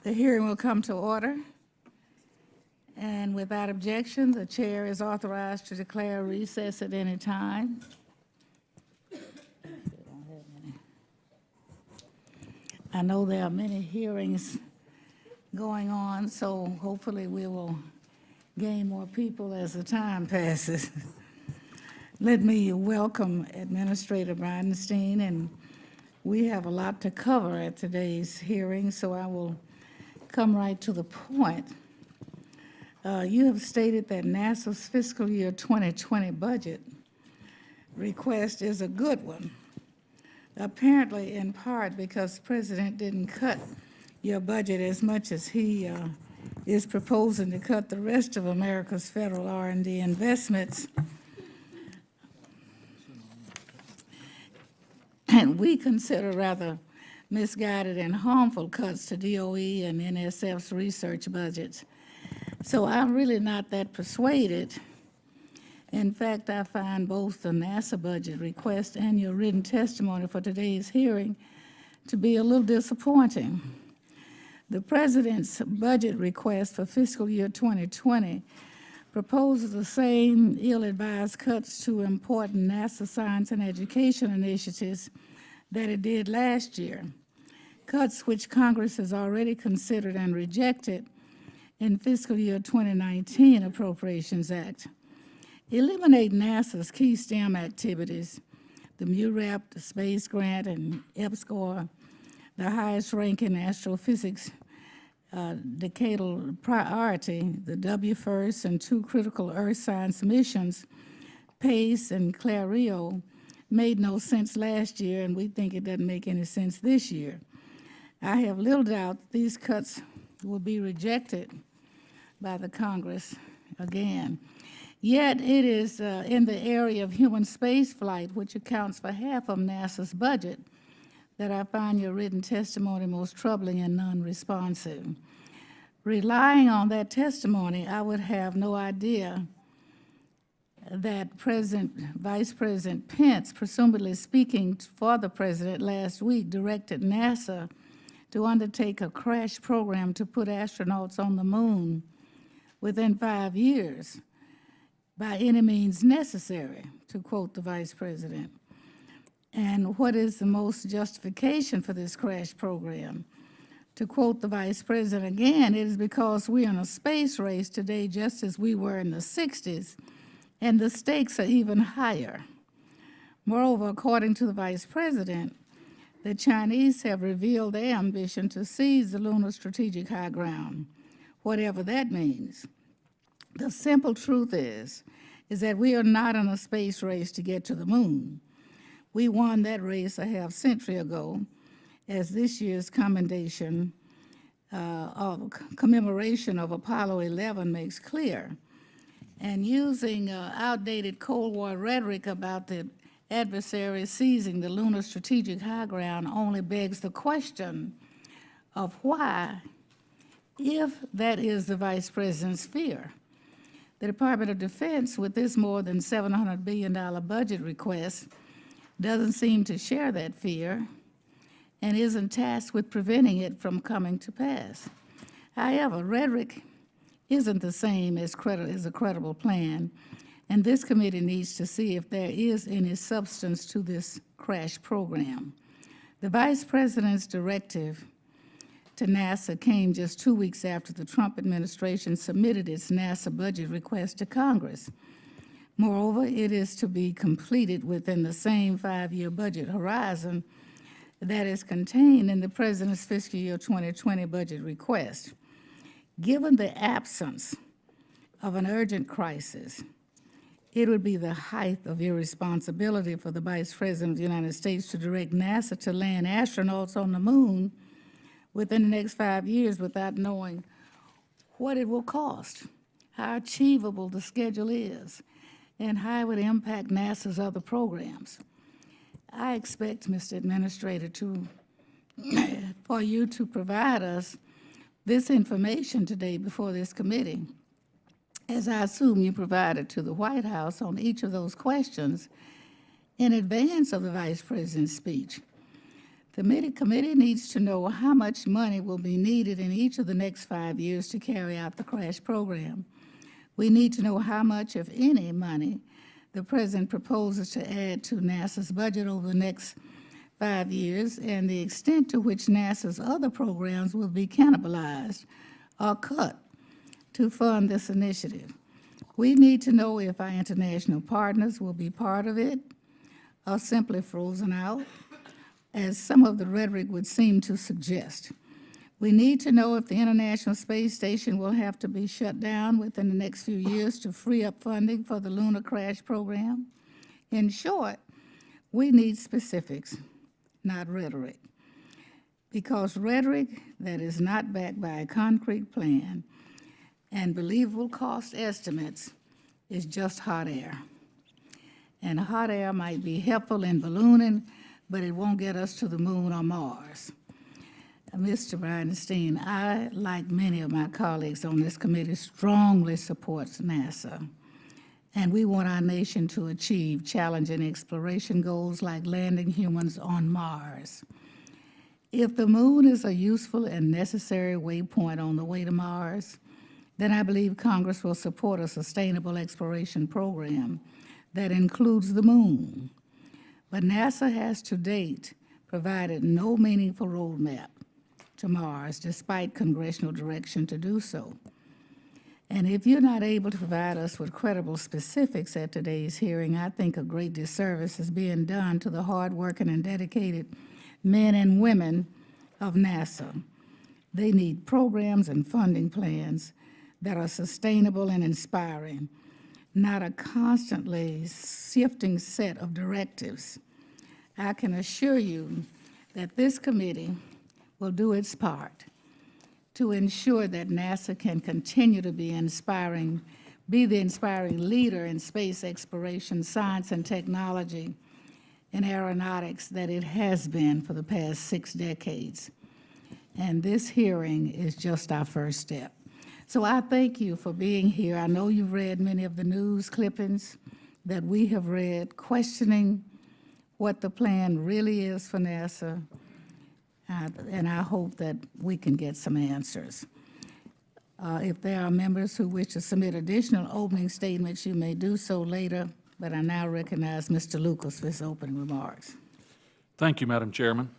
The hearing will come to order. And without objection, the chair is authorized to declare recess at any time. I know there are many hearings going on, so hopefully we will gain more people as the time passes. Let me welcome Administrator Bridenstine, and we have a lot to cover at today's hearing, so I will come right to the point. You have stated that NASA's fiscal year 2020 budget request is a good one, apparently in part because the President didn't cut your budget as much as he is proposing to cut the rest of America's federal R&D investments. And we consider rather misguided and harmful cuts to DOE and NSF's research budgets. So I'm really not that persuaded. In fact, I find both the NASA budget request and your written testimony for today's hearing to be a little disappointing. The President's budget request for fiscal year 2020 proposes the same ill-advised cuts to important NASA science and education initiatives that it did last year, cuts which Congress has already considered and rejected in fiscal year 2019 Appropriations Act. Eliminate NASA's key STEM activities, the MUREP, the Space Grant, and EPSCoR, the highest ranking astrophysics decadal priority, the WFIRST, and 2 critical Earth science missions, PACE and CLARIO, made no sense last year, and we think it doesn't make any sense this year. I have little doubt these cuts will be rejected by the Congress again. Yet it is in the area of human space flight, which accounts for half of NASA's budget, that I find your written testimony most troubling and non-responsive. Relying on that testimony, I would have no idea that Vice President Pence, presumably speaking for the President last week, directed NASA to undertake a crash program to put astronauts on the moon within 5 years, by any means necessary, to quote the Vice President. And what is the most justification for this crash program? To quote the Vice President again, it is because we're in a space race today just as we were in the 60s, and the stakes are even higher. Moreover, according to the Vice President, the Chinese have revealed their ambition to seize the lunar strategic high ground, whatever that means. The simple truth is that we are not in a space race to get to the moon. We won that race a half century ago, as this year's commemoration of Apollo 11 makes clear. And using outdated Cold War rhetoric about the adversary seizing the lunar strategic high ground only begs the question of why, if that is the Vice President's fear. The Department of Defense, with this more than $700 billion budget request, doesn't seem to share that fear and isn't tasked with preventing it from coming to pass. However, rhetoric isn't the same as a credible plan, and this committee needs to see if there is any substance to this crash program. The Vice President's directive to NASA came just 2 weeks after the Trump administration submitted its NASA budget request to Congress. Moreover, it is to be completed within the same 5-year budget horizon that is contained in the President's fiscal year 2020 budget request. Given the absence of an urgent crisis, it would be the height of irresponsibility for the Vice President of the United States to direct NASA to land astronauts on the moon within the next 5 years without knowing what it will cost, how achievable the schedule is, and how it would impact NASA's other programs. I expect, Mr. Administrator, for you to provide us this information today before this committee, as I assume you provided to the White House on each of those questions in advance of the Vice President's speech. Committee needs to know how much money will be needed in each of the next 5 years to carry out the crash program. We need to know how much, if any, money the President proposes to add to NASA's budget over the next 5 years and the extent to which NASA's other programs will be cannibalized or cut to fund this initiative. We need to know if our international partners will be part of it or simply frozen out, as some of the rhetoric would seem to suggest. We need to know if the International Space Station will have to be shut down within the next few years to free up funding for the lunar crash program. In short, we need specifics, not rhetoric, because rhetoric that is not backed by a concrete plan and believable cost estimates is just hot air. And hot air might be helpful in ballooning, but it won't get us to the moon or Mars. Mr. Bridenstine, I, like many of my colleagues on this committee, strongly supports NASA. And we want our nation to achieve challenging exploration goals like landing humans on Mars. If the moon is a useful and necessary waypoint on the way to Mars, then I believe Congress will support a sustainable exploration program that includes the moon. But NASA has to date provided no meaningful roadmap to Mars, despite congressional direction to do so. And if you're not able to provide us with credible specifics at today's hearing, I think a great disservice is being done to the hardworking and dedicated men and women of NASA. They need programs and funding plans that are sustainable and inspiring, not a constantly shifting set of directives. I can assure you that this committee will do its part to ensure that NASA can continue to be the inspiring leader in space exploration, science, and technology and aeronautics that it has been for the past 6 decades. And this hearing is just our first step. So I thank you for being here. I know you've read many of the news clippings that we have read, questioning what the plan really is for NASA. And I hope that we can get some answers. If there are members who wish to submit additional opening statements, you may do so later, but I now recognize Mr. Lucas for his opening remarks. Thank you, Madam Chairman.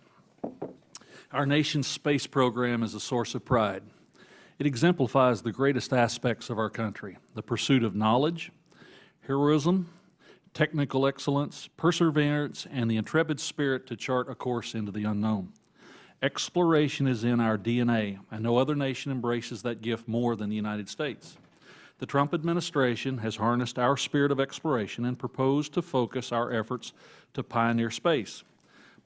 Our nation's space program is a source of pride. It exemplifies the greatest aspects of our country: the pursuit of knowledge, heroism, technical excellence, perseverance, and the intrepid spirit to chart a course into the unknown. Exploration is in our DNA, and no other nation embraces that gift more than the United States. The Trump administration has harnessed our spirit of exploration and proposed to focus our efforts to pioneer space.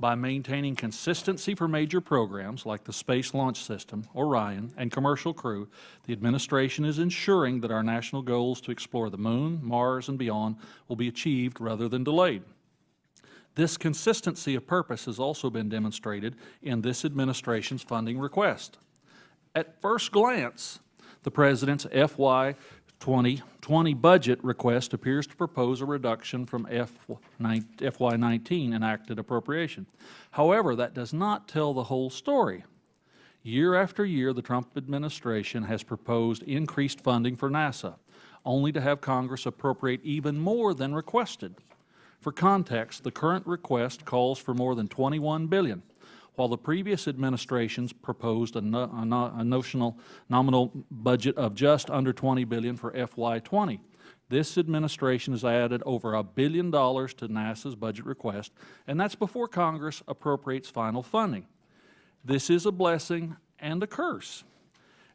By maintaining consistency for major programs like the Space Launch System, Orion, and Commercial Crew, the administration is ensuring that our national goals to explore the Moon, Mars, and beyond will be achieved rather than delayed. This consistency of purpose has also been demonstrated in this administration's funding request. At first glance, the President's FY2020 budget request appears to propose a reduction from FY19 enacted appropriation. However, that does not tell the whole story. Year after year, the Trump administration has proposed increased funding for NASA, only to have Congress appropriate even more than requested. For context, the current request calls for more than $21 billion, while the previous administrations proposed a nominal budget of just under $20 billion for FY20. This administration has added over $1 billion to NASA's budget request, and that's before Congress appropriates final funding. This is a blessing and a curse.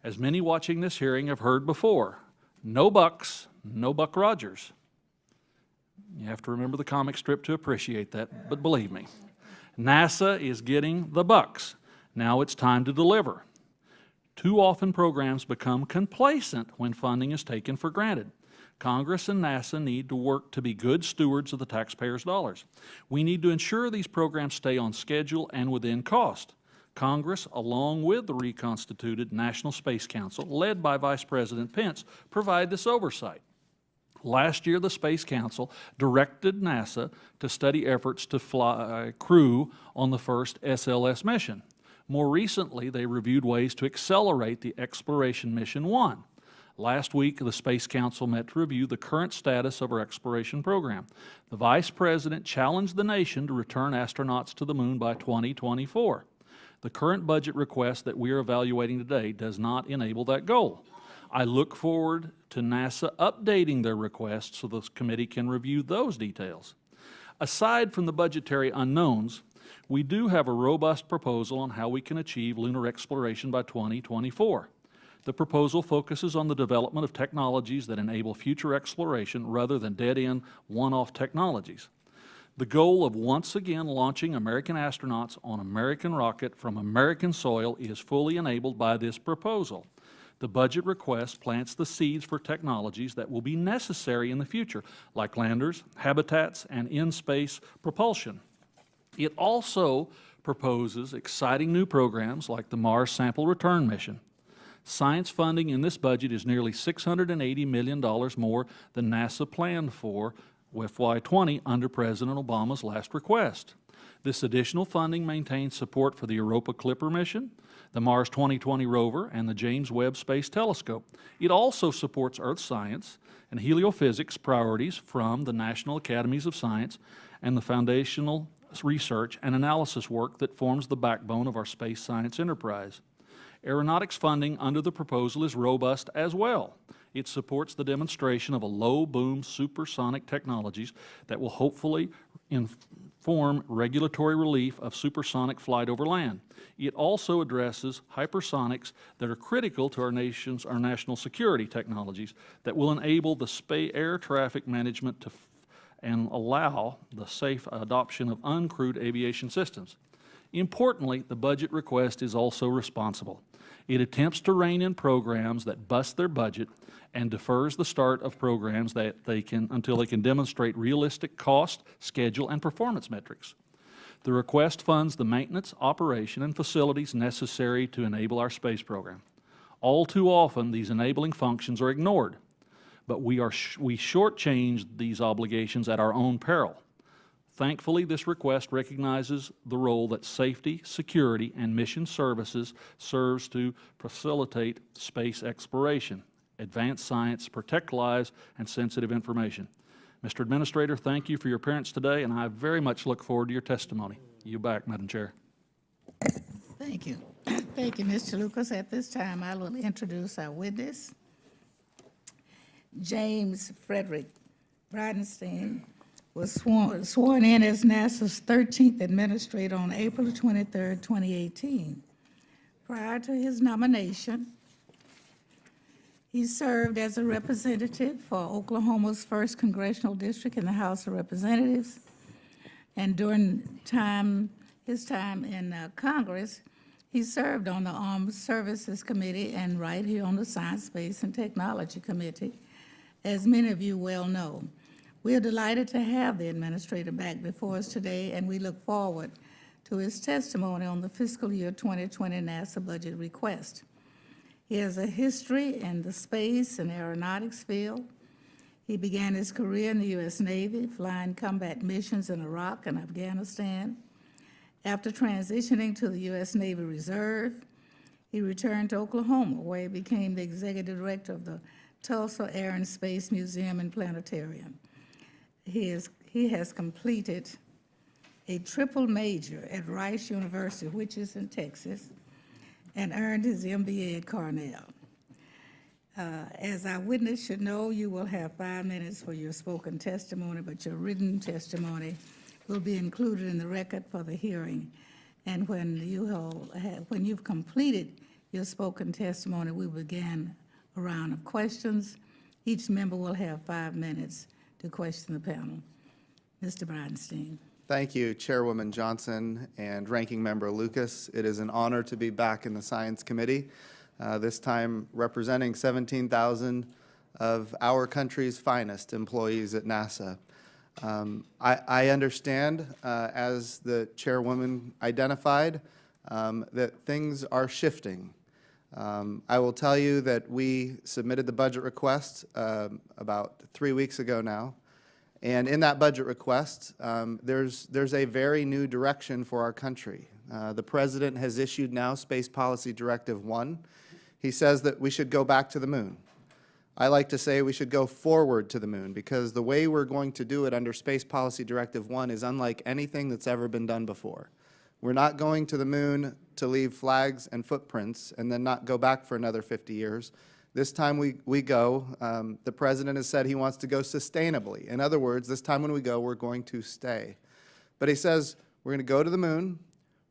As many watching this hearing have heard before, no bucks, no Buck Rogers. You have to remember the comic strip to appreciate that, but believe me, NASA is getting the bucks. Now it's time to deliver. Too often programs become complacent when funding is taken for granted. Congress and NASA need to work to be good stewards of the taxpayers' dollars. We need to ensure these programs stay on schedule and within cost. Congress, along with the reconstituted National Space Council, led by Vice President Pence, provide this oversight. Last year, the Space Council directed NASA to study efforts to fly crew on the first SLS mission. More recently, they reviewed ways to accelerate the Exploration Mission 1. Last week, the Space Council met to review the current status of our exploration program. The Vice President challenged the nation to return astronauts to the Moon by 2024. The current budget request that we are evaluating today does not enable that goal. I look forward to NASA updating their request so the committee can review those details. Aside from the budgetary unknowns, we do have a robust proposal on how we can achieve lunar exploration by 2024. The proposal focuses on the development of technologies that enable future exploration rather than dead-end, one-off technologies. The goal of once again launching American astronauts on American rocket from American soil is fully enabled by this proposal. The budget request plants the seeds for technologies that will be necessary in the future, like landers, habitats, and in-space propulsion. It also proposes exciting new programs like the Mars Sample Return Mission. Science funding in this budget is nearly $680 million more than NASA planned for FY20 under President Obama's last request. This additional funding maintains support for the Europa Clipper mission, the Mars 2020 rover, and the James Webb Space Telescope. It also supports earth science and heliophysics priorities from the National Academies of Science and the foundational research and analysis work that forms the backbone of our space science enterprise. Aeronautics funding under the proposal is robust as well. It supports the demonstration of a low-boom supersonic technologies that will hopefully inform regulatory relief of supersonic flight over land. It also addresses hypersonics that are critical to our national security technologies that will enable the air traffic management and allow the safe adoption of uncrewed aviation systems. Importantly, the budget request is also responsible. It attempts to rein in programs that bust their budget and defers the start of programs until they can demonstrate realistic cost, schedule, and performance metrics. The request funds the maintenance, operation, and facilities necessary to enable our space program. All too often, these enabling functions are ignored, but we shortchange these obligations at our own peril. Thankfully, this request recognizes the role that safety, security, and mission services serves to facilitate space exploration, advance science, protect lives, and sensitive information. Mr. Administrator, thank you for your appearance today, and I very much look forward to your testimony. You back, Madam Chair. Thank you. Thank you, Mr. Lucas. At this time, I will introduce our witness, James Frederick Bridenstine. Was sworn in as NASA's 13th administrator on April 23, 2018. Prior to his nomination, he served as a representative for Oklahoma's 1st Congressional District in the House of Representatives. And during his time in Congress, he served on the Armed Services Committee and right here on the Science, Space, and Technology Committee, as many of you well know. We are delighted to have the administrator back before us today, and we look forward to his testimony on the fiscal year 2020 NASA budget request. He has a history in the space and aeronautics field. He began his career in the U.S. Navy, flying combat missions in Iraq and Afghanistan. After transitioning to the U.S. Navy Reserve, he returned to Oklahoma, where he became the executive director of the Tulsa Air and Space Museum and Planetarium. He has completed a triple major at Rice University, which is in Texas, and earned his MBA at Cornell. As our witness should know, you will have 5 minutes for your spoken testimony, but your written testimony will be included in the record for the hearing. And when you've completed your spoken testimony, we begin a round of questions. Each member will have 5 minutes to question the panel. Mr. Bridenstine. Thank you, Chairwoman Johnson and Ranking Member Lucas. It is an honor to be back in the Science Committee, this time representing 17,000 of our country's finest employees at NASA. I understand, as the Chairwoman identified, that things are shifting. I will tell you that we submitted the budget request about 3 weeks ago now. And in that budget request, there's a very new direction for our country. The President has issued now Space Policy Directive 1. He says that we should go back to the moon. I like to say we should go forward to the moon, because the way we're going to do it under Space Policy Directive 1 is unlike anything that's ever been done before. We're not going to the moon to leave flags and footprints and then not go back for another 50 years. This time we go, the President has said he wants to go sustainably. In other words, this time when we go, we're going to stay. But he says we're going to go to the moon.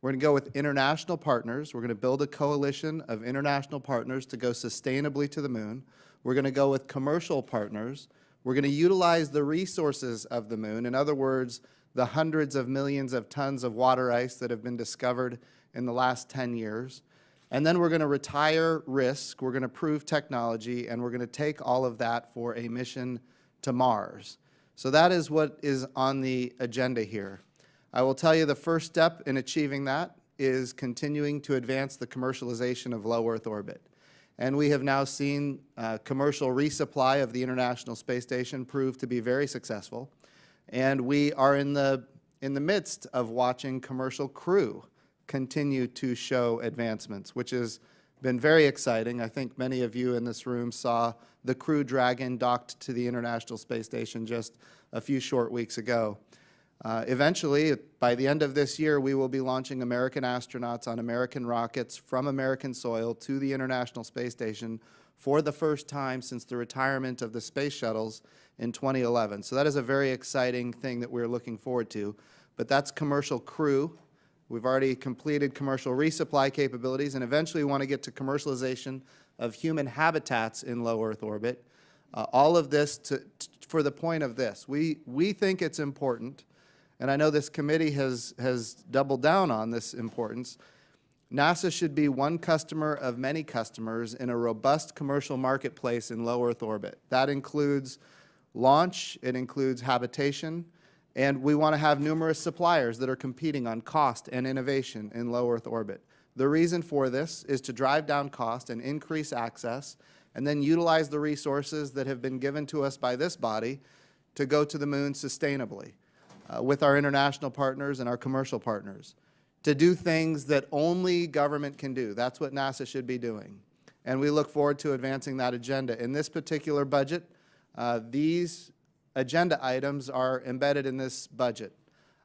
We're going to go with international partners. We're going to build a coalition of international partners to go sustainably to the moon. We're going to go with commercial partners. We're going to utilize the resources of the moon. In other words, the hundreds of millions of tons of water ice that have been discovered in the last 10 years. And then we're going to retire risk, we're going to prove technology, and we're going to take all of that for a mission to Mars. So that is what is on the agenda here. I will tell you the first step in achieving that is continuing to advance the commercialization of low Earth orbit. And we have now seen commercial resupply of the International Space Station prove to be very successful. And we are in the midst of watching commercial crew continue to show advancements, which has been very exciting. I think many of you in this room saw the Crew Dragon docked to the International Space Station just a few short weeks ago. Eventually, by the end of this year, we will be launching American astronauts on American rockets from American soil to the International Space Station for the first time since the retirement of the space shuttles in 2011. So that is a very exciting thing that we're looking forward to. But that's commercial crew. We've already completed commercial resupply capabilities, and eventually we want to get to commercialization of human habitats in low Earth orbit. All of this for the point of this. We think it's important, and I know this committee has doubled down on this importance. NASA should be one customer of many customers in a robust commercial marketplace in low Earth orbit. That includes launch, it includes habitation, and we want to have numerous suppliers that are competing on cost and innovation in low Earth orbit. The reason for this is to drive down cost and increase access, and then utilize the resources that have been given to us by this body to go to the moon sustainably with our international partners and our commercial partners, to do things that only government can do. That's what NASA should be doing. And we look forward to advancing that agenda. In this particular budget, these agenda items are embedded in this budget.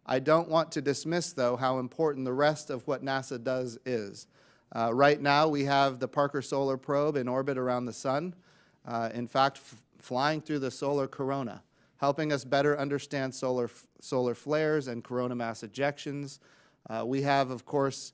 I don't want to dismiss, though, how important the rest of what NASA does is. Right now, we have the Parker Solar Probe in orbit around the Sun, in fact, flying through the solar corona, helping us better understand solar flares and corona mass ejections. We have, of course,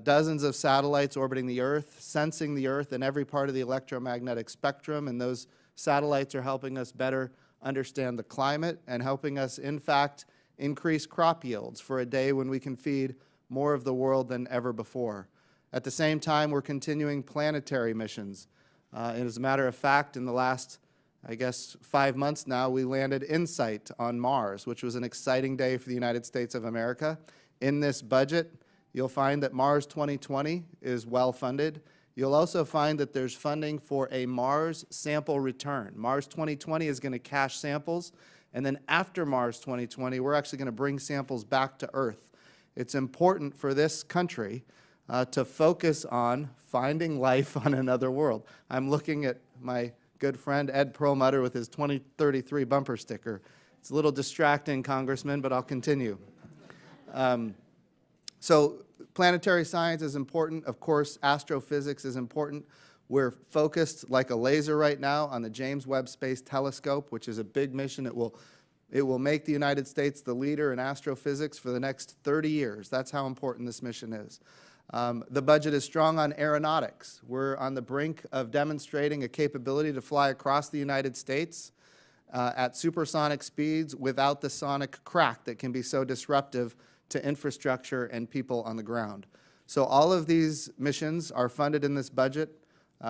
dozens of satellites orbiting the Earth, sensing the Earth in every part of the electromagnetic spectrum, and those satellites are helping us better understand the climate and helping us, in fact, increase crop yields for a day when we can feed more of the world than ever before. At the same time, we're continuing planetary missions. And as a matter of fact, in the last, I guess, 5 months now, we landed InSight on Mars, which was an exciting day for the United States of America. In this budget, you'll find that Mars 2020 is well funded. You'll also find that there's funding for a Mars sample return. Mars 2020 is going to cache samples, and then after Mars 2020, we're actually going to bring samples back to Earth. It's important for this country to focus on finding life on another world. I'm looking at my good friend Ed Perlmutter with his 2033 bumper sticker. It's a little distracting, Congressman, but I'll continue. So planetary science is important. Of course, astrophysics is important. We're focused like a laser right now on the James Webb Space Telescope, which is a big mission. It will make the United States the leader in astrophysics for the next 30 years. That's how important this mission is. The budget is strong on aeronautics. We're on the brink of demonstrating a capability to fly across the United States at supersonic speeds without the sonic crack that can be so disruptive to infrastructure and people on the ground. So all of these missions are funded in this budget.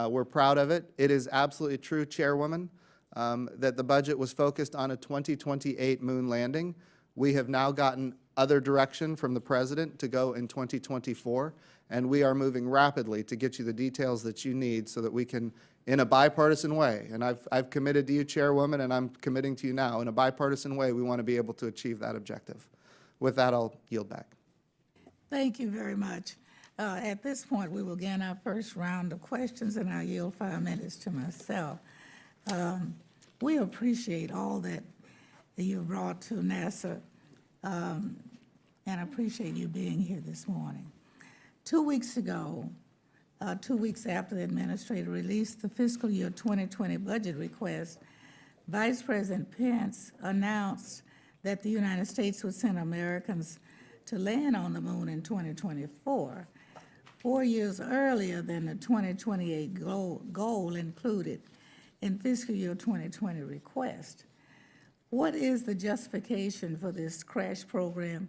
We're proud of it. It is absolutely true, Chairwoman, that the budget was focused on a 2028 moon landing. We have now gotten other direction from the President to go in 2024, and we are moving rapidly to get you the details that you need so that we can, in a bipartisan way, and I've committed to you, Chairwoman, and I'm committing to you now, in a bipartisan way, we want to be able to achieve that objective. With that, I'll yield back. Thank you very much. At this point, we will begin our first round of questions, and I'll yield 5 minutes to myself. We appreciate all that you brought to NASA, and appreciate you being here this morning. 2 weeks ago, 2 weeks after the Administrator released the fiscal year 2020 budget request, Vice President Pence announced that the United States would send Americans to land on the moon in 2024, 4 years earlier than the 2028 goal included in fiscal year 2020 request. What is the justification for this crash program?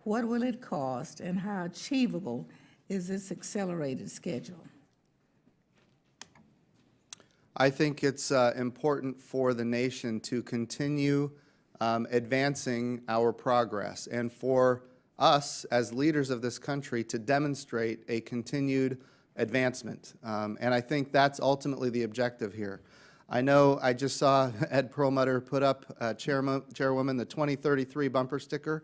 What will it cost, and how achievable is this accelerated schedule? I think it's important for the nation to continue advancing our progress, and for us as leaders of this country to demonstrate a continued advancement. And I think that's ultimately the objective here. I know I just saw Ed Perlmutter put up, Chairwoman, the 2033 bumper sticker.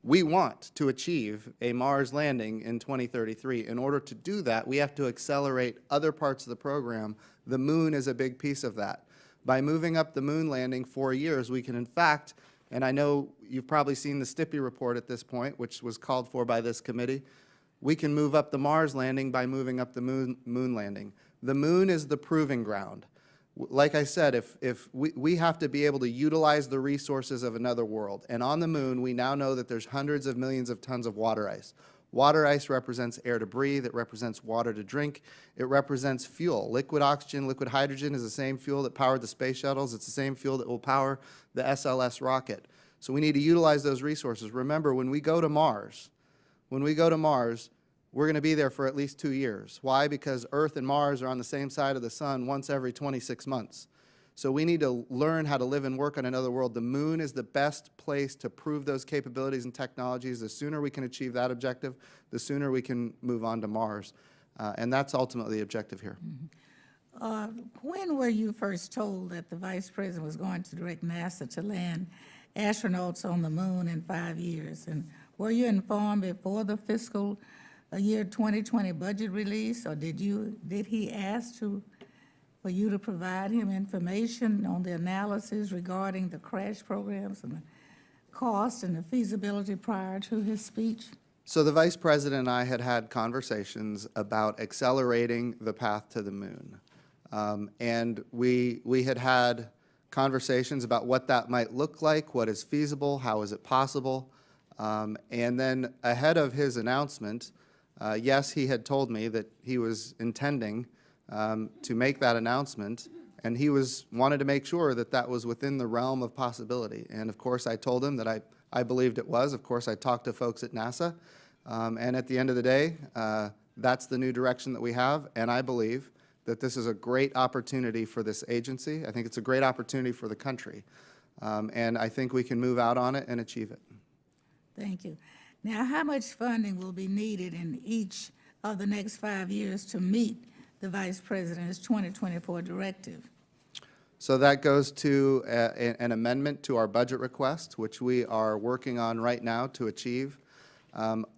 We want to achieve a Mars landing in 2033. In order to do that, we have to accelerate other parts of the program. The moon is a big piece of that. By moving up the moon landing 4 years, we can in fact, and I know you've probably seen the Stippy report at this point, which was called for by this committee, we can move up the Mars landing by moving up the moon landing. The moon is the proving ground. Like I said, if we have to be able to utilize the resources of another world. And on the moon, we now know that there's hundreds of millions of tons of water ice. Water ice represents air to breathe. It represents water to drink. It represents fuel. Liquid oxygen, liquid hydrogen is the same fuel that powered the space shuttles. It's the same fuel that will power the SLS rocket. So we need to utilize those resources. Remember, when we go to Mars, we're going to be there for at least 2 years. Why? Because Earth and Mars are on the same side of the sun once every 26 months. So we need to learn how to live and work on another world. The moon is the best place to prove those capabilities and technologies. The sooner we can achieve that objective, the sooner we can move on to Mars. And that's ultimately the objective here. When were you first told that the Vice President was going to direct NASA to land astronauts on the moon in 5 years? And were you informed before the fiscal year 2020 budget release, or did he ask for you to provide him information on the analysis regarding the crash programs and the cost and the feasibility prior to his speech? So the Vice President and I had conversations about accelerating the path to the moon. And we had conversations about what that might look like, what is feasible, how is it possible. And then ahead of his announcement, yes, he had told me that he was intending to make that announcement, and he wanted to make sure that that was within the realm of possibility. And of course, I told him that I believed it was. Of course, I talked to folks at NASA, and at the end of the day, that's the new direction that we have, and I believe that this is a great opportunity for this agency. I think it's a great opportunity for the country, and I think we can move out on it and achieve it. Thank you. Now, how much funding will be needed in each of the next 5 years to meet the Vice President's 2024 directive? So that goes to an amendment to our budget request, which we are working on right now to achieve.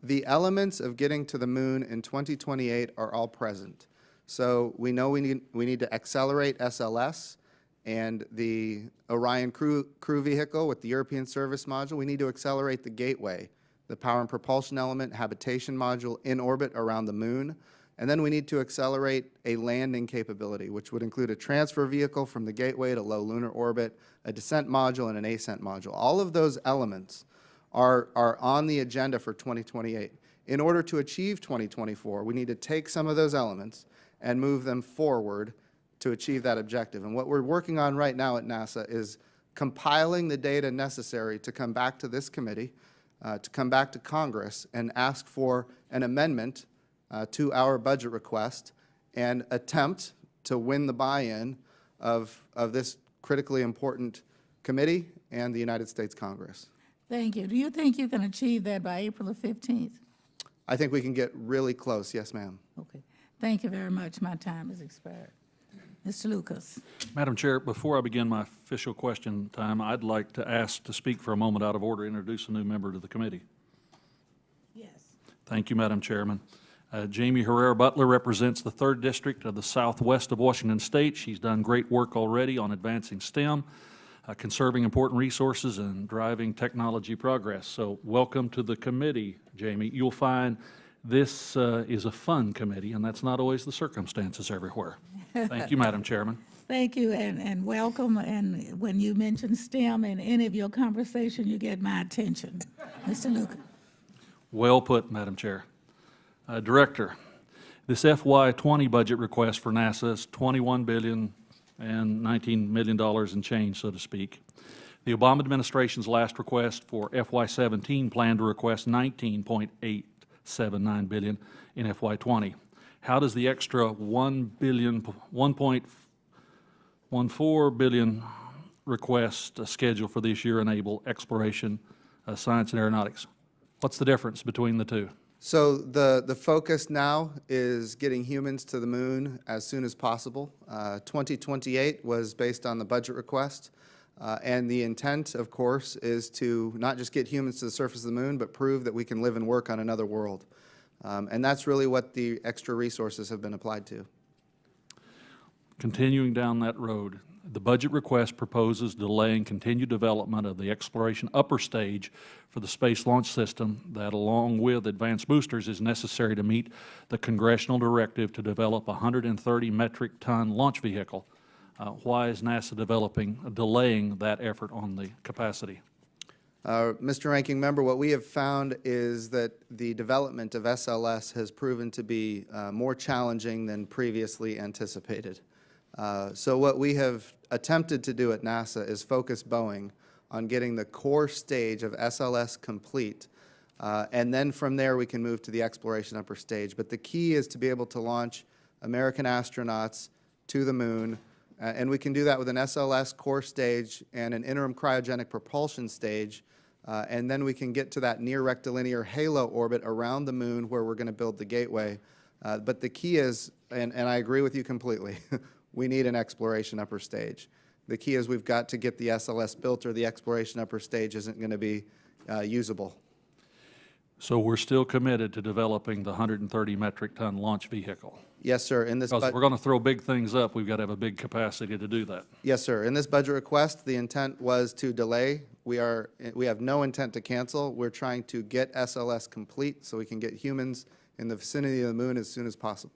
The elements of getting to the moon in 2028 are all present. So we know we need to accelerate SLS and the Orion crew vehicle with the European Service Module. We need to accelerate the Gateway, the power and propulsion element, habitation module in orbit around the moon. And then we need to accelerate a landing capability, which would include a transfer vehicle from the Gateway to low lunar orbit, a descent module, and an ascent module. All of those elements are on the agenda for 2028. In order to achieve 2024, we need to take some of those elements and move them forward to achieve that objective. And what we're working on right now at NASA is compiling the data necessary to come back to this committee, to come back to Congress and ask for an amendment to our budget request and attempt to win the buy-in of this critically important committee and the United States Congress. Thank you. Do you think you can achieve that by April the 15th? I think we can get really close. Yes, ma'am. Okay. Thank you very much. My time has expired. Mr. Lucas. Madam Chair, before I begin my official question time, I'd like to ask to speak for a moment out of order, introduce a new member to the committee. Yes. Thank you, Madam Chairman. Jamie Herrera Butler represents the 3rd District of the Southwest of Washington State. She's done great work already on advancing STEM, conserving important resources, and driving technology progress. So welcome to the committee, Jamie. You'll find this is a fun committee, and that's not always the circumstances everywhere. Thank you, Madam Chairman. Thank you, and welcome. And when you mention STEM in any of your conversation, you get my attention. Mr. Lucas. Well put, Madam Chair. Director, this FY20 budget request for NASA is $21 billion and $19 million in change, so to speak. The Obama administration's last request for FY17 planned to request $19.879 billion in FY20. How does the extra $1.14 billion request schedule for this year enable exploration, science, and aeronautics? What's the difference between the two? So the focus now is getting humans to the moon as soon as possible. 2028 was based on the budget request, and the intent, of course, is to not just get humans to the surface of the moon, but prove that we can live and work on another world. And that's really what the extra resources have been applied to. Continuing down that road, the budget request proposes delaying continued development of the exploration upper stage for the Space Launch System that, along with advanced boosters, is necessary to meet the congressional directive to develop a 130 metric ton launch vehicle. Why is NASA delaying that effort on the capacity? Mr. Ranking Member, what we have found is that the development of SLS has proven to be more challenging than previously anticipated. So what we have attempted to do at NASA is focus Boeing on getting the core stage of SLS complete, and then from there we can move to the exploration upper stage. But the key is to be able to launch American astronauts to the moon, and we can do that with an SLS core stage and an interim cryogenic propulsion stage, and then we can get to that near rectilinear halo orbit around the moon where we're going to build the gateway. But the key is, and I agree with you completely, we need an exploration upper stage. The key is we've got to get the SLS built, or the exploration upper stage isn't going to be usable. So we're still committed to developing the 130 metric ton launch vehicle? Yes, sir. In this Because if we're going to throw big things up, we've got to have a big capacity to do that. Yes, sir. In this budget request, the intent was to delay. We have no intent to cancel. We're trying to get SLS complete so we can get humans in the vicinity of the moon as soon as possible.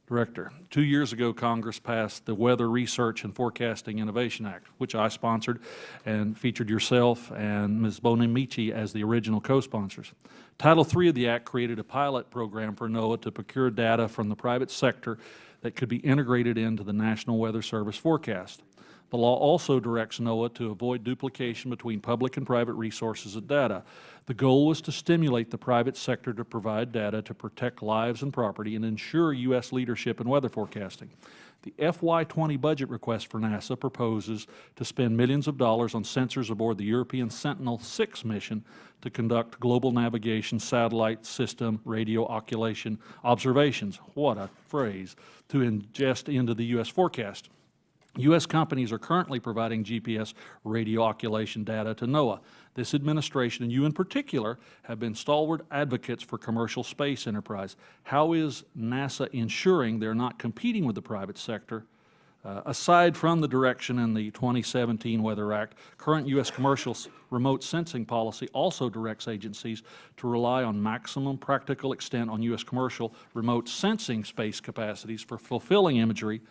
Director, 2 years ago, Congress passed the Weather Research and Forecasting Innovation Act, which I sponsored and featured yourself and Ms. Bonamici as the original co-sponsors. Title III of the Act created a pilot program for NOAA to procure data from the private sector that could be integrated into the National Weather Service forecast. The law also directs NOAA to avoid duplication between public and private resources of data. The goal was to stimulate the private sector to provide data to protect lives and property and ensure U.S. leadership in weather forecasting. The FY20 budget request for NASA proposes to spend millions of dollars on sensors aboard the European Sentinel-6 mission to conduct global navigation, satellite system, radio occultation observations, what a phrase, to ingest into the U.S. forecast. U.S. companies are currently providing GPS radio occultation data to NOAA. This administration, and you in particular, have been stalwart advocates for commercial space enterprise. How is NASA ensuring they're not competing with the private sector? Aside from the direction in the 2017 Weather Act, current U.S. commercial remote sensing policy also directs agencies to rely on maximum practical extent on U.S. commercial remote sensing space capacities for fulfilling imagery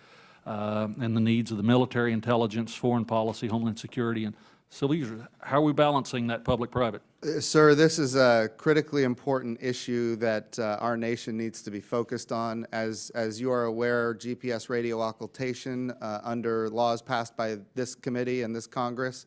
and the needs of the military, intelligence, foreign policy, homeland security, and civil users. How are we balancing that public-private? Sir, this is a critically important issue that our nation needs to be focused on. As you are aware, GPS radio occultation under laws passed by this committee and this Congress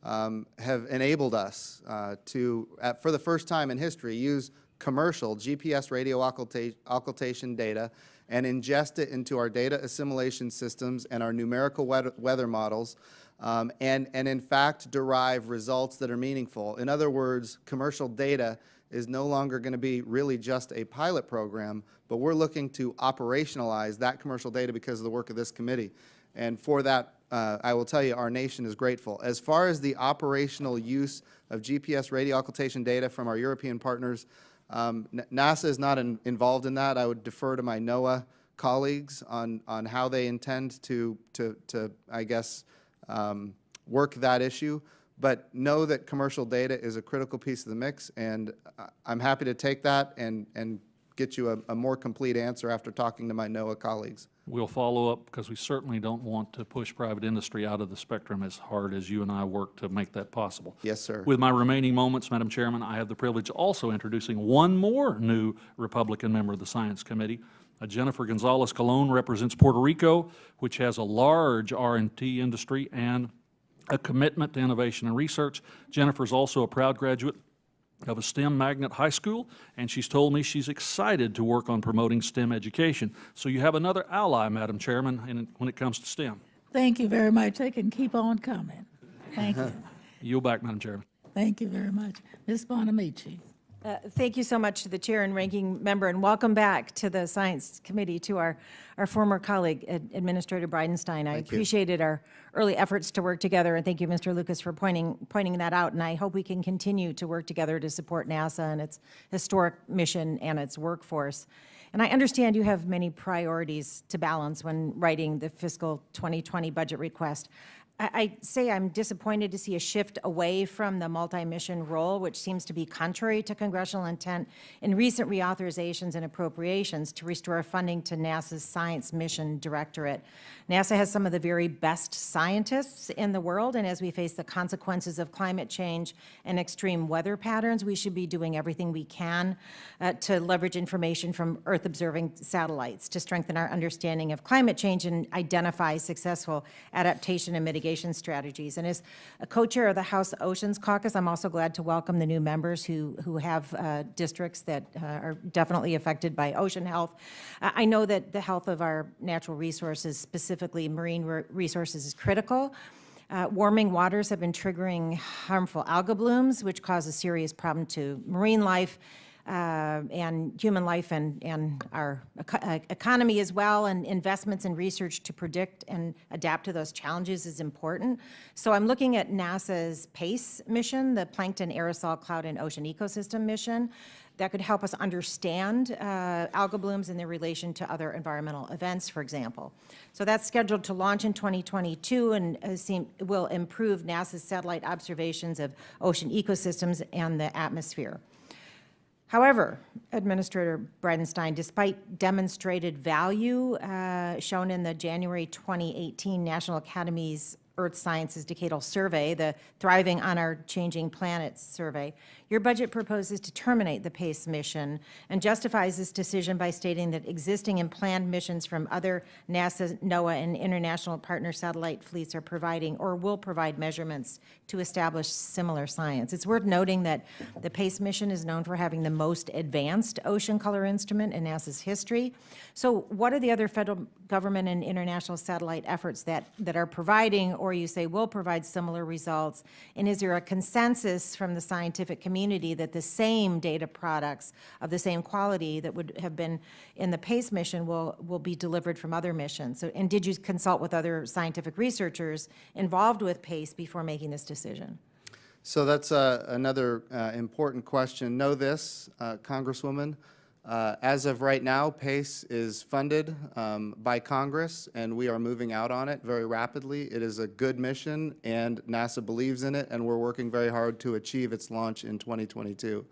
have enabled us to, for the first time in history, use commercial GPS radio occultation data and ingest it into our data assimilation systems and our numerical weather models, and in fact derive results that are meaningful. In other words, commercial data is no longer going to be really just a pilot program, but we're looking to operationalize that commercial data because of the work of this committee. And for that, I will tell you, our nation is grateful. As far as the operational use of GPS radio occultation data from our European partners, NASA is not involved in that. I would defer to my NOAA colleagues on how they intend to I guess, work that issue. But know that commercial data is a critical piece of the mix, and I'm happy to take that and get you a more complete answer after talking to my NOAA colleagues. We'll follow up because we certainly don't want to push private industry out of the spectrum as hard as you and I work to make that possible. Yes, sir. With my remaining moments, Madam Chairman, I have the privilege of also introducing one more new Republican member of the Science Committee. Jennifer Gonzalez Colon represents Puerto Rico, which has a large R&T industry and a commitment to innovation and research. Jennifer is also a proud graduate of a STEM magnet high school, and she's told me she's excited to work on promoting STEM education. So you have another ally, Madam Chairman, when it comes to STEM. Thank you very much. They can keep on coming. Thank you. Yield back, Madam Chairman. Thank you very much. Ms. Bonamici. Thank you so much to the chair and ranking member, and welcome back to the Science Committee to our former colleague, Administrator Bridenstine. I appreciated our early efforts to work together, and thank you, Mr. Lucas, for pointing that out. And I hope we can continue to work together to support NASA and its historic mission and its workforce. And I understand you have many priorities to balance when writing the fiscal 2020 budget request. I say I'm disappointed to see a shift away from the multi-mission role, which seems to be contrary to congressional intent in recent reauthorizations and appropriations to restore funding to NASA's Science Mission Directorate. NASA has some of the very best scientists in the world, and as we face the consequences of climate change and extreme weather patterns, we should be doing everything we can to leverage information from Earth-observing satellites to strengthen our understanding of climate change and identify successful adaptation and mitigation strategies. And as a co-chair of the House Oceans Caucus, I'm also glad to welcome the new members who have districts that are definitely affected by ocean health. I know that the health of our natural resources, specifically marine resources, is critical. Warming waters have been triggering harmful algal blooms, which cause a serious problem to marine life, and human life and our economy as well, and investments in research to predict and adapt to those challenges is important. So I'm looking at NASA's PACE mission, the Plankton Aerosol Cloud and Ocean Ecosystem mission, that could help us understand algal blooms and their relation to other environmental events, for example. So that's scheduled to launch in 2022 and will improve NASA's satellite observations of ocean ecosystems and the atmosphere. However, Administrator Bridenstine, despite demonstrated value shown in the January 2018 National Academy's Earth Sciences Decadal Survey, the Thriving on Our Changing Planets survey, your budget proposes to terminate the PACE mission and justifies this decision by stating that existing and planned missions from other NASA, NOAA, and international partner satellite fleets are providing or will provide measurements to establish similar science. It's worth noting that the PACE mission is known for having the most advanced ocean color instrument in NASA's history. So what are the other federal government and international satellite efforts that are providing, or you say will provide, similar results? And is there a consensus from the scientific community that the same data products of the same quality that would have been in the PACE mission will be delivered from other missions? So, and did you consult with other scientific researchers involved with PACE before making this decision? So that's another important question. Know this, Congresswoman. As of right now, PACE is funded by Congress, and we are moving out on it very rapidly. It is a good mission, and NASA believes in it, and we're working very hard to achieve its launch in 2022.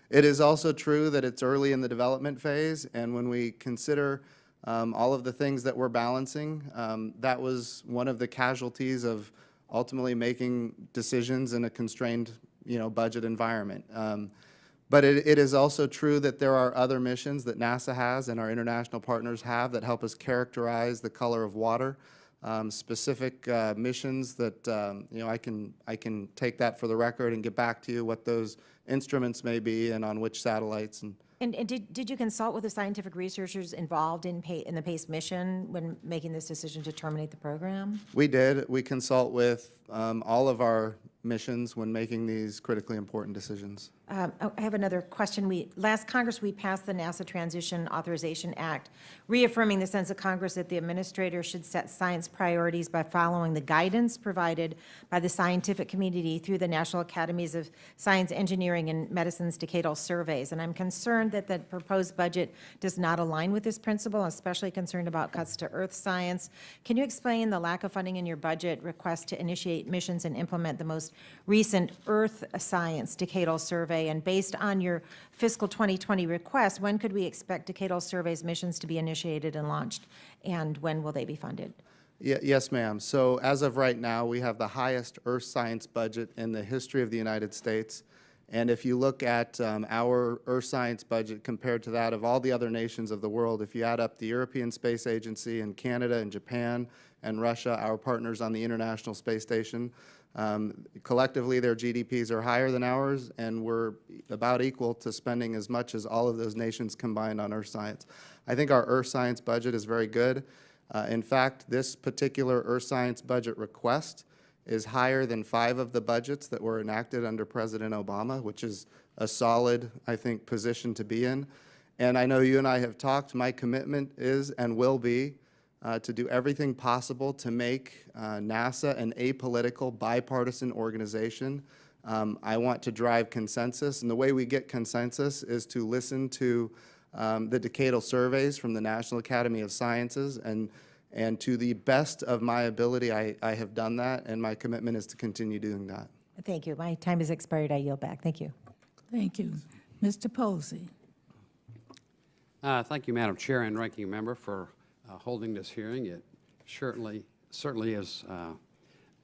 It is also true that it's early in the development phase, and when we consider all of the things that we're balancing, that was one of the casualties of ultimately making decisions in a constrained, budget environment. But it is also true that there are other missions that NASA has and our international partners have that help us characterize the color of water. Specific missions that I can take that for the record and get back to you what those instruments may be and on which satellites. And did you consult with the scientific researchers involved in the PACE mission when making this decision to terminate the program? We did. We consult with all of our missions when making these critically important decisions. I have another question. Last Congress, we passed the NASA Transition Authorization Act, reaffirming the sense of Congress that the administrator should set science priorities by following the guidance provided by the scientific community through the National Academies of Science, Engineering, and Medicine's decadal surveys. And I'm concerned that the proposed budget does not align with this principle. I'm especially concerned about cuts to earth science. Can you explain the lack of funding in your budget request to initiate missions and implement the most recent earth science decadal survey? And based on your fiscal 2020 request, when could we expect decadal surveys missions to be initiated and launched? And when will they be funded? Yes, ma'am. So as of right now, we have the highest earth science budget in the history of the United States. And if you look at our earth science budget compared to that of all the other nations of the world, if you add up the European Space Agency and Canada and Japan and Russia, our partners on the International Space Station, collectively their GDPs are higher than ours, and we're about equal to spending as much as all of those nations combined on earth science. I think our earth science budget is very good. In fact, this particular earth science budget request is higher than 5 of the budgets that were enacted under President Obama, which is a solid, I think, position to be in. And I know you and I have talked. My commitment is and will be to do everything possible to make NASA an apolitical, bipartisan organization. I want to drive consensus, and the way we get consensus is to listen to the decadal surveys from the National Academy of Sciences, and to the best of my ability, I have done that, and my commitment is to continue doing that. Thank you. My time has expired. I yield back. Thank you. Thank you. Mr. Posey. Thank you, Madam Chair and Ranking Member, for holding this hearing. It certainly is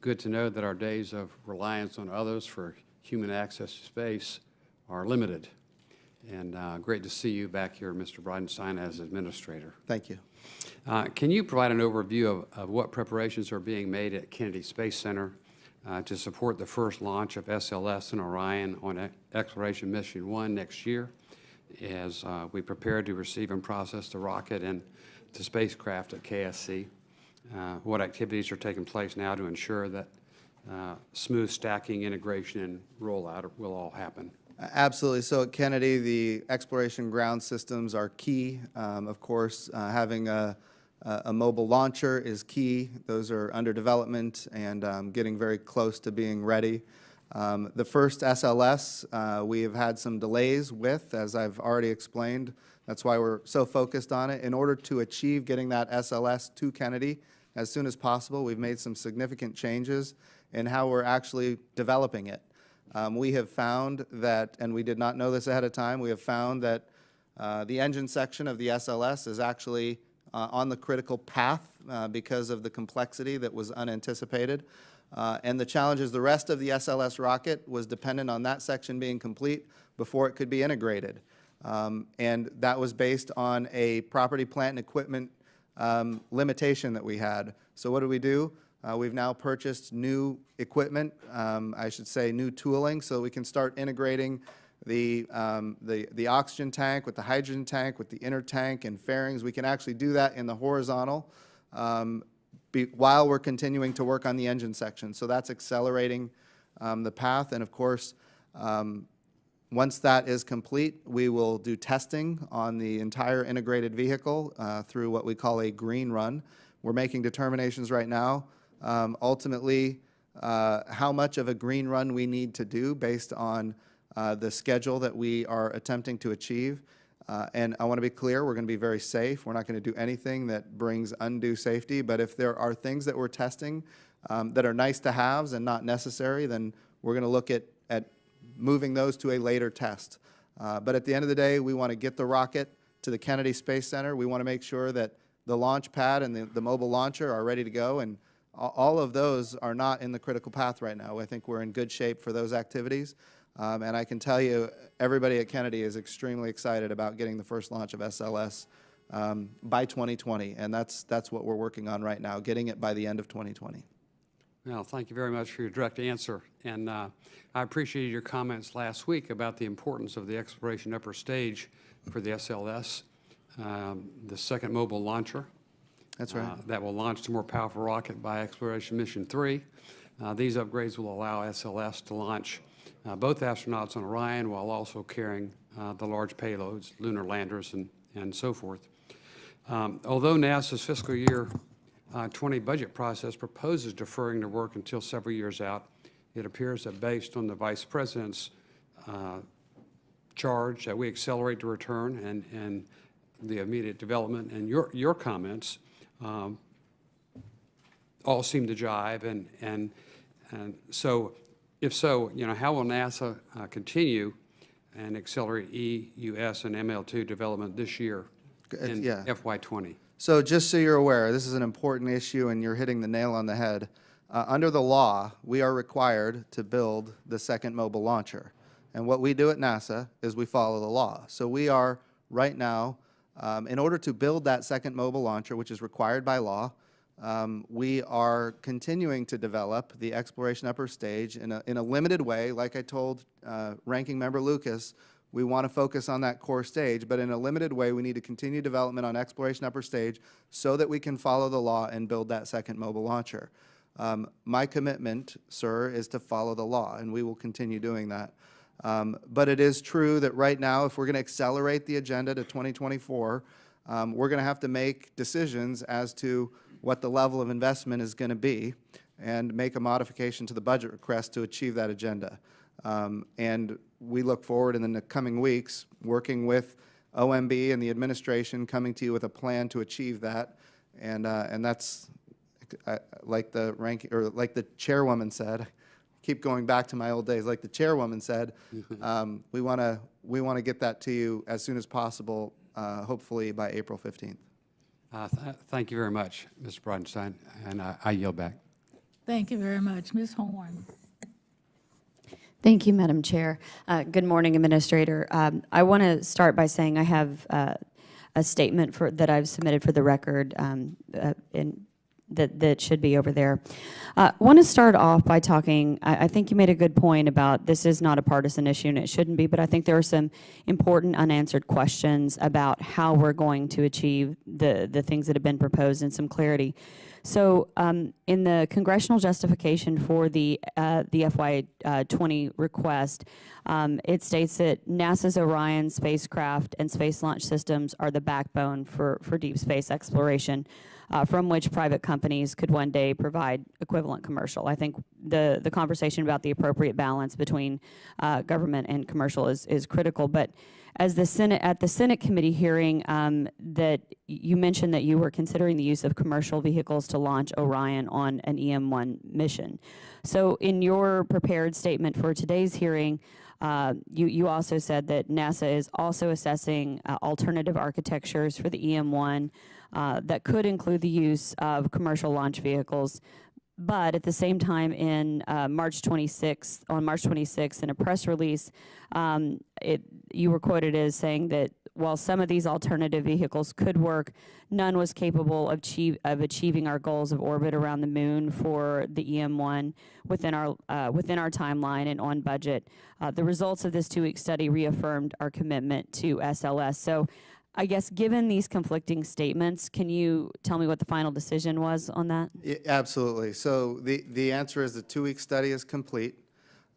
good to know that our days of reliance on others for human access to space are limited. And great to see you back here, Mr. Bridenstine, as Administrator. Thank you. Can you provide an overview of what preparations are being made at Kennedy Space Center to support the first launch of SLS and Orion on Exploration Mission 1 next year, as we prepare to receive and process the rocket and the spacecraft at KSC? What activities are taking place now to ensure that smooth stacking, integration, and rollout will all happen? Absolutely. So at Kennedy, the exploration ground systems are key. Of course, having a mobile launcher is key. Those are under development and getting very close to being ready. The first SLS, we have had some delays with, as I've already explained. That's why we're so focused on it. In order to achieve getting that SLS to Kennedy as soon as possible, we've made some significant changes in how we're actually developing it. We have found that, and we did not know this ahead of time, we have found that the engine section of the SLS is actually on the critical path because of the complexity that was unanticipated. And the challenge is the rest of the SLS rocket was dependent on that section being complete before it could be integrated. And that was based on a property, plant, and equipment limitation that we had. So what do? We've now purchased new equipment, I should say new tooling, so we can start integrating the oxygen tank with the hydrogen tank, with the inner tank and fairings. We can actually do that in the horizontal while we're continuing to work on the engine section. So that's accelerating the path. And of course, once that is complete, we will do testing on the entire integrated vehicle through what we call a green run. We're making determinations right now. Ultimately, how much of a green run we need to do based on the schedule that we are attempting to achieve. And I want to be clear, we're going to be very safe. We're not going to do anything that brings undue safety. But if there are things that we're testing that are nice to haves and not necessary, then we're going to look at moving those to a later test. But at the end of the day, we want to get the rocket to the Kennedy Space Center. We want to make sure that the launch pad and the mobile launcher are ready to go. And all of those are not in the critical path right now. I think we're in good shape for those activities. And I can tell you, everybody at Kennedy is extremely excited about getting the first launch of SLS by 2020. And that's what we're working on right now, getting it by the end of 2020. Well, thank you very much for your direct answer. And I appreciated your comments last week about the importance of the exploration upper stage for the SLS, the second mobile launcher. That's right. That will launch the more powerful rocket by Exploration Mission 3. These upgrades will allow SLS to launch both astronauts on Orion while also carrying the large payloads, lunar landers, and so forth. Although NASA's fiscal year 20 budget process proposes deferring the work until several years out, it appears that based on the Vice President's charge that we accelerate the return and the immediate development, and your comments all seem to jive. And so, if so, how will NASA continue and accelerate EUS and ML2 development this year in FY20? So just so you're aware, this is an important issue and you're hitting the nail on the head. Under the law, we are required to build the second mobile launcher. And what we do at NASA is we follow the law. So we are right now, in order to build that second mobile launcher, which is required by law, we are continuing to develop the exploration upper stage in a limited way. Like I told Ranking Member Lucas, we want to focus on that core stage, but in a limited way, we need to continue development on exploration upper stage so that we can follow the law and build that second mobile launcher. My commitment, sir, is to follow the law, and we will continue doing that. But it is true that right now, if we're going to accelerate the agenda to 2024, we're going to have to make decisions as to what the level of investment is going to be and make a modification to the budget request to achieve that agenda. And we look forward in the coming weeks working with OMB and the administration, coming to you with a plan to achieve that. And that's like the chairwoman said. Keep going back to my old days. Like the chairwoman said, we want to get that to you as soon as possible, hopefully by April 15th. Thank you very much, Mr. Bridenstine, and I yield back. Thank you very much. Ms. Horn. Thank you, Madam Chair. Good morning, Administrator. I want to start by saying I have a statement that I've submitted for the record that should be over there. I want to start off by talking, I think you made a good point about this is not a partisan issue and it shouldn't be, but I think there are some important unanswered questions about how we're going to achieve the things that have been proposed and some clarity. So in the congressional justification for the FY20 request, it states that NASA's Orion spacecraft and space launch systems are the backbone for deep space exploration, from which private companies could one day provide equivalent commercial. I think the conversation about the appropriate balance between government and commercial is critical. But as the Senate committee hearing, that you mentioned that you were considering the use of commercial vehicles to launch Orion on an EM1 mission. So in your prepared statement for today's hearing, you also said that NASA is also assessing alternative architectures for the EM1 that could include the use of commercial launch vehicles. But at the same time, on March 26th, in a press release, you were quoted as saying that while some of these alternative vehicles could work, none was capable of achieving our goals of orbit around the moon for the EM1 within our timeline and on budget. The results of this 2-week study reaffirmed our commitment to SLS. So I guess given these conflicting statements, can you tell me what the final decision was on that? Yeah, absolutely. So the answer is the 2-week study is complete,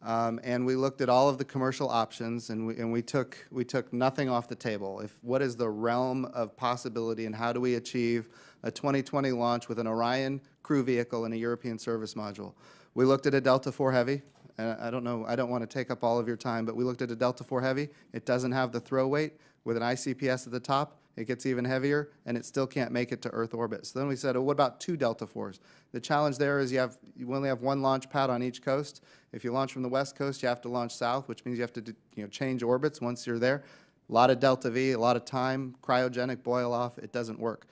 and we looked at all of the commercial options, and we took nothing off the table. What is the realm of possibility, and how do we achieve a 2020 launch with an Orion crew vehicle and a European service module? We looked at a Delta IV Heavy. I don't want to take up all of your time, but we looked at a Delta IV Heavy. It doesn't have the throw weight. With an ICPS at the top, it gets even heavier, and it still can't make it to Earth orbit. So then we said, oh, what about 2 Delta IVs? The challenge there is you only have 1 launch pad on each coast. If you launch from the west coast, you have to launch south, which means you have to change orbits once you're there. A lot of Delta V, a lot of time, cryogenic, boil off. It doesn't work.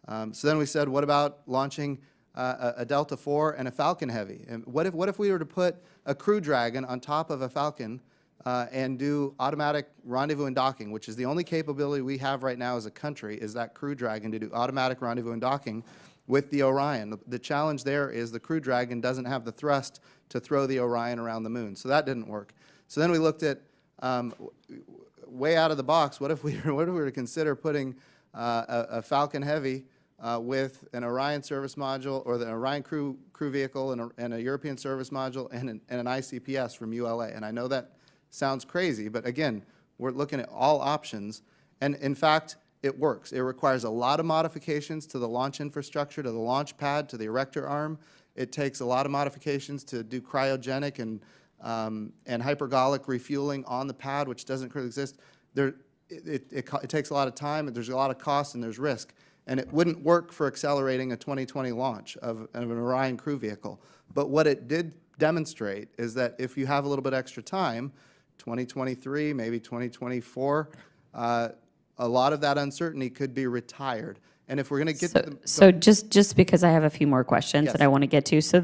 So then we said, what about launching a Delta IV and a Falcon Heavy? And what if we were to put a Crew Dragon on top of a Falcon and do automatic rendezvous and docking, which is the only capability we have right now as a country, is that Crew Dragon to do automatic rendezvous and docking with the Orion. The challenge there is the Crew Dragon doesn't have the thrust to throw the Orion around the moon, so that didn't work. So then we looked at, way out of the box, what if we were to consider putting a Falcon Heavy with an Orion service module, or the Orion crew vehicle, and a European service module, and an ICPS from ULA. And I know that sounds crazy, but again, we're looking at all options. And in fact, it works. It requires a lot of modifications to the launch infrastructure, to the launch pad, to the erector arm. It takes a lot of modifications to do cryogenic and hypergolic refueling on the pad, which doesn't currently exist. It takes a lot of time, and there's a lot of cost, and there's risk. And it wouldn't work for accelerating a 2020 launch of an Orion crew vehicle. But what it did demonstrate is that if you have a little bit extra time, 2023, maybe 2024, a lot of that uncertainty could be retired. And if we're going to get to the... So just because I have a few more questions Yes. that I want to get to, so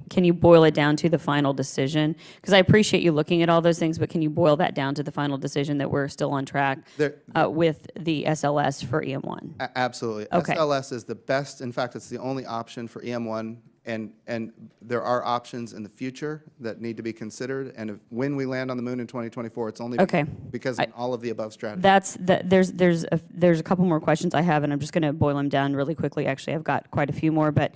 can you boil it down to the final decision? Because I appreciate you looking at all those things, but can you boil that down to the final decision that we're still on track with the SLS for EM1? Absolutely. Okay. SLS is the best. In fact, it's the only option for EM1, and there are options in the future that need to be considered. And when we land on the moon in 2024, it's only Okay. because of all of the above strategies. There's a couple more questions I have, and I'm just going to boil them down really quickly. Actually, I've got quite a few more, but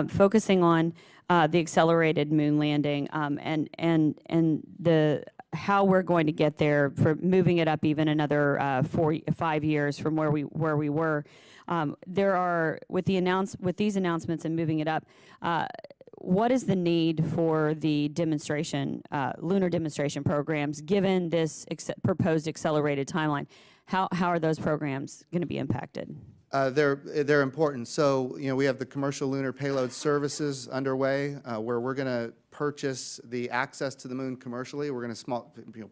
focusing on the accelerated moon landing and the how we're going to get there, for moving it up even another 5 years from where we were. There are, with these announcements and moving it up, what is the need for the lunar demonstration programs, given this proposed accelerated timeline? How are those programs going to be impacted? They're important. So, we have the commercial lunar payload services underway, where we're going to purchase the access to the moon commercially. We're going to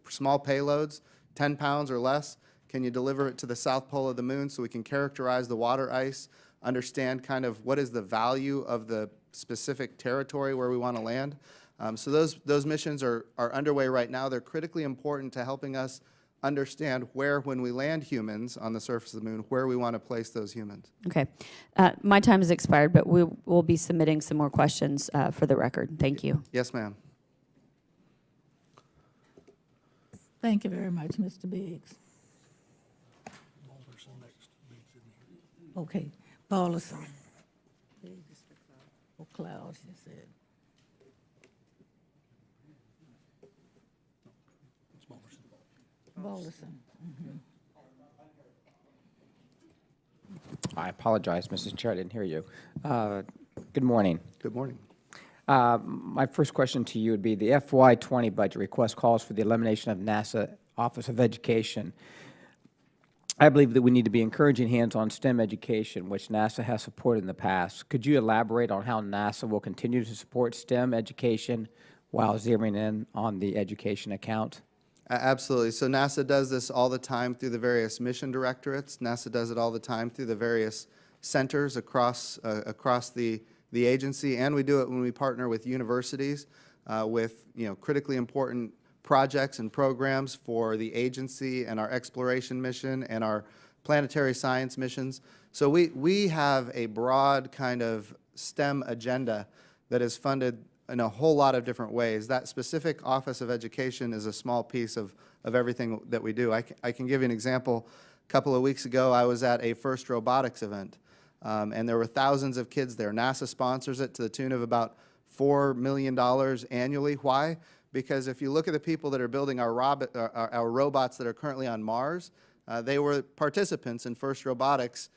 small payloads, 10 pounds or less. Can you deliver it to the south pole of the moon so we can characterize the water ice, understand kind of what is the value of the specific territory where we want to land? So those missions are underway right now. They're critically important to helping us understand where, when we land humans on the surface of the moon, where we want to place those humans. Okay. My time has expired, but we'll be submitting some more questions for the record. Thank you. Yes, ma'am. Thank you very much, Mr. Biggs. Okay, Balderson. Or Clouds, you said. Balderson. I apologize, Mrs. Chair, I didn't hear you. Good morning. Good morning. My first question to you would be, the FY20 budget request calls for the elimination of NASA Office of Education. I believe that we need to be encouraging hands-on STEM education, which NASA has supported in the past. Could you elaborate on how NASA will continue to support STEM education while zeroing in on the education account? Absolutely. So NASA does this all the time through the various mission directorates. NASA does it all the time through the various centers across the agency, and we do it when we partner with universities with critically important projects and programs for the agency and our exploration mission and our planetary science missions. So we have a broad kind of STEM agenda that is funded in a whole lot of different ways. That specific Office of Education is a small piece of everything that we do. I can give you an example. A couple of weeks ago, I was at a FIRST Robotics event, and there were thousands of kids there. NASA sponsors it to the tune of about $4 million annually. Why? Because if you look at the people that are building our robots that are currently on Mars, they were participants in FIRST Robotics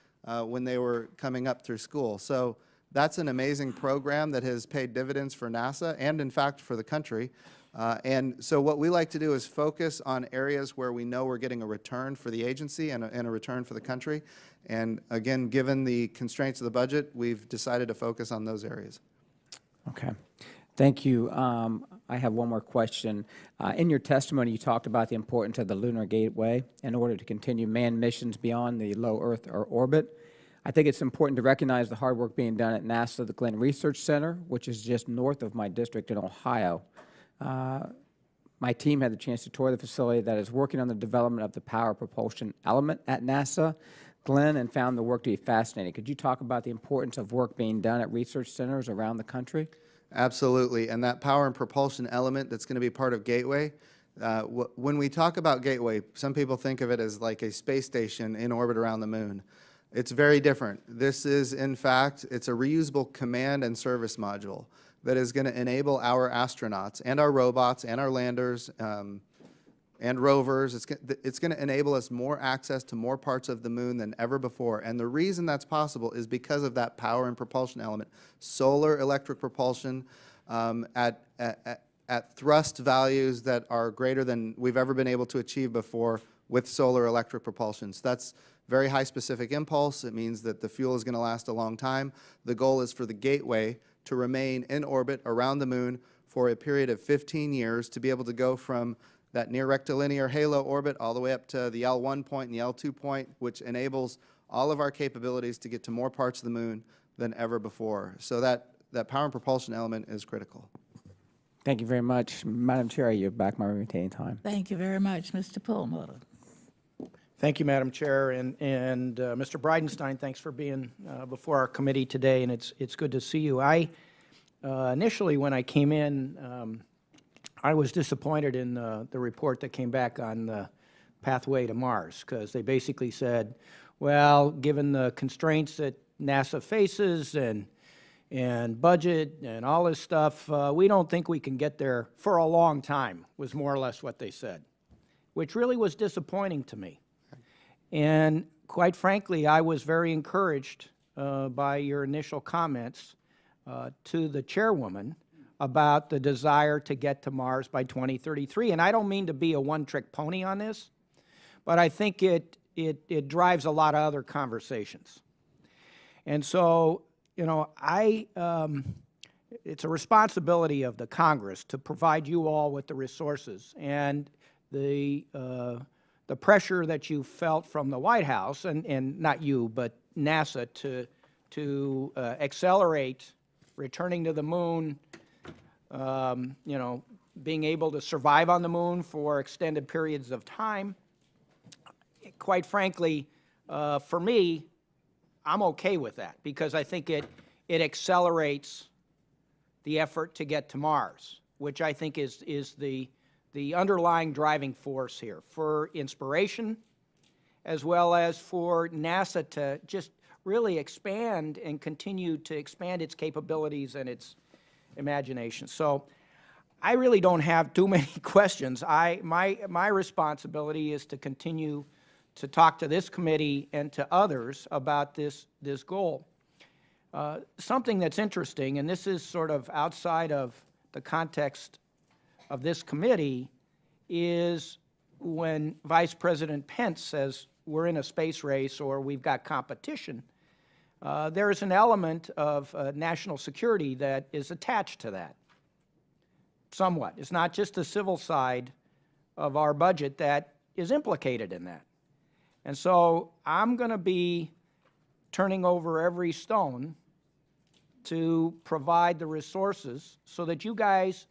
when they were coming up through school. So that's an amazing program that has paid dividends for NASA and, in fact, for the country. And so what we like to do is focus on areas where we know we're getting a return for the agency and a return for the country. And again, given the constraints of the budget, we've decided to focus on those areas. Okay. Thank you. I have one more question. In your testimony, you talked about the importance of the Lunar Gateway in order to continue manned missions beyond the low Earth or orbit. I think it's important to recognize the hard work being done at NASA, the Glenn Research Center, which is just north of my district in Ohio. My team had the chance to tour the facility that is working on the development of the power propulsion element at NASA, Glenn, and found the work to be fascinating. Could you talk about the importance of work being done at research centers around the country? Absolutely, and that power and propulsion element that's going to be part of Gateway, when we talk about Gateway, some people think of it as like a space station in orbit around the moon. It's very different. This is, in fact, it's a reusable command and service module that is going to enable our astronauts and our robots and our landers and rovers. It's going to enable us more access to more parts of the moon than ever before. And the reason that's possible is because of that power and propulsion element. Solar electric propulsion at thrust values that are greater than we've ever been able to achieve before with solar electric propulsion. So that's very high specific impulse. It means that the fuel is going to last a long time. The goal is for the Gateway to remain in orbit around the moon for a period of 15 years to be able to go from that near rectilinear halo orbit all the way up to the L1 point and the L2 point, which enables all of our capabilities to get to more parts of the moon than ever before. So that power and propulsion element is critical. Thank you very much. Madam Chair, you're back my remaining time. Thank you very much, Mr. Perlmutter. Thank you, Madam Chair, and Mr. Bridenstine, thanks for being before our committee today, and it's good to see you. I initially, when I came in, I was disappointed in the report that came back on the pathway to Mars, because they basically said, well, given the constraints that NASA faces and budget and all this stuff, we don't think we can get there for a long time, was more or less what they said, which really was disappointing to me. And quite frankly, I was very encouraged by your initial comments to the chairwoman about the desire to get to Mars by 2033. And I don't mean to be a one-trick pony on this, but I think it drives a lot of other conversations. And so, you know, it's a responsibility of the Congress to provide you all with the resources. And the pressure that you felt from the White House, and not you, but NASA, to accelerate returning to the moon, you know, being able to survive on the moon for extended periods of time. Quite frankly, for me, I'm okay with that, because I think it accelerates the effort to get to Mars, which I think is the underlying driving force here for inspiration, as well as for NASA to just really expand and continue to expand its capabilities and its imagination. So I really don't have too many questions. My responsibility is to continue to talk to this committee and to others about this goal. Something that's interesting, and this is sort of outside of the context of this committee, is when Vice President Pence says we're in a space race or we've got competition, there is an element of national security that is attached to that, somewhat. It's not just the civil side of our budget that is implicated in that. And so I'm going to be turning over every stone to provide the resources so that you guys,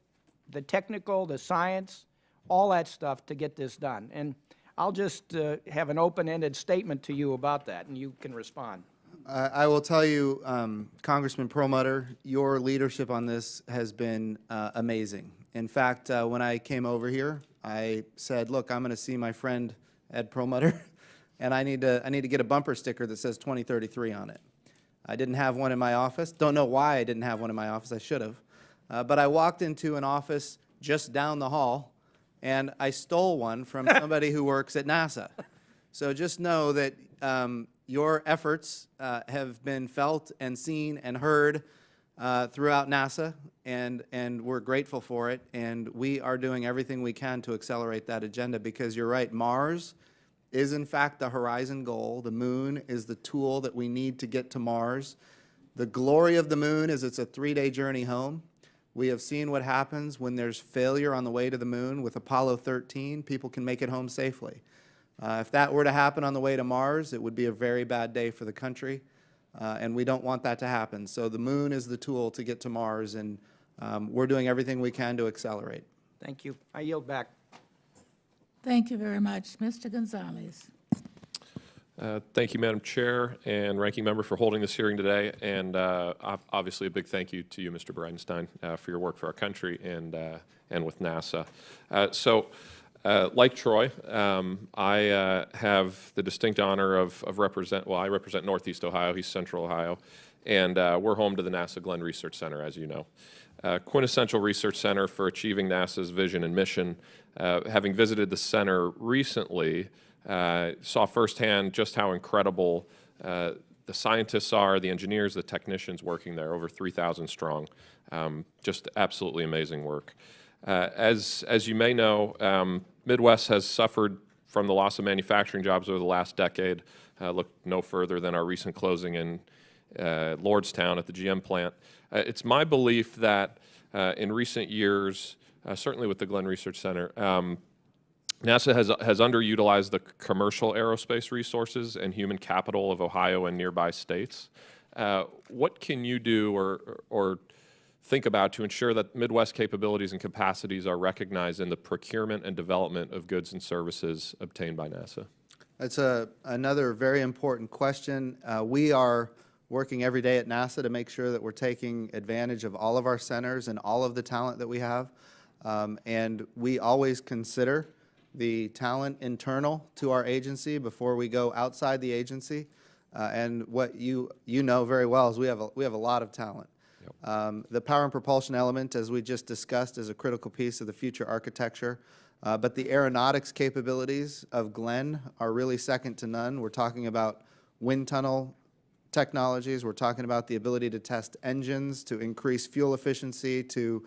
the technical, the science, all that stuff, to get this done. And I'll just have an open-ended statement to you about that, and you can respond. I will tell you, Congressman Perlmutter, your leadership on this has been amazing. In fact, when I came over here, I said, look, I'm going to see my friend Ed Perlmutter, and I need to get a bumper sticker that says 2033 on it. I didn't have one in my office. Don't know why I didn't have one in my office. I should have. But I walked into an office just down the hall, and I stole one from somebody who works at NASA. So just know that your efforts have been felt and seen and heard throughout NASA, and we're grateful for it. And we are doing everything we can to accelerate that agenda, because you're right, Mars is in fact the horizon goal. The moon is the tool that we need to get to Mars. The glory of the moon is it's a 3-day journey home. We have seen what happens when there's failure on the way to the moon. With Apollo 13, people can make it home safely. If that were to happen on the way to Mars, it would be a very bad day for the country, and we don't want that to happen. So the moon is the tool to get to Mars, and we're doing everything we can to accelerate. Thank you. I yield back. Thank you very much. Mr. Gonzalez. Thank you, Madam Chair and Ranking Member, for holding this hearing today, and obviously a big thank you to you, Mr. Bridenstine, for your work for our country and with NASA. Like Troy, I have the distinct honor of I represent Northeast Ohio, he's Central Ohio, and we're home to the NASA Glenn Research Center, as you know. Quintessential research center for achieving NASA's vision and mission. Having visited the center recently, saw firsthand just how incredible the scientists are, the engineers, the technicians working there, over 3,000 strong. Just absolutely amazing work. As you may know, Midwest has suffered from the loss of manufacturing jobs over the last decade. Look no further than our recent closing in Lordstown at the GM plant. It's my belief that in recent years, certainly with the Glenn Research Center, NASA has underutilized the commercial aerospace resources and human capital of Ohio and nearby states. What can you do or think about to ensure that Midwest capabilities and capacities are recognized in the procurement and development of goods and services obtained by NASA? That's another very important question. We are working every day at NASA to make sure that we're taking advantage of all of our centers and all of the talent that we have. And we always consider the talent internal to our agency before we go outside the agency. And what you know very well is we have a lot of talent. The power and propulsion element, as we just discussed, is a critical piece of the future architecture. But the aeronautics capabilities of Glenn are really second to none. We're talking about wind tunnel technologies. We're talking about the ability to test engines, to increase fuel efficiency, to,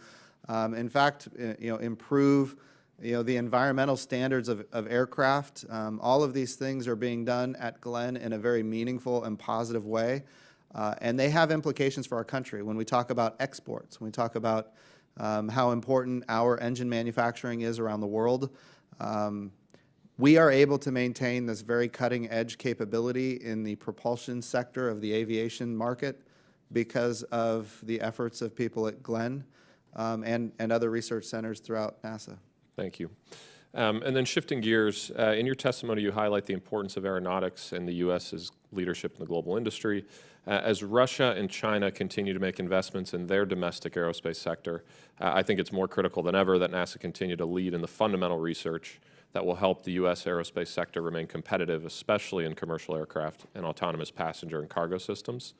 in fact, improve, the environmental standards of aircraft. All of these things are being done at Glenn in a very meaningful and positive way. And they have implications for our country when we talk about exports, when we talk about how important our engine manufacturing is around the world. We are able to maintain this very cutting-edge capability in the propulsion sector of the aviation market because of the efforts of people at Glenn and other research centers throughout NASA. Thank you. And then shifting gears, in your testimony you highlight the importance of aeronautics and the U.S.'s leadership in the global industry. As Russia and China continue to make investments in their domestic aerospace sector, I think it's more critical than ever that NASA continue to lead in the fundamental research that will help the U.S. aerospace sector remain competitive, especially in commercial aircraft and autonomous passenger and cargo systems.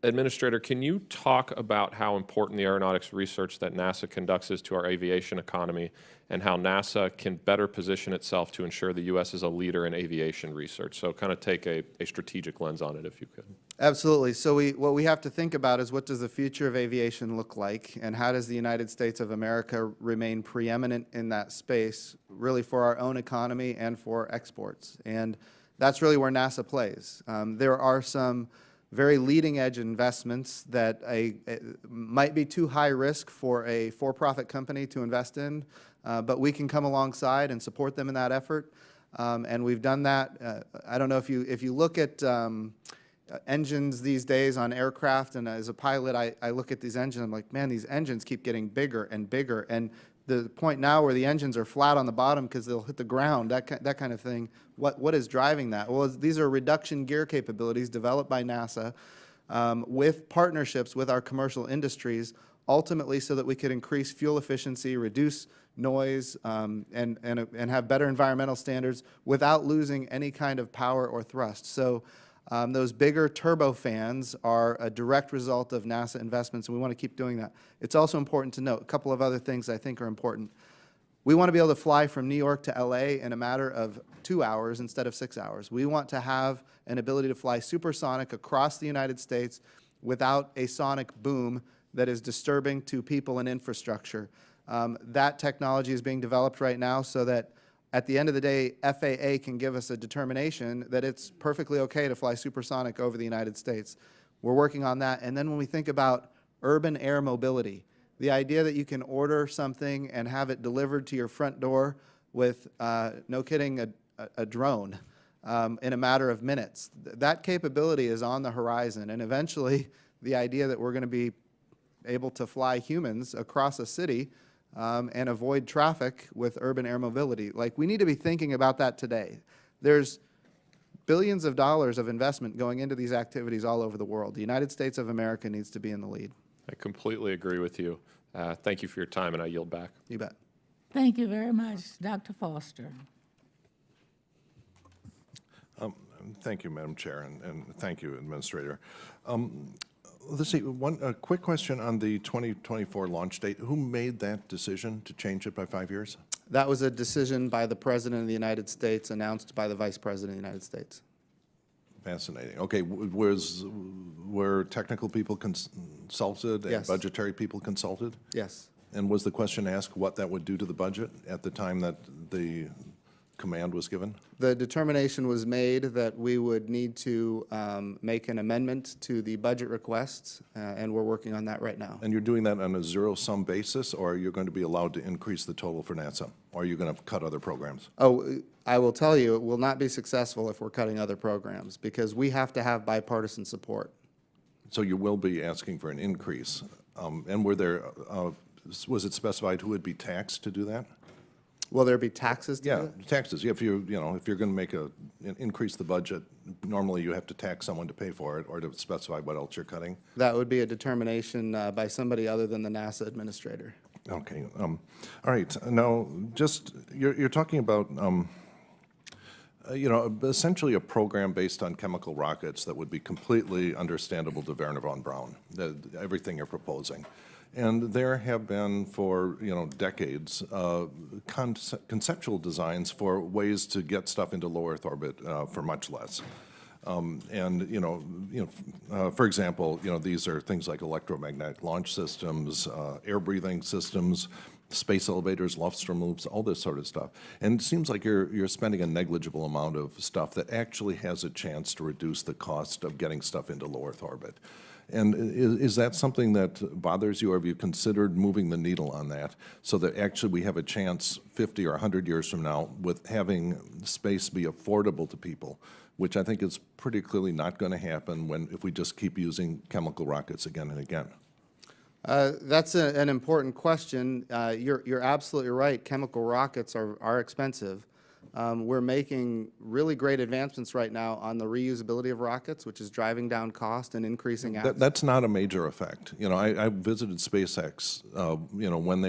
Administrator, can you talk about how important the aeronautics research that NASA conducts is to our aviation economy and how NASA can better position itself to ensure the U.S. is a leader in aviation research? So kind of take a strategic lens on it, if you could. Absolutely. So what we have to think about is what does the future of aviation look like, and how does the United States of America remain preeminent in that space, really for our own economy and for exports. And that's really where NASA plays. There are some very leading-edge investments that might be too high risk for a for-profit company to invest in, but we can come alongside and support them in that effort. And we've done that. I don't know if you look at engines these days on aircraft, and as a pilot, I look at these engines, I'm like, man, these engines keep getting bigger and bigger, and the point now where the engines are flat on the bottom because they'll hit the ground, that kind of thing. What is driving that? Well, these are reduction gear capabilities developed by NASA with partnerships with our commercial industries, ultimately so that we could increase fuel efficiency, reduce noise, and have better environmental standards without losing any kind of power or thrust. So those bigger turbofans are a direct result of NASA investments, and we want to keep doing that. It's also important to note a couple of other things I think are important. We want to be able to fly from New York to LA in a matter of 2 hours instead of 6 hours. We want to have an ability to fly supersonic across the United States without a sonic boom that is disturbing to people and infrastructure. That technology is being developed right now so that at the end of the day, FAA can give us a determination that it's perfectly okay to fly supersonic over the United States. We're working on that. And then when we think about urban air mobility, the idea that you can order something and have it delivered to your front door with, no kidding, a drone in a matter of minutes, that capability is on the horizon. And eventually, the idea that we're going to be able to fly humans across a city and avoid traffic with urban air mobility. Like, we need to be thinking about that today. There's billions of dollars of investment going into these activities all over the world. The United States of America needs to be in the lead. I completely agree with you. Thank you for your time, and I yield back. You bet. Thank you very much, Dr. Foster. Thank you, Madam Chair, and thank you, Administrator. Let's see, a quick question on the 2024 launch date. Who made that decision to change it by 5 years? That was a decision by the President of the United States, announced by the Vice President of the United States. Fascinating. Okay, were technical people consulted and Yes. budgetary people consulted? Yes. And was the question asked what that would do to the budget at the time that the command was given? The determination was made that we would need to make an amendment to the budget requests, and we're working on that right now. And you're doing that on a zero-sum basis, or are you going to be allowed to increase the total for NASA? Or are you going to cut other programs? Oh, I will tell you, it will not be successful if we're cutting other programs, because we have to have bipartisan support. So you will be asking for an increase. And was it specified who would be taxed to do that? Will there be taxes to do Yeah, that? taxes. If you're going to make increase the budget, normally you have to tax someone to pay for it or to specify what else you're cutting. That would be a determination by somebody other than the NASA administrator. Okay. All right. Now, just you're talking about essentially a program based on chemical rockets that would be completely understandable to Wernher von Braun. Everything you're proposing. And there have been for decades conceptual designs for ways to get stuff into low Earth orbit for much less. For example, these are things like electromagnetic launch systems, air breathing systems, space elevators, Lofstrom loops, all this sort of stuff. And it seems like you're spending a negligible amount of stuff that actually has a chance to reduce the cost of getting stuff into low Earth orbit. And is that something that bothers you, or have you considered moving the needle on that so that actually we have a chance 50 or 100 years from now with having space be affordable to people, which I think is pretty clearly not going to happen if we just keep using chemical rockets again and again? That's an important question. You're absolutely right. Chemical rockets are expensive. We're making really great advancements right now on the reusability of rockets, which is driving down cost and increasing access. That's not a major effect. I visited SpaceX, when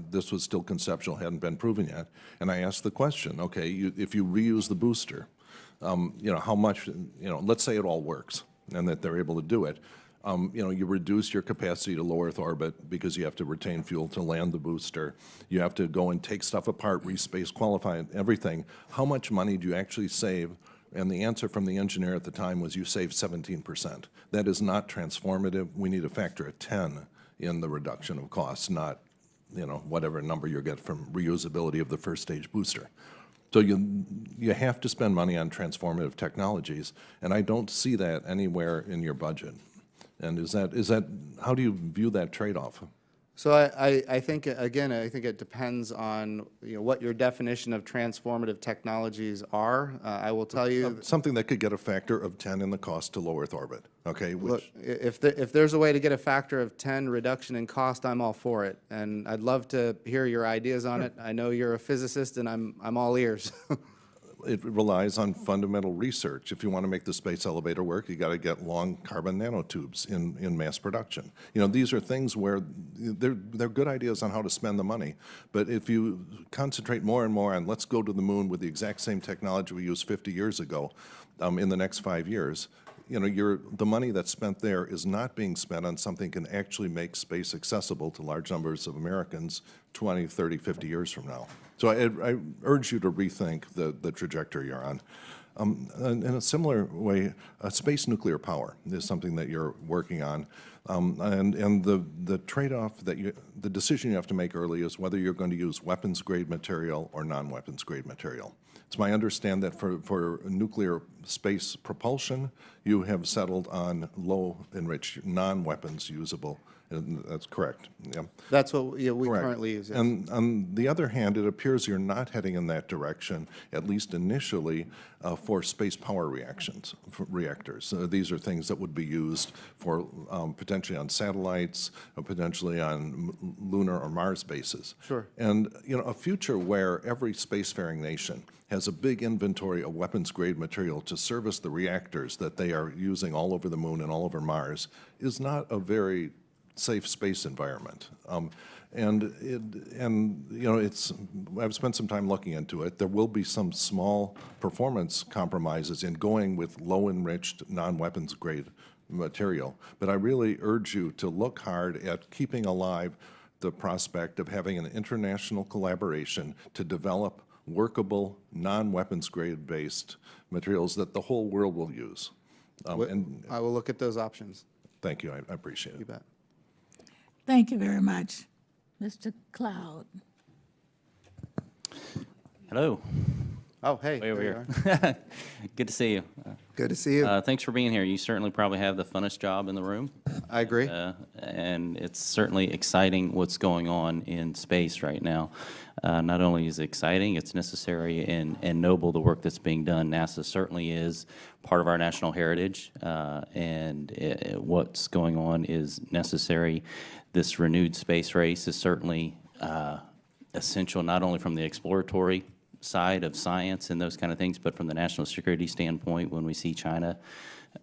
this was still conceptual, hadn't been proven yet, and I asked the question, okay, if you reuse the booster, how much, let's say it all works and that they're able to do it. You reduce your capacity to low Earth orbit because you have to retain fuel to land the booster. You have to go and take stuff apart, respace, qualify everything. How much money do you actually save? And the answer from the engineer at the time was you save 17%. That is not transformative. We need a factor of 10 in the reduction of costs, not whatever number you get from reusability of the first stage booster. So you have to spend money on transformative technologies, and I don't see that anywhere in your budget. And is that how do you view that trade-off? So I think, again, I think it depends on what your definition of transformative technologies are. I will tell you something that could get a factor of 10 in the cost to low Earth orbit. Okay. Look, if there's a way to get a factor of 10 reduction in cost, I'm all for it, and I'd love to hear your ideas on it. I know you're a physicist, and I'm all ears. It relies on fundamental research. If you want to make the space elevator work, you got to get long carbon nanotubes in mass production. These are things where they're good ideas on how to spend the money. But if you concentrate more and more on let's go to the moon with the exact same technology we used 50 years ago in the next 5 years, the money that's spent there is not being spent on something that can actually make space accessible to large numbers of Americans 20, 30, 50 years from now. So I urge you to rethink the trajectory you're on. In a similar way, space nuclear power is something that you're working on. And the trade-off the decision you have to make early is whether you're going to use weapons-grade material or non-weapons grade material. It's my understanding that for nuclear space propulsion, you have settled on low-enriched, non-weapons usable. And that's correct. Yeah. That's what we Correct. currently use. Yes. And on the other hand, it appears you're not heading in that direction, at least initially, for space power reactors. These are things that would be used for potentially on satellites, potentially on lunar or Mars bases. Sure. And a future where every spacefaring nation has a big inventory of weapons-grade material to service the reactors that they are using all over the moon and all over Mars is not a very safe space environment. It's I've spent some time looking into it. There will be some small performance compromises in going with low-enriched, non-weapons grade material. But I really urge you to look hard at keeping alive the prospect of having an international collaboration to develop workable, non-weapons grade based materials that the whole world will use. And I will look at those options. thank you, I appreciate You it. bet. Thank you very much. Mr. Cloud. Hello. Oh, hey. Way over there you here. are. Good to see you. Good to see you. Thanks for being here. You certainly probably have the funnest job in the room. I agree. And it's certainly exciting what's going on in space right now. Not only is it exciting, it's necessary and noble, the work that's being done. NASA certainly is part of our national heritage, and what's going on is necessary. This renewed space race is certainly essential, not only from the exploratory side of science and those kind of things, but from the national security standpoint, when we see China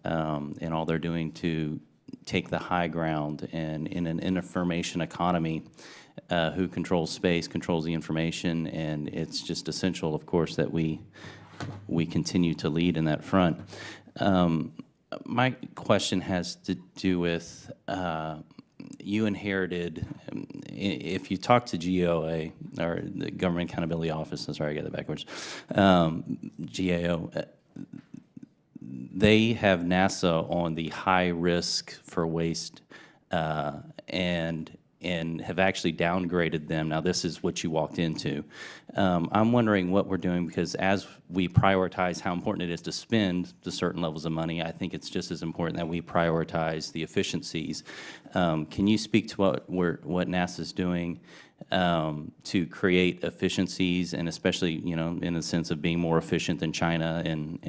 and all they're doing to take the high ground, and in an information economy, who controls space controls the information, and it's just essential, of course, that we continue to lead in that front. My question has to do with you inherited, if you talk to GAO, or the Government Accountability Office, I'm sorry, I got that backwards, GAO, they have NASA on the high risk for waste, and have actually downgraded them. Now, this is what you walked into. I'm wondering what we're doing, because as we prioritize how important it is to spend the certain levels of money, I think it's just as important that we prioritize the efficiencies. Can you speak to what NASA's doing to create efficiencies, and especially, you know, in the sense of being more efficient than China and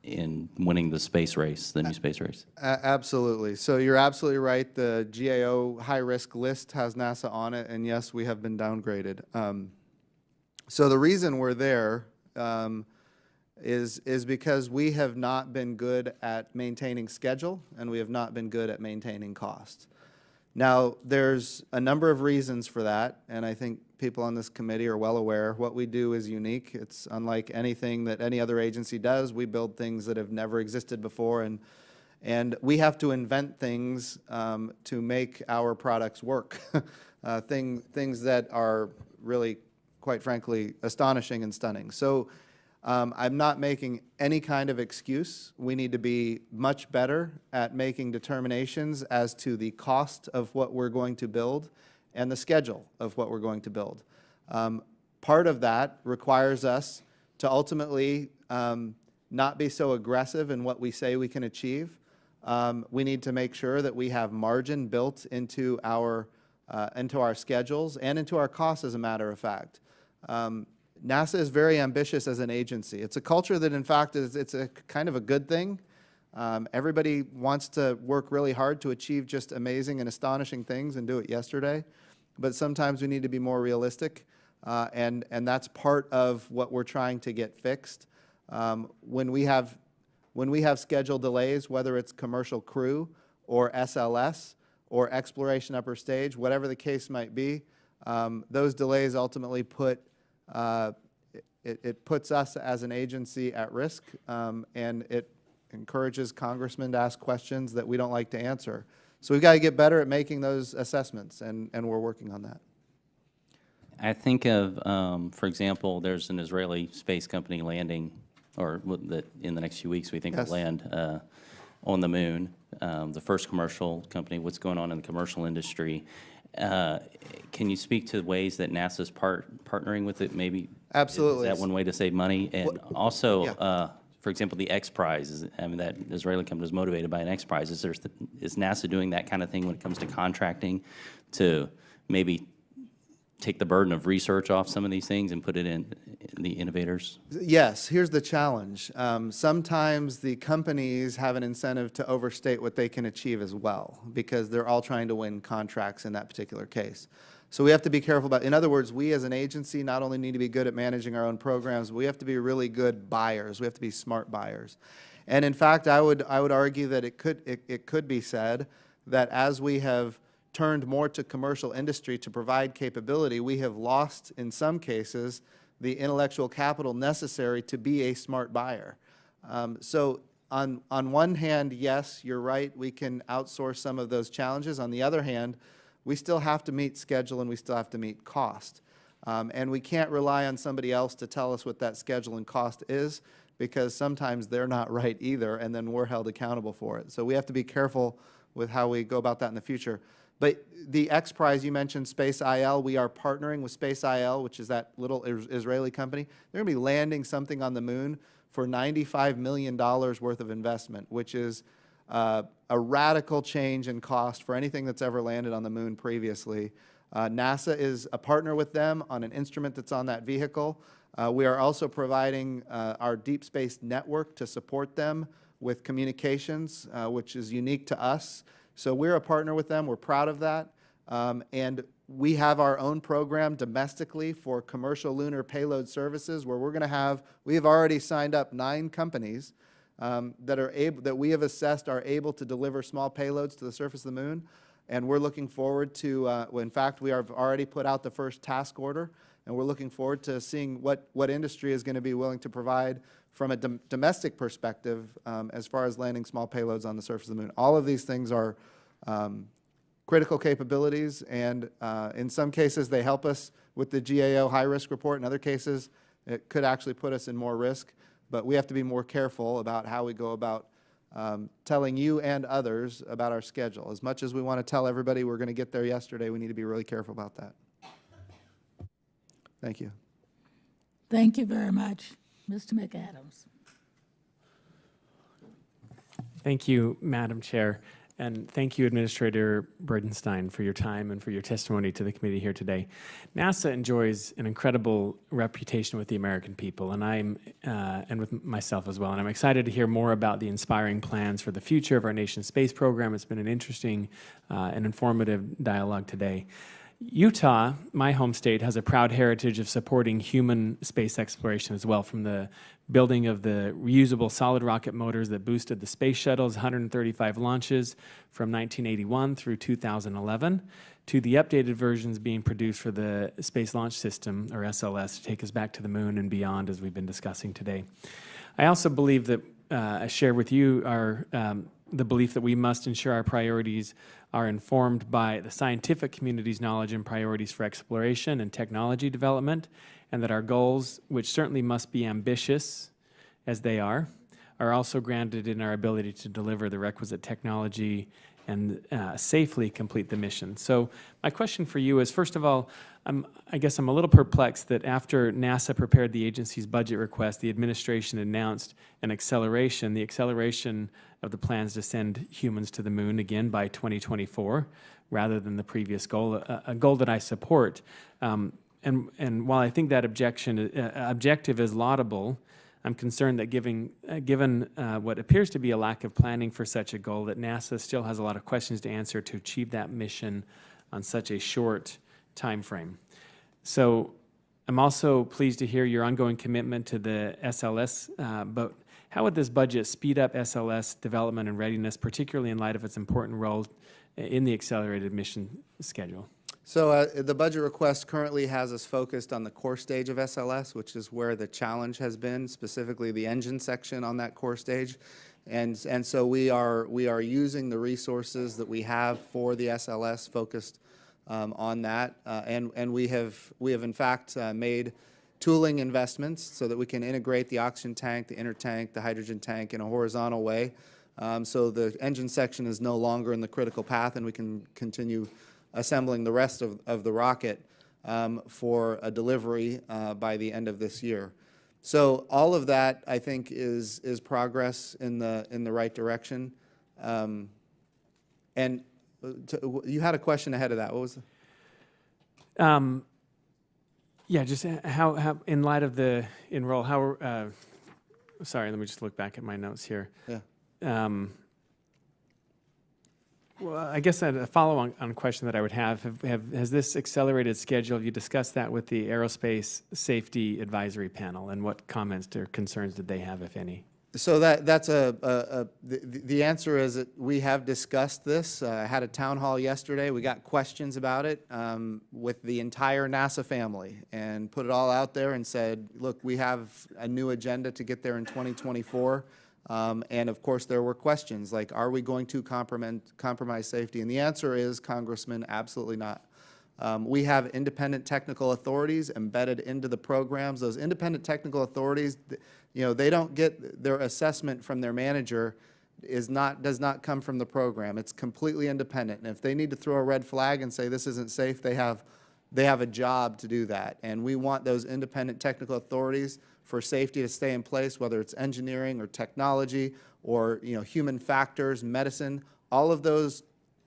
in winning the space race, the new space race? Absolutely. So you're absolutely right. The GAO high-risk list has NASA on it, and yes, we have been downgraded. So the reason we're there is because we have not been good at maintaining schedule, and we have not been good at maintaining cost. Now, there's a number of reasons for that, and I think people on this committee are well aware. What we do is unique. It's unlike anything that any other agency does. We build things that have never existed before, and we have to invent things to make our products work, things that are really, quite frankly, astonishing and stunning. So I'm not making any kind of excuse. We need to be much better at making determinations as to the cost of what we're going to build and the schedule of what we're going to build. Part of that requires us to ultimately not be so aggressive in what we say we can achieve. We need to make sure that we have margin built into our schedules and into our costs, as a matter of fact. NASA is very ambitious as an agency. It's a culture that, in fact, it's a kind of a good thing. Everybody wants to work really hard to achieve just amazing and astonishing things and do it yesterday. But sometimes we need to be more realistic, and that's part of what we're trying to get fixed. When we have schedule delays, whether it's commercial crew or SLS or exploration upper stage, whatever the case might be, those delays ultimately it puts us as an agency at risk, and it encourages congressmen to ask questions that we don't like to answer. So we've got to get better at making those assessments, and we're working on that. I think of, for example, there's an Israeli space company landing, or that in the next few weeks we think will land on the moon, the first commercial company. What's going on in the commercial industry? Can you speak to ways that NASA's partnering with it? Maybe absolutely. Is that one way to save money? And also, for example, the X Prize. I mean, that Israeli company is motivated by an X Prize. Is NASA doing that kind of thing when it comes to contracting to maybe take the burden of research off some of these things and put it in the innovators? Yes, here's the challenge. Sometimes the companies have an incentive to overstate what they can achieve as well, because they're all trying to win contracts in that particular case. So we have to be careful about, in other words, we as an agency not only need to be good at managing our own programs, but we have to be really good buyers. We have to be smart buyers. And in fact, I would argue that it could be said that as we have turned more to commercial industry to provide capability, we have lost, in some cases, the intellectual capital necessary to be a smart buyer. So on one hand, yes, you're right, we can outsource some of those challenges. On the other hand, we still have to meet schedule and we still have to meet cost. And we can't rely on somebody else to tell us what that schedule and cost is, because sometimes they're not right either, and then we're held accountable for it. So we have to be careful with how we go about that in the future. But the X Prize, you mentioned Space IL. We are partnering with Space IL, which is that little Israeli company. They're going to be landing something on the moon for $95 million worth of investment, which is a radical change in cost for anything that's ever landed on the moon previously. NASA is a partner with them on an instrument that's on that vehicle. We are also providing our deep space network to support them with communications, which is unique to us. So we're a partner with them. We're proud of that. And we have our own program domestically for commercial lunar payload services, where we're going to have, we have already signed up 9 companies that we have assessed are able to deliver small payloads to the surface of the moon. And we're looking forward to, in fact, we have already put out the first task order, and we're looking forward to seeing what industry is going to be willing to provide from a domestic perspective as far as landing small payloads on the surface of the moon. All of these things are critical capabilities, and in some cases they help us with the GAO high-risk report. In other cases, it could actually put us in more risk, but we have to be more careful about how we go about telling you and others about our schedule. As much as we want to tell everybody we're going to get there yesterday, we need to be really careful about that. Thank you. Thank you very much. Mr. McAdams. Thank you, Madam Chair, and thank you, Administrator Bridenstine, for your time and for your testimony to the committee here today. NASA enjoys an incredible reputation with the American people, and and with myself as well. And I'm excited to hear more about the inspiring plans for the future of our nation's space program. It's been an interesting and informative dialogue today. Utah, my home state, has a proud heritage of supporting human space exploration as well, from the building of the reusable solid rocket motors that boosted the space shuttle's 135 launches from 1981 through 2011, to the updated versions being produced for the Space Launch System, or SLS, to take us back to the moon and beyond, as we've been discussing today. I also believe that I share with you the belief that we must ensure our priorities are informed by the scientific community's knowledge and priorities for exploration and technology development, and that our goals, which certainly must be ambitious as they are also grounded in our ability to deliver the requisite technology and safely complete the mission. So my question for you is, first of all, I guess I'm a little perplexed that after NASA prepared the agency's budget request, the administration announced the acceleration of the plans to send humans to the moon again by 2024, rather than the previous goal, a goal that I support. And while I think that objective is laudable, I'm concerned that given what appears to be a lack of planning for such a goal, that NASA still has a lot of questions to answer to achieve that mission on such a short time frame. So I'm also pleased to hear your ongoing commitment to the SLS, but how would this budget speed up SLS development and readiness, particularly in light of its important role in the accelerated mission schedule? So the budget request currently has us focused on the core stage of SLS, which is where the challenge has been, specifically the engine section on that core stage. And so we are using the resources that we have for the SLS focused on that. And we have in fact made tooling investments so that we can integrate the oxygen tank, the inner tank, the hydrogen tank in a horizontal way. So the engine section is no longer in the critical path, and we can continue assembling the rest of the rocket for a delivery by the end of this year. So all of that, I think, is progress in the right direction. And you had a question ahead of that. What was it? Yeah, just how in light of the enroll, sorry, let me just look back at my notes here. Yeah. Well, I guess a follow-on question that I would has this accelerated schedule, have you discussed that with the Aerospace Safety Advisory Panel, and what comments or concerns did they have, if any? So that's the answer is that we have discussed this. I had a town hall yesterday. We got questions about it with the entire NASA family and put it all out there and said, look, we have a new agenda to get there in 2024. And of course, there were questions like, are we going to compromise safety? And the answer is, Congressman, absolutely not. We have independent technical authorities embedded into the programs. Those independent technical authorities, you know, they don't get their assessment from their manager does not come from the program. It's completely independent. And if they need to throw a red flag and say this isn't safe, they have a job to do that. And we want those independent technical authorities for safety to stay in place, whether it's engineering or technology or, you know, human factors, medicine. All of those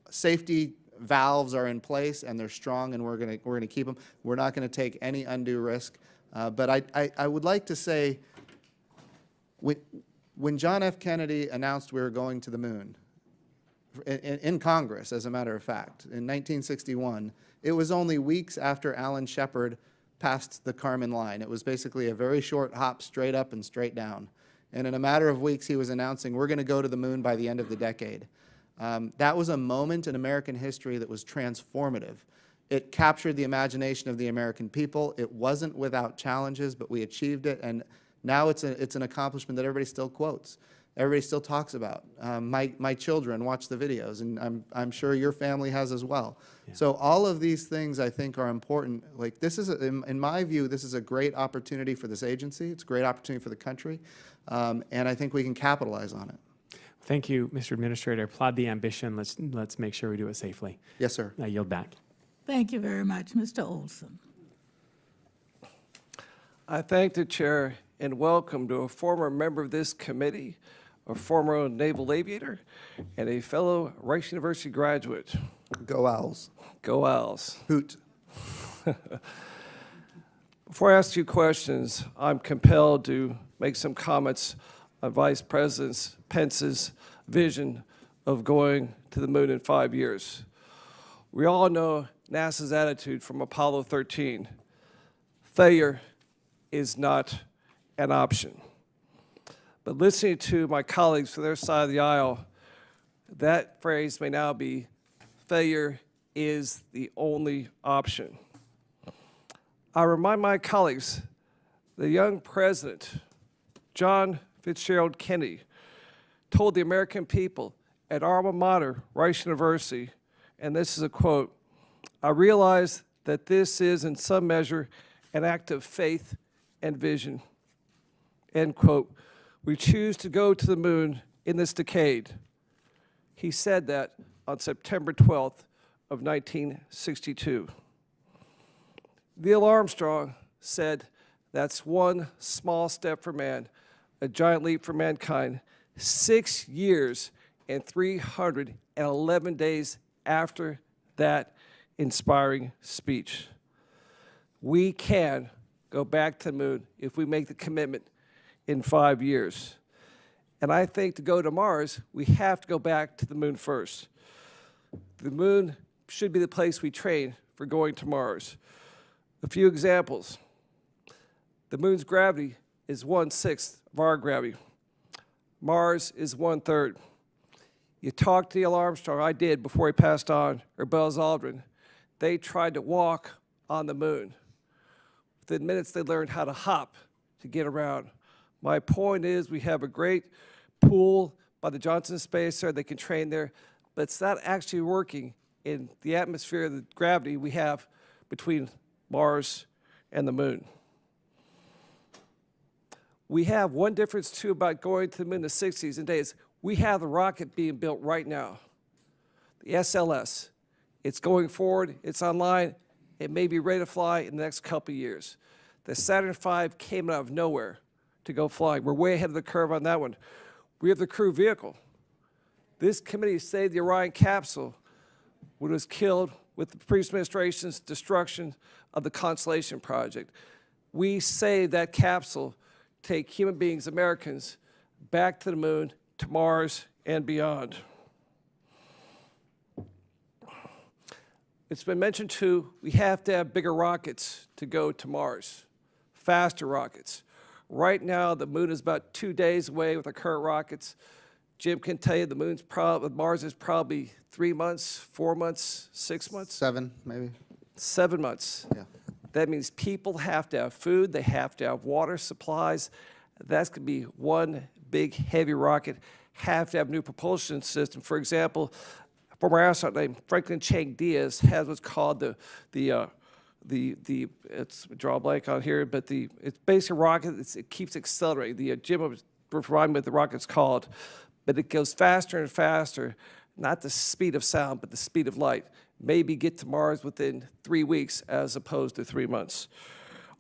safety valves are in place and they're strong, and we're gonna keep them. We're not going to take any undue risk. But I would like to say, when John F. Kennedy announced we were going to the moon, in Congress, as a matter of fact, in 1961, it was only weeks after Alan Shepard passed the Kármán line. It was basically a very short hop straight up and straight down. And in a matter of weeks, he was announcing, we're going to go to the moon by the end of the decade. That was a moment in American history that was transformative. It captured the imagination of the American people. It wasn't without challenges, but we achieved it. And now it's an accomplishment that everybody still quotes. Everybody still talks about. My children watch the videos, and I'm sure your family has as well. Yeah. So all of these things I think are important. Like this is, in my view, this is a great opportunity for this agency. It's a great opportunity for the country, and I think we can capitalize on it. Thank you, Mr. Administrator. I applaud the ambition. Let's make sure we do it safely. Yes, sir. I yield back. Thank you very much, Mr. Olson. I thank the chair and welcome to a former member of this committee, a former naval aviator, and a fellow Rice University graduate. Go Owls. Go Owls. Hoot. Before I ask you questions, I'm compelled to make some comments on Vice President Pence's vision of going to the moon in 5 years. We all know NASA's attitude from Apollo 13. Failure is not an option. But listening to my colleagues from their side of the aisle, that phrase may now be, failure is the only option. I remind my colleagues, the young president, John Fitzgerald Kennedy, told the American people at our alma mater, Rice University, and this is a quote, "I realize that this is in some measure an act of faith and vision," end quote. "We choose to go to the moon in this decade." He said that on September 12th of 1962. Neil Armstrong said, "That's one small step for man, a giant leap for mankind," 6 years and 311 days after that inspiring speech. We can go back to the moon if we make the commitment in 5 years. And I think to go to Mars, we have to go back to the moon first. The moon should be the place we train for going to Mars. A few examples. The moon's gravity is 1/6 of our gravity. Mars is 1/3. You talk to Neil Armstrong, I did before he passed on, or Buzz Aldrin. They tried to walk on the moon. Within minutes, they learned how to hop to get around. My point is we have a great pool by the Johnson Space Center. They can train there, but it's not actually working in the atmosphere of the gravity we have between Mars and the moon. We have one difference, too, about going to the moon in the 60s and days. We have the rocket being built right now, the SLS. It's going forward. It's online. It may be ready to fly in the next couple of years. The Saturn V came out of nowhere to go flying. We're way ahead of the curve on that one. We have the crew vehicle. This committee saved the Orion capsule when it was killed with the previous administration's destruction of the Constellation project. We saved that capsule to take human beings, Americans, back to the moon, to Mars, and beyond. It's been mentioned, too, we have to have bigger rockets to go to Mars, faster rockets. Right now, the moon is about 2 days away with the current rockets. Jim can tell you Mars is probably 3 months, 4 months, 6 months. 7, maybe. 7 months. Yeah. That means people have to have food, they have to have water supplies. That's going to be one big, heavy rocket. Have to have new propulsion system. For example, former astronaut named Franklin Chang Diaz has what's called it's draw a blank on here, but it's basically a rocket. It keeps accelerating. Jim was reminding me what the rocket's called, but it goes faster and faster. Not the speed of sound, but the speed of light. Maybe get to Mars within 3 weeks as opposed to 3 months.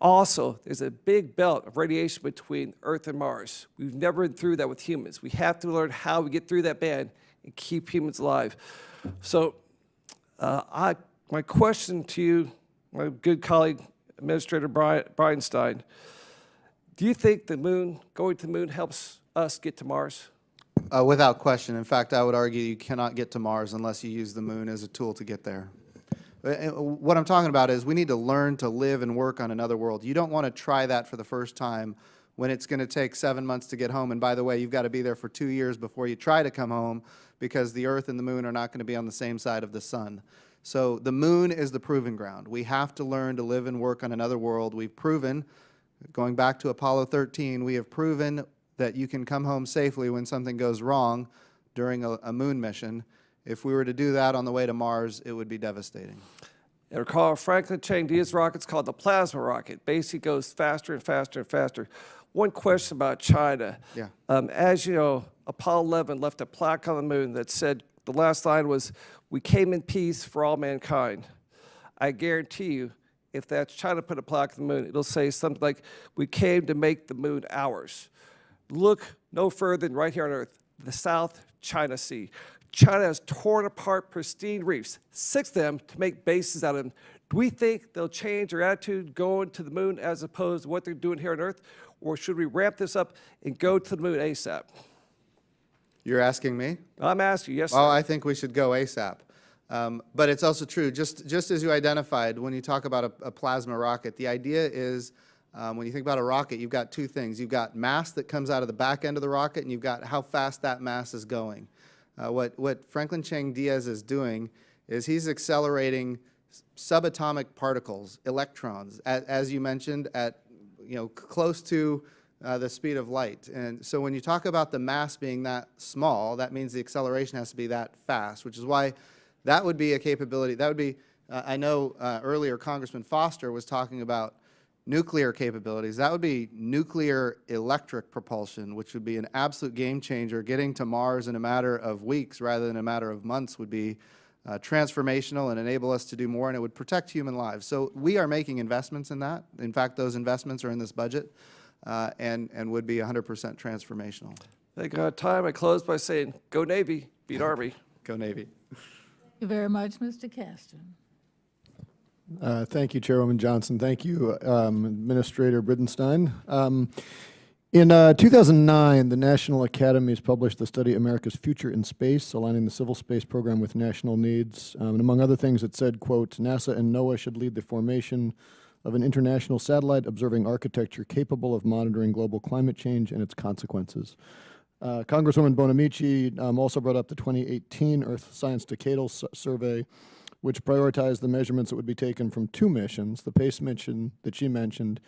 Also, there's a big belt of radiation between Earth and Mars. We've never been through that with humans. We have to learn how we get through that band and keep humans alive. So my question to you, my good colleague, Administrator Bridenstine, do you think going to the moon helps us get to Mars? Without question. In fact, I would argue you cannot get to Mars unless you use the moon as a tool to get there. What I'm talking about is we need to learn to live and work on another world. You don't want to try that for the first time when it's going to take 7 months to get home. And by the way, you've got to be there for 2 years before you try to come home because the Earth and the moon are not going to be on the same side of the sun. So the moon is the proving ground. We have to learn to live and work on another world. We've proven, going back to Apollo 13, we have proven that you can come home safely when something goes wrong during a moon mission. If we were to do that on the way to Mars, it would be devastating. And recall Franklin Chang Diaz rocket's called the plasma rocket. Basically goes faster and faster and faster. One question about China. Yeah. As you know, Apollo 11 left a plaque on the moon that said, the last line was, "We came in peace for all mankind." I guarantee you, if that's China put a plaque on the moon, it'll say something like, "We came to make the moon ours." Look no further than right here on Earth, the South China Sea. China has torn apart pristine reefs, 6 of them, to make bases out of them. Do we think they'll change their attitude going to the moon as opposed to what they're doing here on Earth? Or should we ramp this up and go to the moon ASAP? You're asking me? I'm asking you, yes, sir. Well, I think we should go ASAP. But it's also true, just as you identified, when you talk about a plasma rocket, the idea is when you think about a rocket, you've got 2 things. You've got mass that comes out of the back end of the rocket, and you've got how fast that mass is going. What Franklin Chang Diaz is doing is he's accelerating subatomic particles, electrons, as you mentioned, at close to the speed of light. And so when you talk about the mass being that small, that means the acceleration has to be that fast, which is why that would be a capability. That would be, I know earlier Congressman Foster was talking about nuclear capabilities. That would be nuclear electric propulsion, which would be an absolute game changer. Getting to Mars in a matter of weeks rather than a matter of months would be transformational and enable us to do more, and it would protect human lives. So we are making investments in that. In fact, those investments are in this budget and would be 100% transformational. I think time I close by saying, go Navy, beat Army. Go Navy. Thank you very much, Mr. Caston. Thank you, Chairwoman Johnson. Thank you, Administrator Bridenstine. In 2009, the National Academies published the study America's Future in Space, aligning the civil space program with national needs. And among other things, it said, quote, NASA and NOAA should lead the formation of an international satellite observing architecture capable of monitoring global climate change and its consequences. Congresswoman Bonamici also brought up the 2018 Earth Science Decadal Survey, which prioritized the measurements that would be taken from 2 missions, the PACE mission that she mentioned,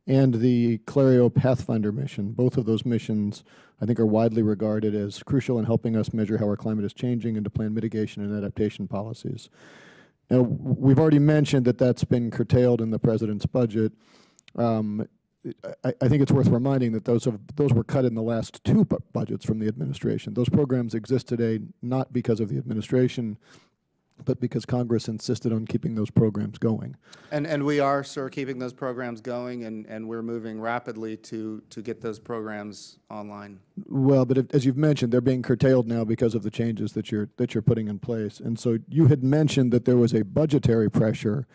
and the Clario Pathfinder mission. Both of those missions, I think, are widely regarded as crucial in helping us measure how our climate is changing and to plan mitigation and adaptation policies. Now, we've already mentioned that that's been curtailed in the President's budget. I think it's worth reminding that those were cut in the last 2 budgets from the administration. Those programs exist today not because of the administration, but because Congress insisted on keeping those programs going. And we are, sir, keeping those programs going, and we're moving rapidly to get those programs online. Well, but as you've mentioned, they're being curtailed now because of the changes that you're putting in place. And so you had mentioned that there was a budgetary pressure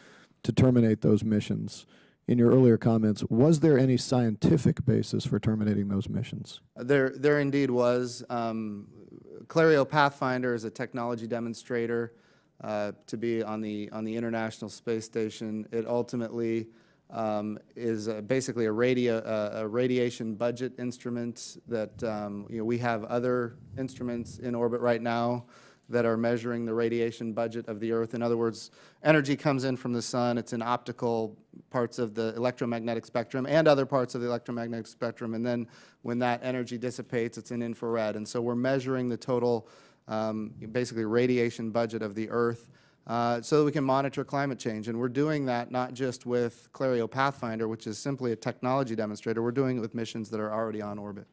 to terminate those missions. In your earlier comments, was there any scientific basis for terminating those missions? There indeed was. Clario Pathfinder is a technology demonstrator to be on the International Space Station. It ultimately is basically a radiation budget instrument that, we have other instruments in orbit right now that are measuring the radiation budget of the Earth. In other words, energy comes in from the sun, it's in optical parts of the electromagnetic spectrum and other parts of the electromagnetic spectrum, and then when that energy dissipates, it's in infrared. And so we're measuring the total, basically radiation budget of the Earth so that we can monitor climate change. And we're doing that not just with Clario Pathfinder, which is simply a technology demonstrator, we're doing it with missions that are already on orbit.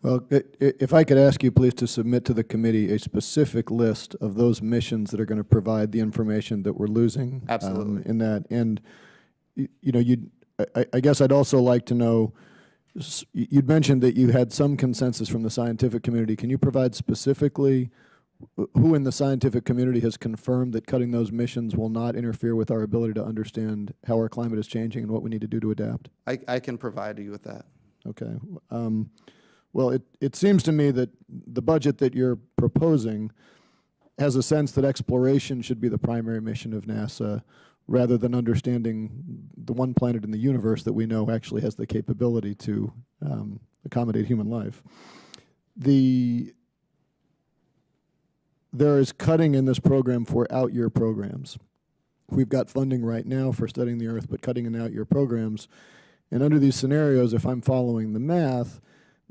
Well, if I could ask you, please, to submit to the committee a specific list of those missions that are going to provide the information that we're losing. Absolutely. In that. And, I guess I'd also like to know, you'd mentioned that you had some consensus from the scientific community. Can you provide specifically who in the scientific community has confirmed that cutting those missions will not interfere with our ability to understand how our climate is changing and what we need to do to adapt? I can provide you with that. Okay. Well, it seems to me that the budget that you're proposing has a sense that exploration should be the primary mission of NASA rather than understanding the one planet in the universe that we know actually has the capability to accommodate human life. There is cutting in this program for out-year programs. We've got funding right now for studying the Earth, but cutting in out-year programs. And under these scenarios, if I'm following the math,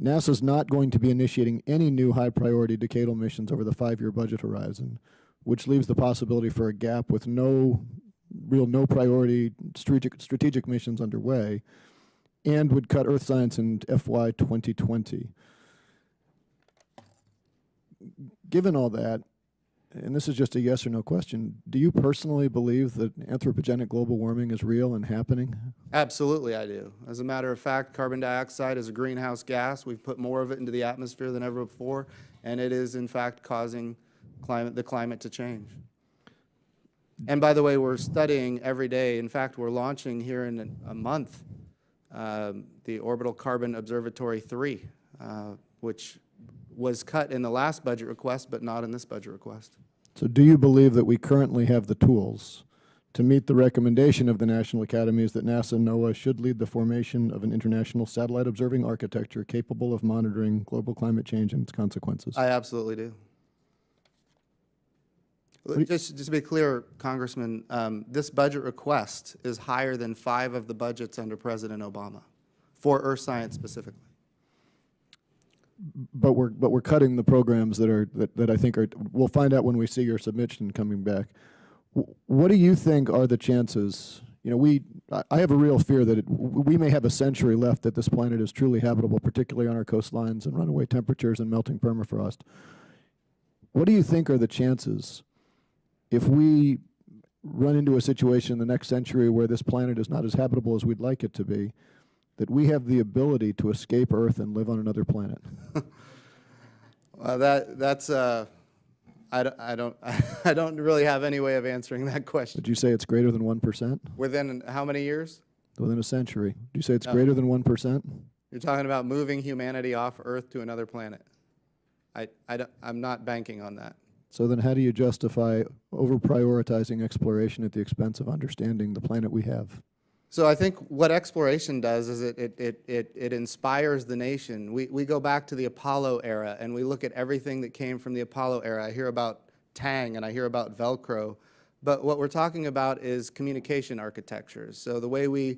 NASA's not going to be initiating any new high-priority decadal missions over the 5-year budget horizon, which leaves the possibility for a gap with no priority strategic missions underway, and would cut Earth science in FY2020. Given all that, and this is just a yes or no question, do you personally believe that anthropogenic global warming is real and happening? Absolutely, I do. As a matter of fact, carbon dioxide is a greenhouse gas. We've put more of it into the atmosphere than ever before, and it is, in fact, causing the climate to change. And by the way, we're studying every day. In fact, we're launching here in a month the Orbital Carbon Observatory 3, which was cut in the last budget request, but not in this budget request. So do you believe that we currently have the tools to meet the recommendation of the National Academies that NASA and NOAA should lead the formation of an international satellite observing architecture capable of monitoring global climate change and its consequences? I absolutely do. Just to be clear, Congressman, this budget request is higher than 5 of the budgets under President Obama for Earth science specifically. But we're cutting the programs that I think are. We'll find out when we see your submission coming back. What do you think are the chances? I have a real fear that we may have a century left that this planet is truly habitable, particularly on our coastlines and runaway temperatures and melting permafrost. What do you think are the chances if we run into a situation in the next century where this planet is not as habitable as we'd like it to be, that we have the ability to escape Earth and live on another planet? Well, that's I don't really have any way of answering that question. Would you say it's greater than 1%? Within how many years? Within a century. Do you say it's greater than 1%? You're talking about moving humanity off Earth to another planet. I'm not banking on that. So then how do you justify over-prioritizing exploration at the expense of understanding the planet we have? So I think what exploration does is it inspires the nation. We go back to the Apollo era and we look at everything that came from the Apollo era. I hear about Tang and I hear about Velcro, but what we're talking about is communication architectures. So the way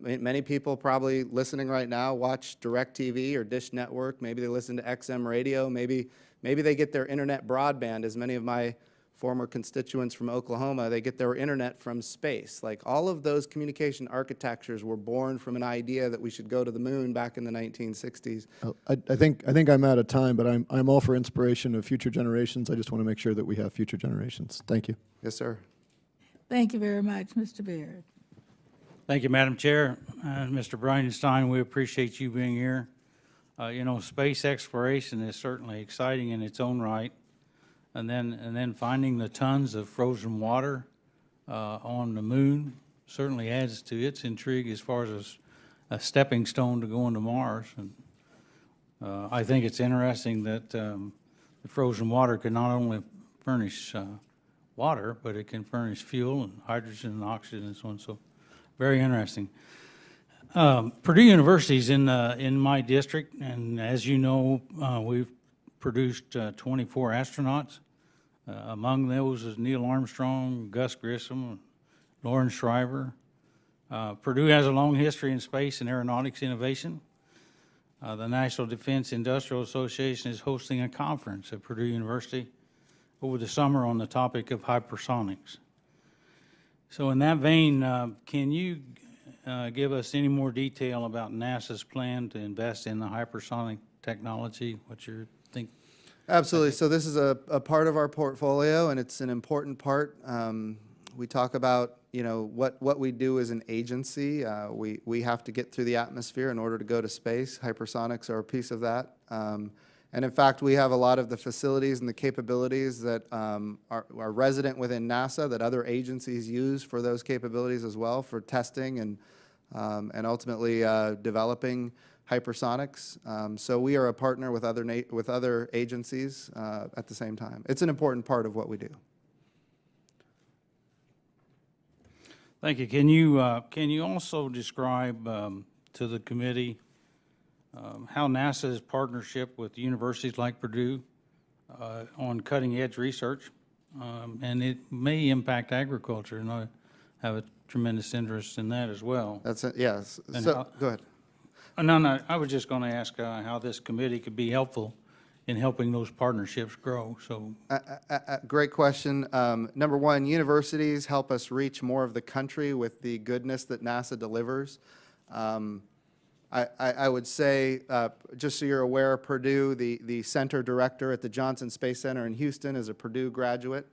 many people probably listening right now watch DirecTV or Dish Network, maybe they listen to XM radio, maybe they get their internet broadband, as many of my former constituents from Oklahoma, they get their internet from space. Like all of those communication architectures were born from an idea that we should go to the moon back in the 1960s. I think I'm out of time, but I'm all for inspiration of future generations. I just want to make sure that we have future generations. Thank you. Yes, sir. Thank you very much, Mr. Baird. Thank you, Madam Chair. Mr. Bridenstine, we appreciate you being here. Space exploration is certainly exciting in its own right. And then finding the tons of frozen water on the moon certainly adds to its intrigue as far as a stepping stone to going to Mars. And I think it's interesting that the frozen water can not only furnish water, but it can furnish fuel and hydrogen and oxygen and so on. So Very interesting. Purdue University's in my district, and as you know, we've produced 24 astronauts. Among those is Neil Armstrong, Gus Grissom, Lauren Shriver. Purdue has a long history in space and aeronautics innovation. The National Defense Industrial Association is hosting a conference at Purdue University over the summer on the topic of hypersonics. So in that vein, can you give us any more detail about NASA's plan to invest in the hypersonic technology? What you think? Absolutely. So this is a part of our portfolio, and it's an important part. We talk about, you know, what we do as an agency. We have to get through the atmosphere in order to go to space. Hypersonics are a piece of that. And in fact, we have a lot of the facilities and the capabilities that are resident within NASA that other agencies use for those capabilities as well, for testing and ultimately developing hypersonics. So we are a partner with other agencies at the same time. It's an important part of what we do. Thank you. Can you also describe to the committee how NASA's partnership with universities like Purdue on cutting-edge research, and it may impact agriculture, and I have a tremendous interest in that as well. That's it, yes. And So, go ahead. No, I was just going to ask how this committee could be helpful in helping those partnerships grow, so. Great question. Number one, universities help us reach more of the country with the goodness that NASA delivers. I would say, just so you're aware, Purdue, the center director at the Johnson Space Center in Houston, is a Purdue graduate.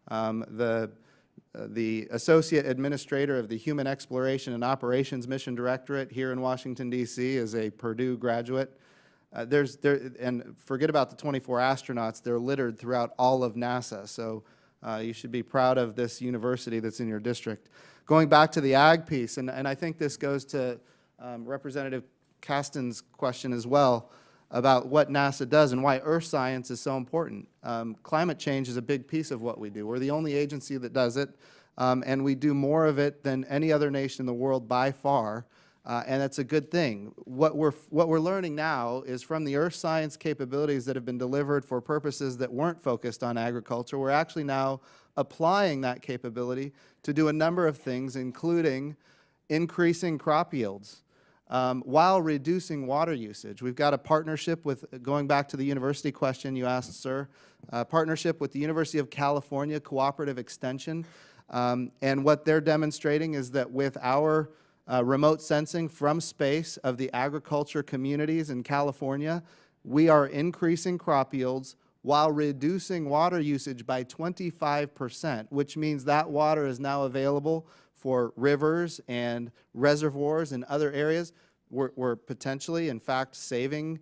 The associate administrator of the Human Exploration and Operations Mission Directorate here in Washington, D.C. is a Purdue graduate. And forget about the 24 astronauts, they're littered throughout all of NASA. So you should be proud of this university that's in your district. Going back to the ag piece, and I think this goes to Representative Kasten's question as well about what NASA does and why earth science is so important. Climate change is a big piece of what we do. We're the only agency that does it, and we do more of it than any other nation in the world by far, and that's a good thing. What we're learning now is from the earth science capabilities that have been delivered for purposes that weren't focused on agriculture, we're actually now applying that capability to do a number of things, including increasing crop yields, while reducing water usage. We've got a partnership with, going back to the university question you asked, sir, partnership with the University of California Cooperative Extension. And what they're demonstrating is that with our remote sensing from space of the agriculture communities in California, we are increasing crop yields while reducing water usage by 25%, which means that water is now available for rivers and reservoirs and other areas. We're potentially, in fact, saving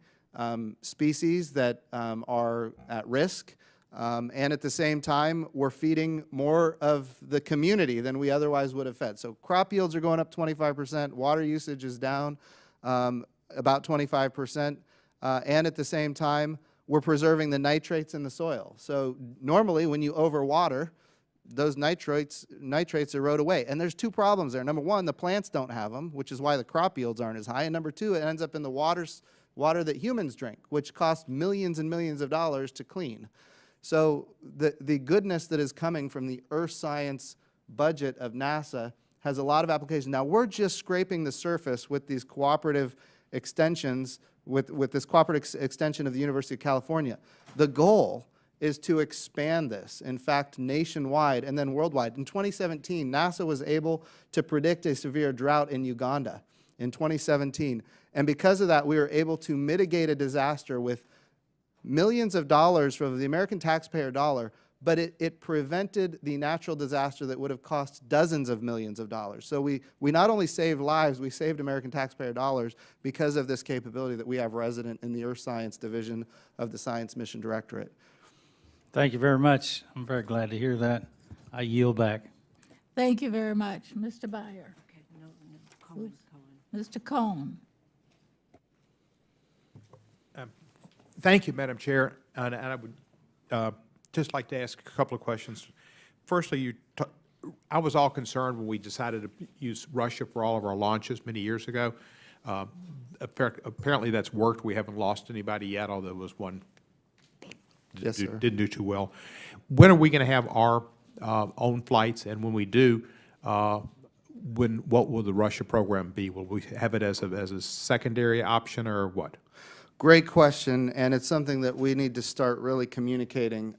species that are at risk. And at the same time, we're feeding more of the community than we otherwise would have fed. So crop yields are going up 25%, water usage is down about 25%, and at the same time, we're preserving the nitrates in the soil. So normally, when you overwater, those nitrates erode away. And there's two problems there. Number one, the plants don't have them, which is why the crop yields aren't as high. And number two, it ends up in the water that humans drink, which costs millions and millions of dollars to clean. So the goodness that is coming from the earth science budget of NASA has a lot of application. Now, we're just scraping the surface with these cooperative extensions, with this cooperative extension of the University of California. The goal is to expand this, in fact, nationwide and then worldwide. In 2017, NASA was able to predict a severe drought in Uganda in 2017. And because of that, we were able to mitigate a disaster with millions of dollars from the American taxpayer dollar, but it prevented the natural disaster that would have cost dozens of millions of dollars. So we not only saved lives, we saved American taxpayer dollars because of this capability that we have resident in the Earth Science Division of the Science Mission Directorate. Thank you very much. I'm very glad to hear that. I yield back. Thank you very much. Mr. Byer. Mr. Cohn. Thank you, Madam Chair. And I would just like to ask a couple of questions. Firstly, you I was all concerned when we decided to use Russia for all of our launches many years ago. Apparently that's worked. We haven't lost anybody yet, although there was one Yes, sir. didn't do too well. When are we going to have our own flights? And when we do, what will the Russia program be? Will we have it as a secondary option or what? Great question, and it's something that we need to start really communicating.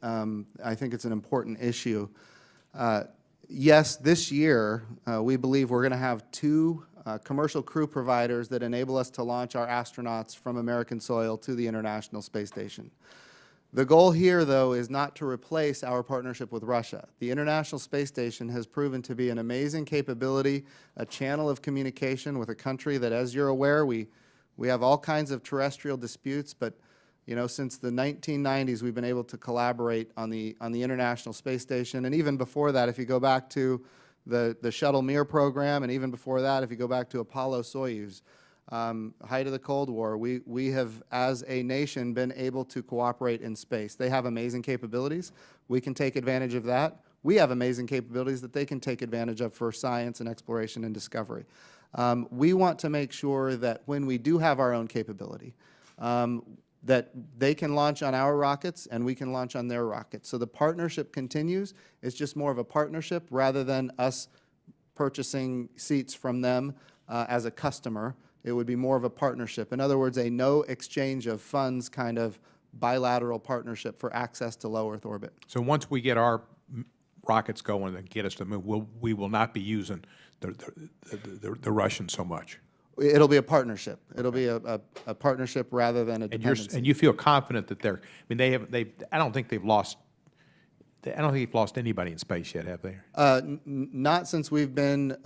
I think it's an important issue. Yes, this year, we believe we're going to have 2 commercial crew providers that enable us to launch our astronauts from American soil to the International Space Station. The goal here, though, is not to replace our partnership with Russia. The International Space Station has proven to be an amazing capability, a channel of communication with a country that, as you're aware, we have all kinds of terrestrial disputes, but you know, since the 1990s, we've been able to collaborate on the International Space Station, and even before that, if you go back to the Shuttle Mir program, and even before that, if you go back to Apollo Soyuz, height of the Cold War, we have, as a nation, been able to cooperate in space. They have amazing capabilities. We can take advantage of that. We have amazing capabilities that they can take advantage of for science and exploration and discovery. We want to make sure that when we do have our own capability, that they can launch on our rockets and we can launch on their rockets. So the partnership continues. It's just more of a partnership rather than us purchasing seats from them as a customer. It would be more of a partnership. In other words, a no exchange of funds kind of bilateral partnership for access to low Earth orbit. So once we get our rockets going and get us to the moon, we will not be using the Russians so much. It'll be a partnership. It'll be a partnership rather than a dependency. And you feel confident that they're, I mean, I don't think they've lost anybody in space yet, have they? Not since we've been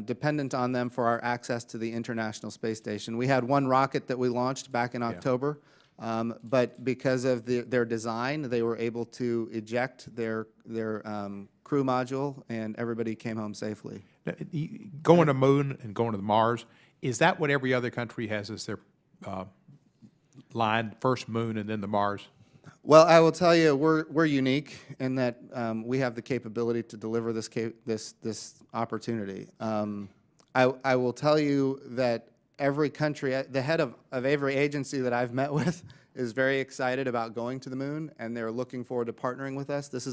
dependent on them for our access to the International Space Station. We had one rocket that we launched back in October, but because of their design, they were able to eject their crew module, and everybody came home safely. Going to the moon and going to the Mars, is that what every other country has as their line, first moon and then the Mars? Well, I will tell you, we're unique in that we have the capability to deliver this opportunity. I will tell you that every country, the head of every agency that I've met with is very excited about going to the moon, and they're looking forward to partnering with us. This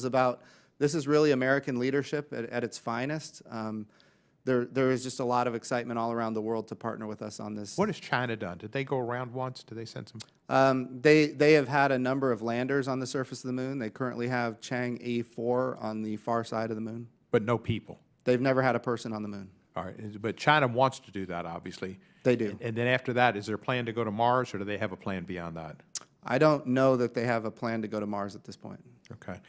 is really American leadership at its finest. There is just a lot of excitement all around the world to partner with us on this. What has China done? Did they go around once? Did they send some? They have had a number of landers on the surface of the moon. They currently have Chang'e 4 on the far side of the moon. But no people? They've never had a person on the moon. All right, but China wants to do that, obviously. They do. And then after that, is there a plan to go to Mars, or do they have a plan beyond that? I don't know that they have a plan to go to Mars at this point. Okay.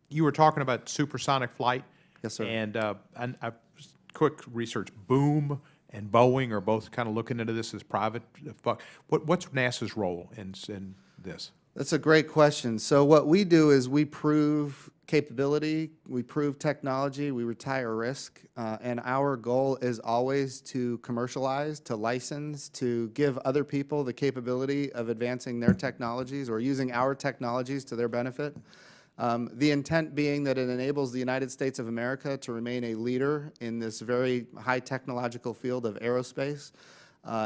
You were talking about supersonic flight. Yes, sir. And quick research, Boom and Boeing are both kind of looking into this as private. What's NASA's role in this? That's a great question. So what we do is we prove capability, we prove technology, we retire risk, and our goal is always to commercialize, to license, to give other people the capability of advancing their technologies or using our technologies to their benefit. The intent being that it enables the United States of America to remain a leader in this very high technological field of aerospace,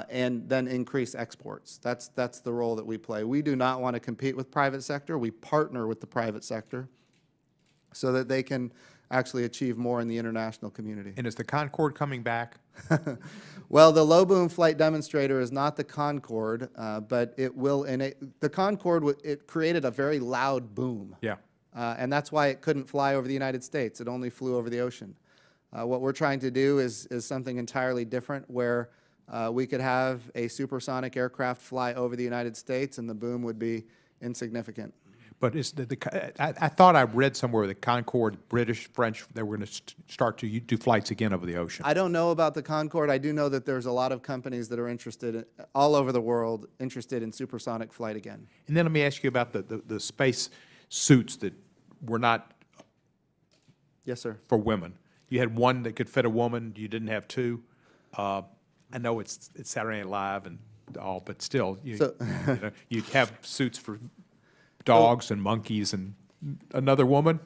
and then increase exports. That's the role that we play. We do not want to compete with private sector. We partner with the private sector so that they can actually achieve more in the international community. And is the Concorde coming back? Well, the low boom flight demonstrator is not the Concorde, but it will. The Concorde, it created a very loud boom. Yeah. And that's why it couldn't fly over the United States. It only flew over the ocean. What we're trying to do is something entirely different, where we could have a supersonic aircraft fly over the United States and the boom would be insignificant. But is I thought I read somewhere the Concorde, British, French, they were going to start to do flights again over the ocean. I don't know about the Concorde. I do know that there's a lot of companies that are interested, all over the world, interested in supersonic flight again. And then let me ask you about the space suits that were not Yes, sir. for women. You had one that could fit a woman. You didn't have two. I know it's Saturday Night Live and all, but still, you know, you'd have suits for dogs and monkeys and another woman.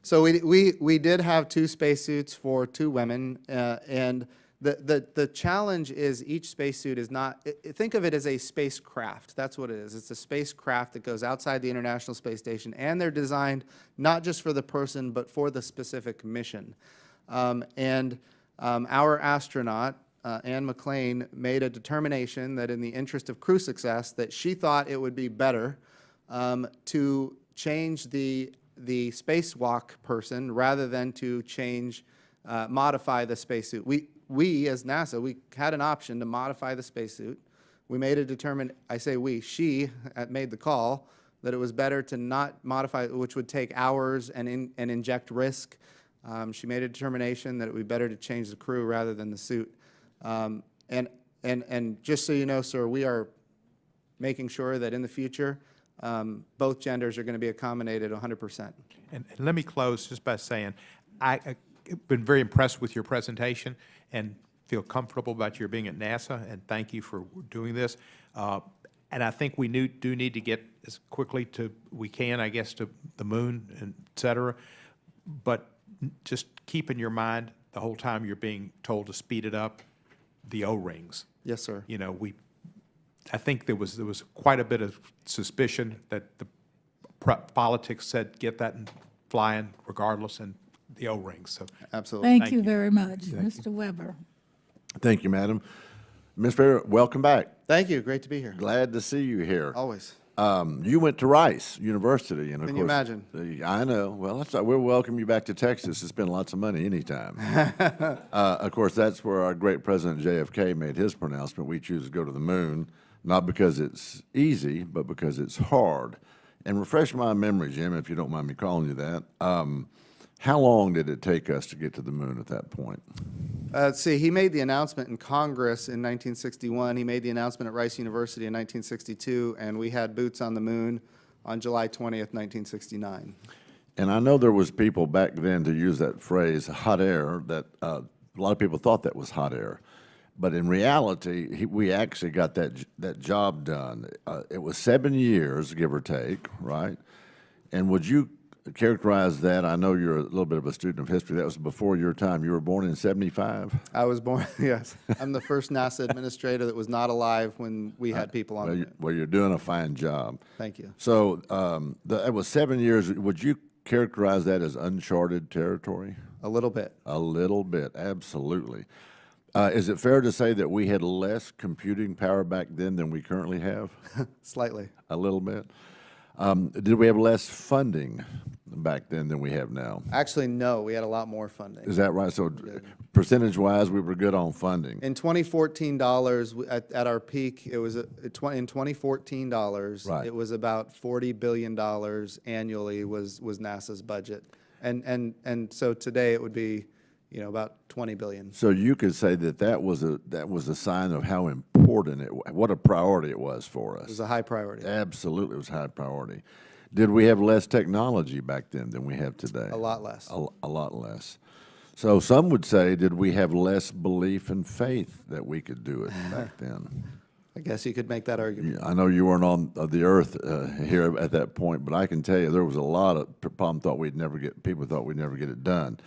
So we did have 2 spacesuits for 2 women, and the challenge is each spacesuit is not, think of it as a spacecraft. That's what it is. It's a spacecraft that goes outside the International Space Station, and they're designed not just for the person, but for the specific mission. Our astronaut, Anne McLean, made a determination that in the interest of crew success, that she thought it would be better to change the spacewalk person rather than to modify the spacesuit. We, as NASA, we had an option to modify the spacesuit. We made she made the call that it was better to not modify, which would take hours and inject risk. She made a determination that it would be better to change the crew rather than the suit. And just so you know, sir, we are making sure that in the future, both genders are going to be accommodated 100%. And let me close just by saying, I've been very impressed with your presentation and feel comfortable about your being at NASA, and thank you for doing this. And I think we do need to get as quickly to we can, I guess, to the moon, and et cetera. But just keep in your mind the whole time you're being told to speed it up, the O-rings. Yes, sir. You know, I think there was quite a bit of suspicion that the politics said get that flying regardless, and the O-rings. So absolutely. Thank you very much. Mr. Weber. Thank you, Madam. Administrator, welcome back. Thank you. Great to be here. Glad to see you here. Always. You went to Rice University, and of Can course, you imagine? I know. Well, we'll welcome you back to Texas to spend lots of money anytime. Of course, that's where our great President JFK made his pronouncement. We choose to go to the moon, not because it's easy, but because it's hard. And refresh my memory, Jim, if you don't mind me calling you that. How long did it take us to get to the moon at that point? See, he made the announcement in Congress in 1961. He made the announcement at Rice University in 1962, and we had boots on the moon on July 20th, 1969. And I know there was people back then to use that phrase, hot air, that a lot of people thought that was hot air. But in reality, we actually got that job done. It was 7 years, give or take, right? And would you characterize that? I know you're a little bit of a student of history. That was before your time. You were born in 75? I was born, yes. I'm the first NASA administrator that was not alive when we had people on the moon. Well, you're doing a fine job. Thank you. So it was 7 years. Would you characterize that as uncharted territory? A little bit. A little bit, absolutely. Is it fair to say that we had less computing power back then than we currently have? Slightly. A little bit. Did we have less funding back then than we have now? Actually, no. We had a lot more funding. Is that right? So percentage-wise, we were good on funding. In 2014 dollars, at our peak, it was in 2014 dollars. Right. It was about $40 billion annually was NASA's budget, and so today it would be, you know, about 20 billion. So you could say that was a sign of how important what a priority it was for us. It was a high priority. Absolutely, it was a high priority. Did we have less technology back then than we have today? A lot less. A lot less. So some would say, did we have less belief and faith that we could do it back then? I guess you could make that argument. I know you weren't on the earth here at that point, but I can tell you there was a lot of people thought we'd never get it done.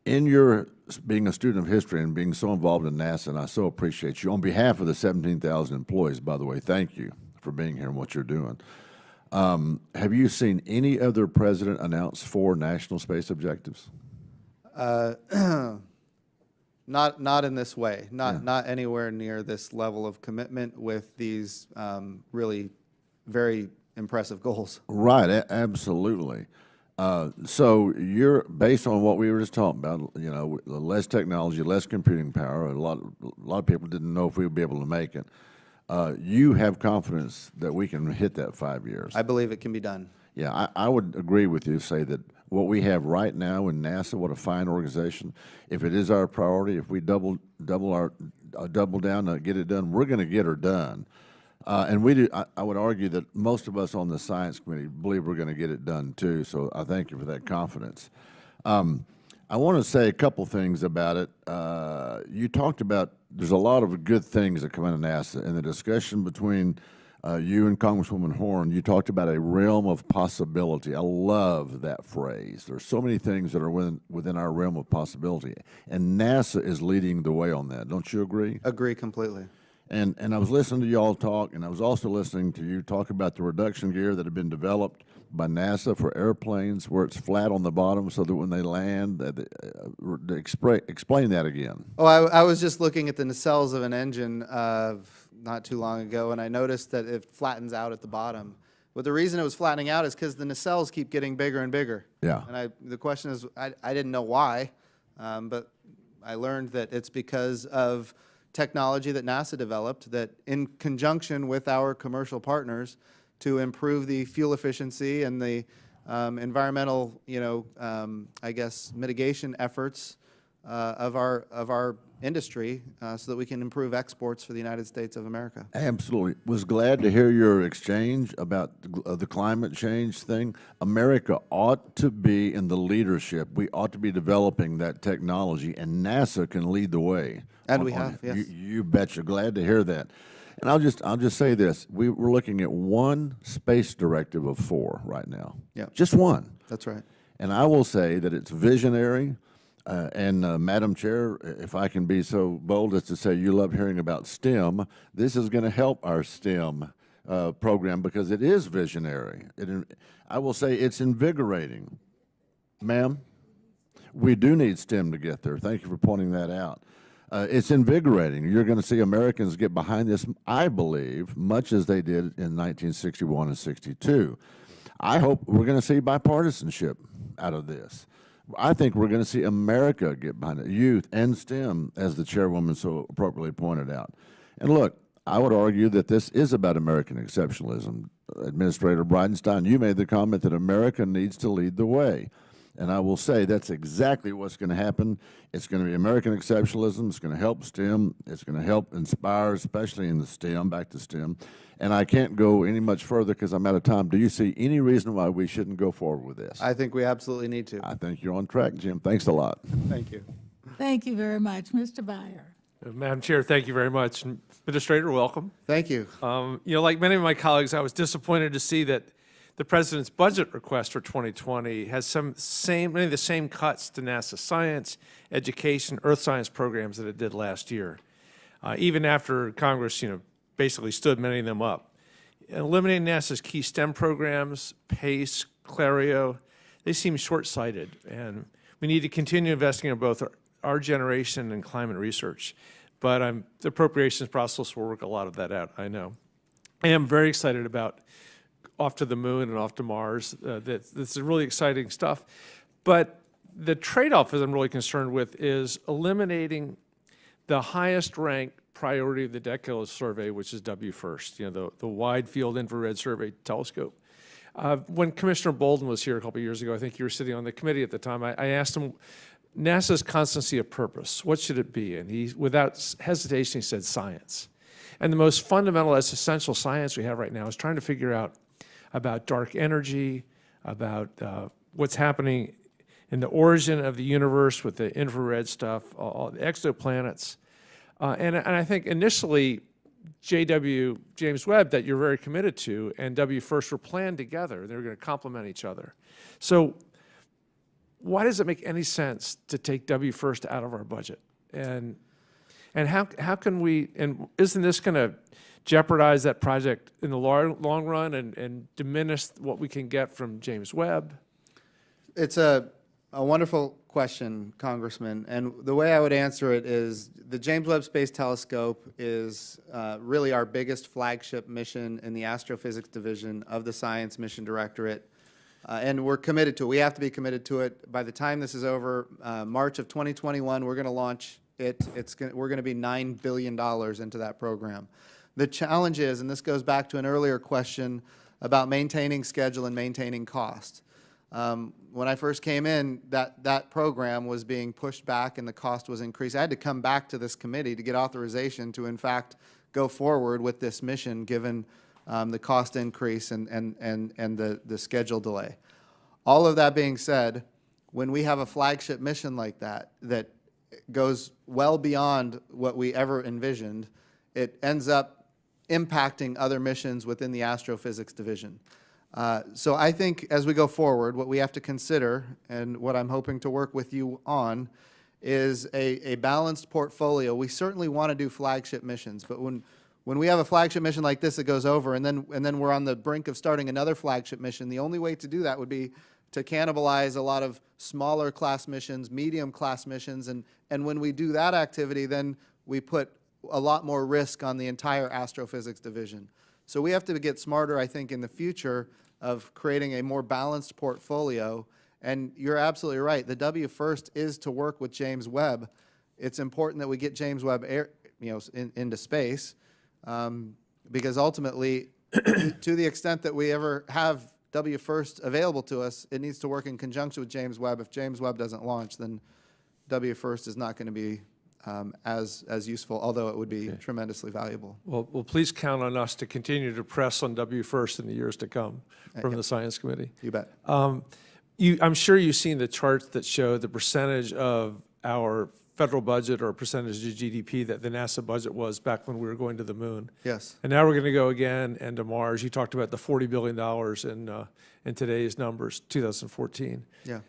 In your being a student of history and being so involved in NASA, and I so appreciate you, on behalf of the 17,000 employees, by the way, thank you for being here and what you're doing. Have you seen any other president announce 4 national space objectives? Not in this way. Not anywhere near this level of commitment with these really very impressive goals. Right, absolutely. So you're based on what we were just talking about. You know, less technology, less computing power. A lot of people didn't know if we would be able to make it. You have confidence that we can hit that 5 years. I believe it can be done. Yeah, I would agree with you. Say that what we have right now in NASA, what a fine organization. If it is our priority, if we double down to get it done, we're going to get her done. And we do. I would argue that most of us on the science committee believe we're going to get it done too. So I thank you for that confidence. I want to say a couple things about it. You talked about there's a lot of good things that come out of NASA, and the discussion between You and Congresswoman Horn, you talked about a realm of possibility. I love that phrase. There's so many things that are within our realm of possibility, and NASA is leading the way on that. Don't you agree? Agree completely. And I was listening to you all talk, and I was also listening to you talk about the reduction gear that had been developed by NASA for airplanes where it's flat on the bottom so that when they land, explain that again. Oh, I was just looking at the nacelles of an engine not too long ago, and I noticed that it flattens out at the bottom. But the reason it was flattening out is because the nacelles keep getting bigger and bigger. Yeah. And the question is, I didn't know why, but I learned that it's because of technology that NASA developed that in conjunction with our commercial partners to improve the fuel efficiency and the environmental, I guess, mitigation efforts of our industry so that we can improve exports for the United States of America. Absolutely. Was glad to hear your exchange about the climate change thing. America ought to be in the leadership. We ought to be developing that technology, and NASA can lead the way. And we have, yes. You betcha. Glad to hear that. And I'll just say this. We're looking at one space directive of 4 right now. Yeah. Just one. That's right. And I will say that it's visionary. Madam Chair, if I can be so bold as to say you love hearing about STEM, this is going to help our STEM program because it is visionary. I will say it's invigorating. Ma'am, we do need STEM to get there. Thank you for pointing that out. It's invigorating. You're going to see Americans get behind this, I believe, much as they did in 1961 and 62. I hope we're going to see bipartisanship out of this. I think we're going to see America get behind it, youth and STEM, as the chairwoman so appropriately pointed out. And look, I would argue that this is about American exceptionalism. Administrator Bridenstine, you made the comment that America needs to lead the way. And I will say that's exactly what's going to happen. It's going to be American exceptionalism. It's going to help STEM. It's going to help inspire, especially in the STEM, back to STEM. And I can't go any much further because I'm out of time. Do you see any reason why we shouldn't go forward with this? I think we absolutely need to. I think you're on track, Jim. Thanks a lot. Thank you. Thank you very much. Mr. Byer. Madam Chair, thank you very much. Administrator, welcome. Thank you. Like many of my colleagues, I was disappointed to see that the President's budget request for 2020 has many of the same cuts to NASA science, education, earth science programs that it did last year. Even after Congress, basically stood many of them up. Eliminating NASA's key STEM programs, PACE, Clario, they seem short-sighted, and we need to continue investing in both our generation and climate research. But the appropriations process will work a lot of that out, I know. I am very excited about off to the moon and off to Mars. That's really exciting stuff. But the trade-off that I'm really concerned with is eliminating the highest ranked priority of the Decadal Survey, which is WFIRST, the Wide Field Infrared Survey Telescope. When Commissioner Bolden was here a couple of years ago, I think you were sitting on the committee at the time, I asked him, NASA's constancy of purpose, what should it be? And he, without hesitation, he said science. And the most fundamental, essential science we have right now is trying to figure out about dark energy, about what's happening in the origin of the universe with the infrared stuff, all the exoplanets. And I think initially, James Webb, that you're very committed to, and WFIRST were planned together. They're going to complement each other. So why does it make any sense to take WFIRST out of our budget? And how can we, and isn't this going to jeopardize that project in the long run and diminish what we can get from James Webb? It's a wonderful question, Congressman, and the way I would answer it is the James Webb Space Telescope is really our biggest flagship mission in the Astrophysics Division of the Science Mission Directorate, and we're committed to it. We have to be committed to it. By the time this is over, March of 2021, we're going to launch it. We're going to be $9 billion into that program. The challenge is, and this goes back to an earlier question about maintaining schedule and maintaining cost. When I first came in, that program was being pushed back and the cost was increased. I had to come back to this committee to get authorization to, in fact, go forward with this mission given the cost increase and the schedule delay. All of that being said, when we have a flagship mission like that goes well beyond what we ever envisioned, it ends up impacting other missions within the astrophysics division. So I think as we go forward, what we have to consider, and what I'm hoping to work with you on, is a balanced portfolio. We certainly want to do flagship missions, but when we have a flagship mission like this that goes over, and then we're on the brink of starting another flagship mission, the only way to do that would be to cannibalize a lot of smaller class missions, medium class missions, and when we do that activity, then we put a lot more risk on the entire astrophysics division. So we have to get smarter, I think, in the future of creating a more balanced portfolio. And you're absolutely right. The W first is to work with James Webb. It's important that we get James Webb into space, because ultimately, to the extent that we ever have W first available to us, it needs to work in conjunction with James Webb. If James Webb doesn't launch, then W first is not going to be as useful, although it would be tremendously valuable. Well, please count on us to continue to press on W first in the years to come from the Science Committee. You bet. I'm sure you've seen the charts that show the percentage of our federal budget or percentage of GDP that the NASA budget was back when we were going to the moon. Yes. And now we're going to go again and to Mars. You talked about the $40 billion in today's numbers, 2014. Yeah.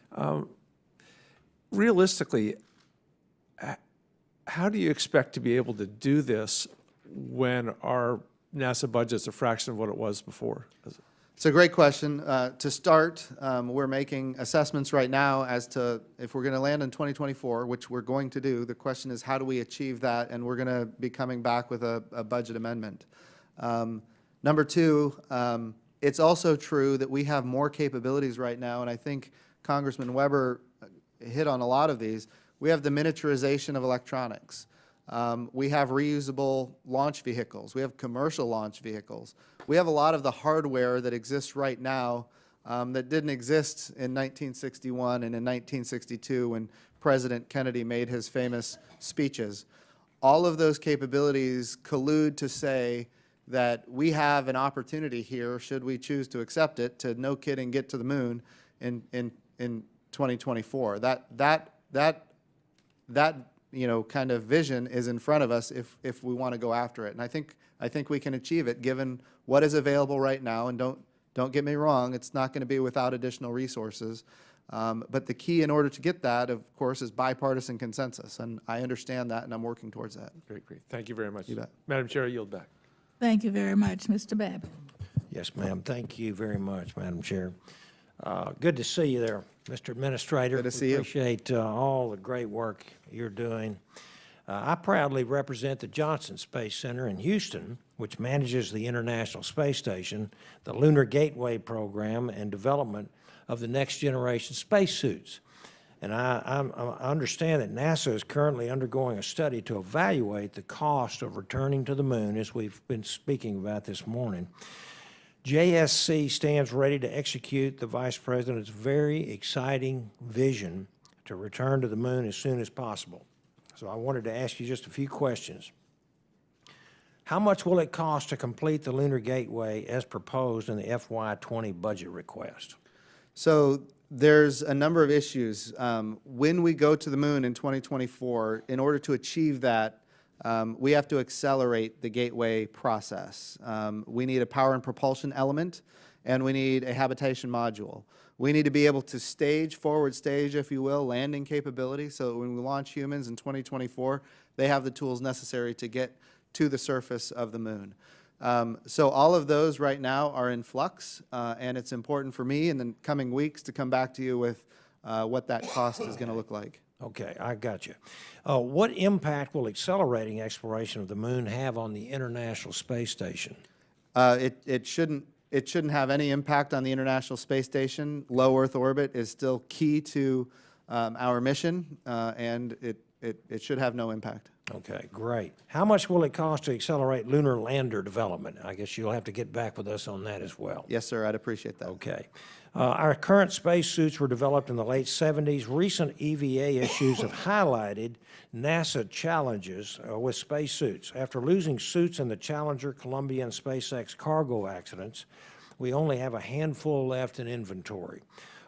Realistically, how do you expect to be able to do this when our NASA budget's a fraction of what it was before? It's a great question. To start, we're making assessments right now as to if we're going to land in 2024, which we're going to do. The question is, how do we achieve that? And we're going to be coming back with a budget amendment. Number two, it's also true that we have more capabilities right now, and I think Congressman Weber hit on a lot of these. We have the miniaturization of electronics. We have reusable launch vehicles. We have commercial launch vehicles. We have a lot of the hardware that exists right now that didn't exist in 1961 and in 1962 when President Kennedy made his famous speeches. All of those capabilities collude to say that we have an opportunity here, should we choose to accept it, to no kidding get to the moon in 2024. That kind of vision is in front of us if we want to go after it. And I think we can achieve it given what is available right now. And don't get me wrong, it's not going to be without additional resources. But the key in order to get that, of course, is bipartisan consensus. And I understand that, and I'm working towards that. Great. Thank you very much. You bet. Madam Chair, I yield back. Thank you very much, Mr. Babbitt. Yes, ma'am. Thank you very much, Madam Chair. Good to see you there, Mr. Administrator. Good to see you. Appreciate all the great work you're doing. I proudly represent the Johnson Space Center in Houston, which manages the International Space Station, the Lunar Gateway program, and development of the next generation spacesuits. And I understand that NASA is currently undergoing a study to evaluate the cost of returning to the moon, as we've been speaking about this morning. JSC stands ready to execute the Vice President's very exciting vision to return to the moon as soon as possible. So I wanted to ask you just a few questions. How much will it cost to complete the Lunar Gateway as proposed in the FY20 budget request? So there's a number of issues. When we go to the moon in 2024, in order to achieve that, we have to accelerate the gateway process. We need a power and propulsion element, and we need a habitation module. We need to be able to forward stage, if you will, landing capability, so that when we launch humans in 2024, they have the tools necessary to get to the surface of the moon. So all of those right now are in flux, and it's important for me in the coming weeks to come back to you with what that cost is going to look like. Okay, I got you. What impact will accelerating exploration of the moon have on the International Space Station? It shouldn't have any impact on the International Space Station. Low Earth orbit is still key to our mission, and it should have no impact. Okay, great. How much will it cost to accelerate lunar lander development? I guess you'll have to get back with us on that as well. Yes, sir, I'd appreciate that. Okay. Our current spacesuits were developed in the late 70s. Recent EVA issues have highlighted NASA challenges with spacesuits. After losing suits in the Challenger, Columbia, and SpaceX cargo accidents, we only have a handful left in inventory.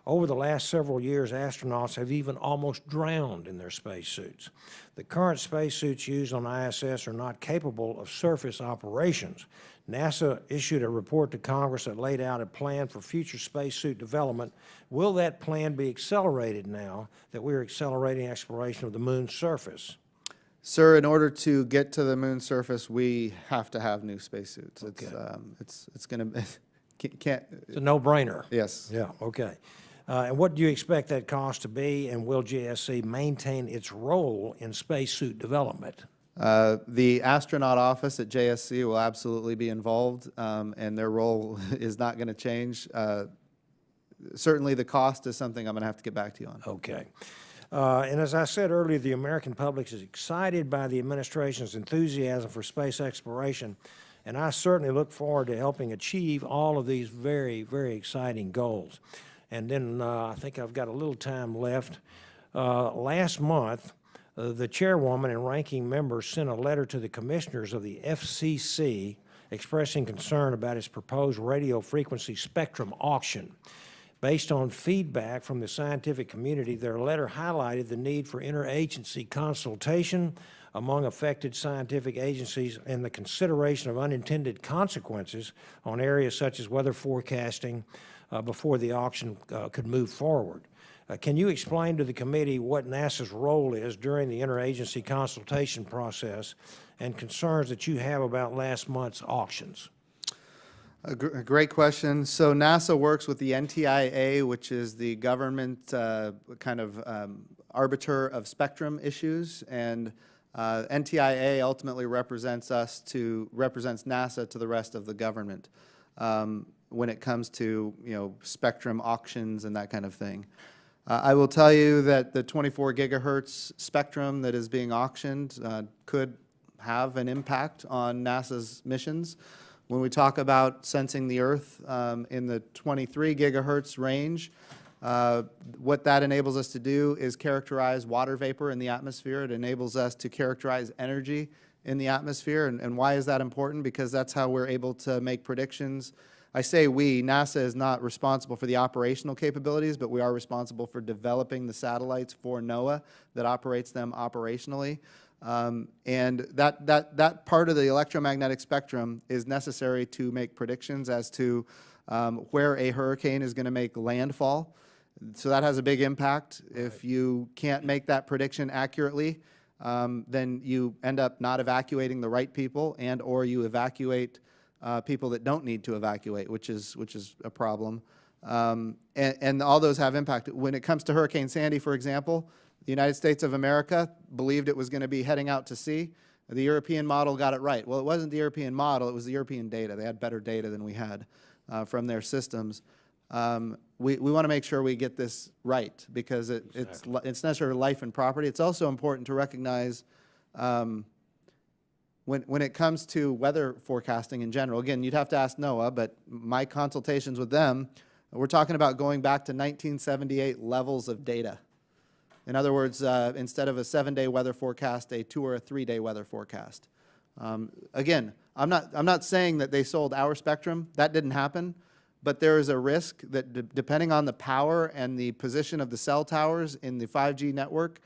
Over the last several years, astronauts have even almost drowned in their spacesuits. The current spacesuits used on ISS are not capable of surface operations. NASA issued a report to Congress that laid out a plan for future spacesuit development. Will that plan be accelerated now that we're accelerating exploration of the moon's surface? Sir, in order to get to the moon's surface, we have to have new spacesuits. Okay. It's going to can't. It's a no-brainer. Yes. Yeah, okay. And what do you expect that cost to be, and will JSC maintain its role in spacesuit development? The astronaut office at JSC will absolutely be involved, and their role is not going to change. Certainly the cost is something I'm going to have to get back to you on. Okay. And as I said earlier, the American public is excited by the administration's enthusiasm for space exploration, and I certainly look forward to helping achieve all of these very, very exciting goals. And then I think I've got a little time left. Last month, the chairwoman and ranking member sent a letter to the commissioners of the FCC expressing concern about its proposed radio frequency spectrum auction. Based on feedback from the scientific community, their letter highlighted the need for interagency consultation among affected scientific agencies and the consideration of unintended consequences on areas such as weather forecasting before the auction could move forward. Can you explain to the committee what NASA's role is during the interagency consultation process and concerns that you have about last month's auctions? A great question. So NASA works with the NTIA, which is the government arbiter of spectrum issues, and NTIA ultimately represents NASA to the rest of the government when it comes to spectrum auctions and that kind of thing. I will tell you that the 24 gigahertz spectrum that is being auctioned could have an impact on NASA's missions. When we talk about sensing the Earth in the 23 gigahertz range, what that enables us to do is characterize water vapor in the atmosphere. It enables us to characterize energy in the atmosphere. And why is that important? Because that's how we're able to make predictions. I say we, NASA is not responsible for the operational capabilities, but we are responsible for developing the satellites for NOAA that operates them operationally. And that part of the electromagnetic spectrum is necessary to make predictions as to where a hurricane is going to make landfall. So that has a big impact. If you can't make that prediction accurately, then you end up not evacuating the right people, and or you evacuate people that don't need to evacuate, which is a problem. And all those have impact. When it comes to Hurricane Sandy, for example, the United States of America believed it was going to be heading out to sea. The European model got it right. Well, it wasn't the European model, it was the European data. They had better data than we had from their systems. We want to make sure we get this right because it's necessary to life and property. It's also important to recognize when it comes to weather forecasting in general. Again, you'd have to ask NOAA, but my consultations with them, we're talking about going back to 1978 levels of data. In other words, instead of a 7-day weather forecast, a 2 or a 3-day weather forecast. Again, I'm not saying that they sold our spectrum. That didn't happen. But there is a risk that depending on the power and the position of the cell towers in the 5G network,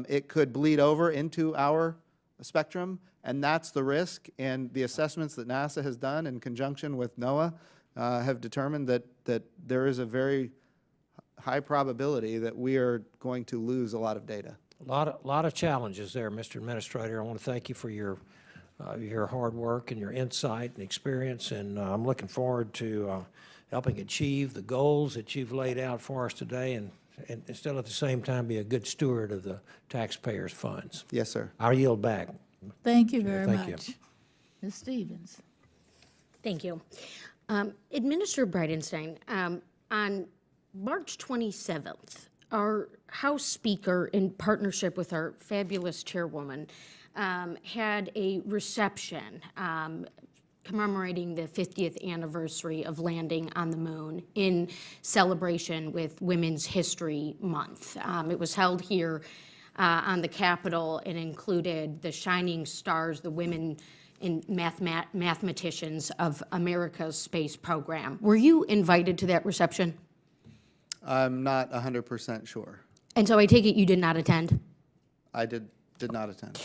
it could bleed over into our spectrum, and that's the risk. And the assessments that NASA has done in conjunction with NOAA have determined that there is a very high probability that we are going to lose a lot of data. A lot of challenges there, Mr. Administrator. I want to thank you for your hard work and your insight and experience, and I'm looking forward to helping achieve the goals that you've laid out for us today, and still at the same time be a good steward of the taxpayers' funds. Yes, sir. I'll yield back. Thank you very Thank much. you. Ms. Stevens. Thank you. Administrator Bridenstine, on March 27th, our House Speaker, in partnership with our fabulous chairwoman, had a reception commemorating the 50th anniversary of landing on the moon in celebration with Women's History Month. It was held here on the Capitol and included the shining stars, the women and mathematicians of America's space program. Were you invited to that reception? I'm not 100% sure. And so I take it you did not attend? I did not attend.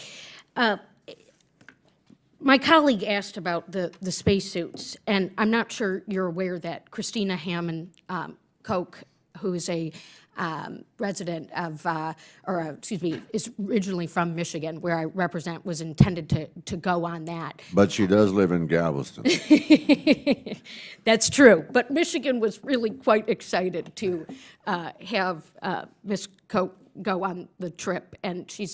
My colleague asked about the spacesuits, and I'm not sure you're aware that Christina Hammond Koch, who is a resident of, is originally from Michigan, where I represent, was intended to go on that. But she does live in Galveston. That's true, but Michigan was really quite excited to have Ms. Koch go on the trip, and she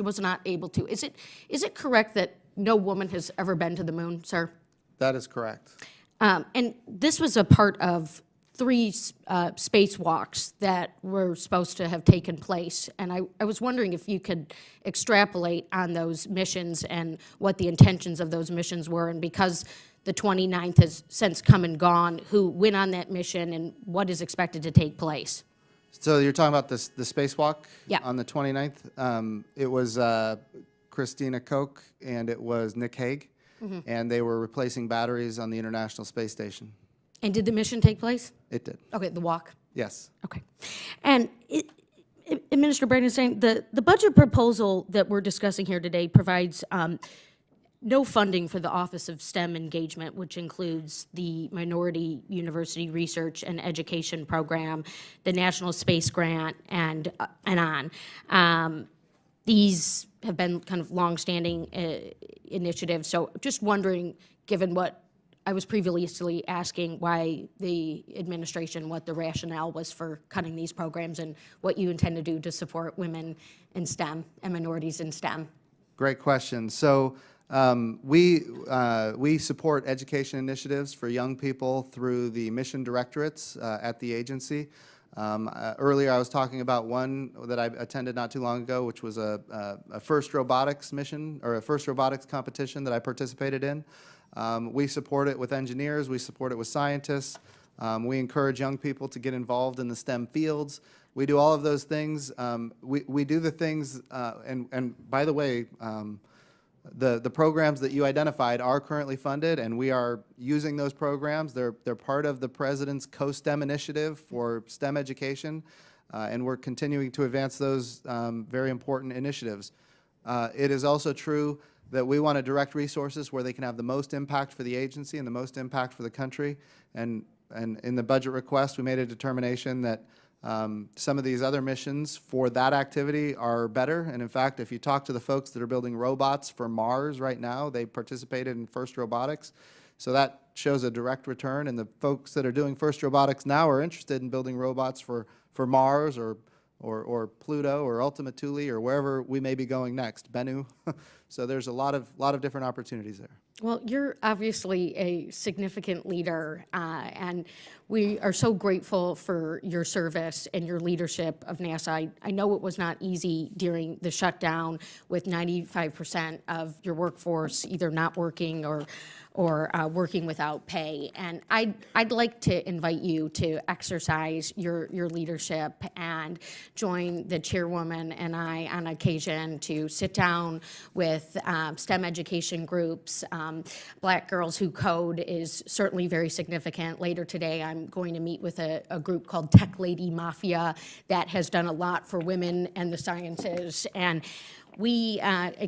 was not able to. Is it correct that no woman has ever been to the moon, sir? That is correct. And this was a part of 3 spacewalks that were supposed to have taken place. And I was wondering if you could extrapolate on those missions and what the intentions of those missions were. And because the 29th has since come and gone, who went on that mission and what is expected to take place? So you're talking about the spacewalk? Yeah. On the 29th? It was Christina Koch and it was Nick Hague, and they were replacing batteries on the International Space Station. And did the mission take place? It did. Okay, the walk? Yes. Okay. And Administrator Bridenstine, the budget proposal that we're discussing here today provides no funding for the Office of STEM Engagement, which includes the Minority University Research and Education Program, the National Space Grant, and on. These have been kind of longstanding initiatives, so just wondering, given what I was previously asking why the administration, what the rationale was for cutting these programs and what you intend to do to support women in STEM and minorities in STEM. Great question. So we support education initiatives for young people through the mission directorates at the agency. Earlier I was talking about one that I attended not too long ago, which was a FIRST robotics mission, or a FIRST robotics competition that I participated in. We support it with engineers, we support it with scientists, we encourage young people to get involved in the STEM fields. We do all of those things. We do the things, and by the way, the programs that you identified are currently funded, and we are using those programs. They're part of the President's Co-STEM initiative for STEM education, and we're continuing to advance those very important initiatives. It is also true that we want to direct resources where they can have the most impact for the agency and the most impact for the country. And in the budget request, we made a determination that some of these other missions for that activity are better. And in fact, if you talk to the folks that are building robots for Mars right now, they participated in FIRST Robotics. So that shows a direct return. And the folks that are doing FIRST Robotics now are interested in building robots for Mars or Pluto or Ultima Thule or wherever we may be going next, Bennu. So there's a lot of different opportunities there. Well, you're obviously a significant leader, and we are so grateful for your service and your leadership of NASA. I know it was not easy during the shutdown with 95% of your workforce either not working or working without pay. And I'd like to invite you to exercise your leadership and join the chairwoman and I on occasion to sit down with STEM education groups. Black Girls Who Code is certainly very significant. Later today, I'm going to meet with a group called Tech Lady Mafia that has done a lot for women and the sciences. And we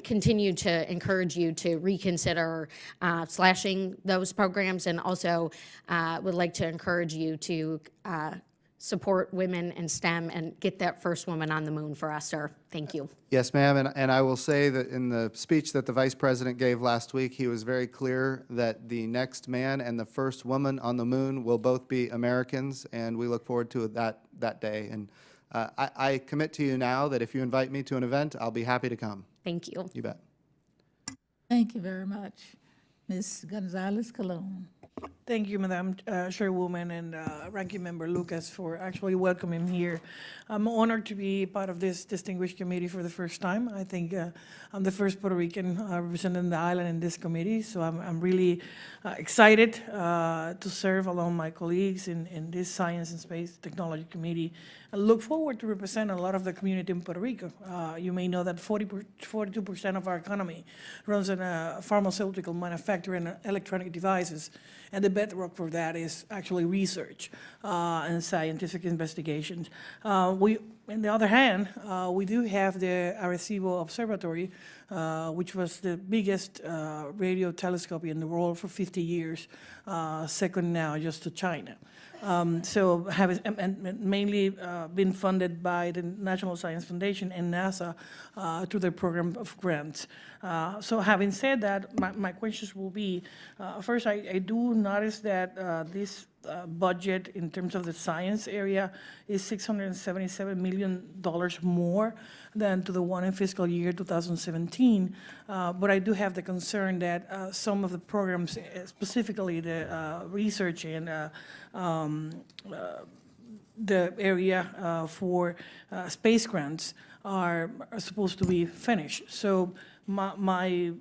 continue to encourage you to reconsider slashing those programs, and also would like to encourage you to support women in STEM and get that first woman on the moon for us, sir. Thank you. Yes, ma'am, and I will say that in the speech that the Vice President gave last week, he was very clear that the next man and the first woman on the moon will both be Americans, and we look forward to that day. And I commit to you now that if you invite me to an event, I'll be happy to come. Thank you. You bet. Thank you very much. Ms. Gonzalez-Colon. Thank you, Madam Chairwoman and Ranking Member Lucas, for actually welcoming me here. I'm honored to be part of this distinguished committee for the first time. I think I'm the first Puerto Rican representing the island in this committee, so I'm really excited to serve along my colleagues in this Science and Space Technology Committee. I look forward to represent a lot of the community in Puerto Rico. You may know that 42% of our economy runs on pharmaceutical manufacturing and electronic devices, and the bedrock for that is actually research and scientific investigations. On the other hand, we do have the Arecibo Observatory, which was the biggest radio telescope in the world for 50 years, second now just to China. So and mainly been funded by the National Science Foundation and NASA through their program of grants. So having said that, my questions will be, first, I do notice that this budget in terms of the science area is $677 million more than to the one in fiscal year 2017. But I do have the concern that some of the programs, specifically the research and the area for space grants are supposed to be finished. So my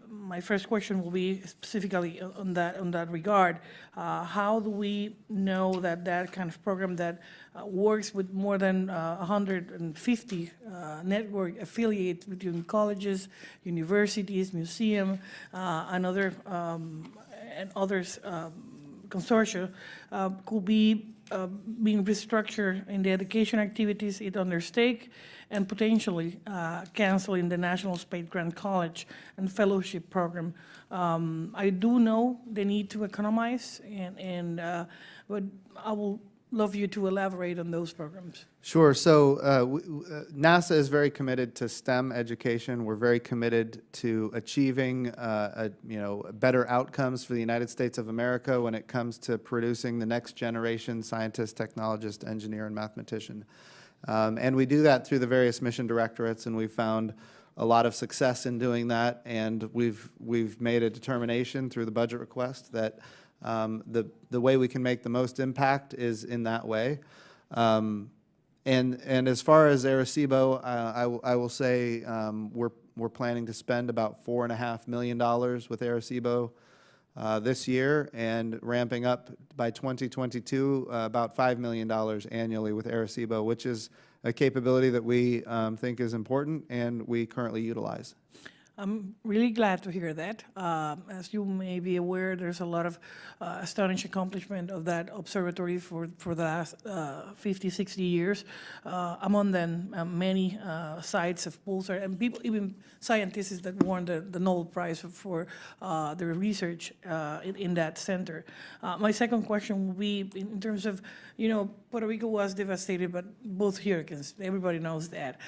first question will be specifically on that regard. How do we know that that kind of program that works with more than 150 network affiliates between colleges, universities, museum, and others consortia could be being restructured in the education activities it undertake and potentially canceling the National Space Grant College and Fellowship Program. I do know the need to economize, but I will love you to elaborate on those programs. Sure. So NASA is very committed to STEM education. We're very committed to achieving better outcomes for the United States of America when it comes to producing the next generation scientist, technologist, engineer, and mathematician. And we do that through the various mission directorates, and we've found a lot of success in doing that. And we've made a determination through the budget request that the way we can make the most impact is in that way. And as far as Arecibo, I will say we're planning to spend about $4.5 million with Arecibo this year, and ramping up by 2022 about $5 million annually with Arecibo, which is a capability that we think is important and we currently utilize. I'm really glad to hear that. As you may be aware, there's a lot of astonishing accomplishment of that observatory for the last 50, 60 years. Among them, many sites of pulsar, and people, even scientists that won the Nobel Prize for their research in that center. My second question will be in terms of, Puerto Rico was devastated by both hurricanes. Everybody knows that.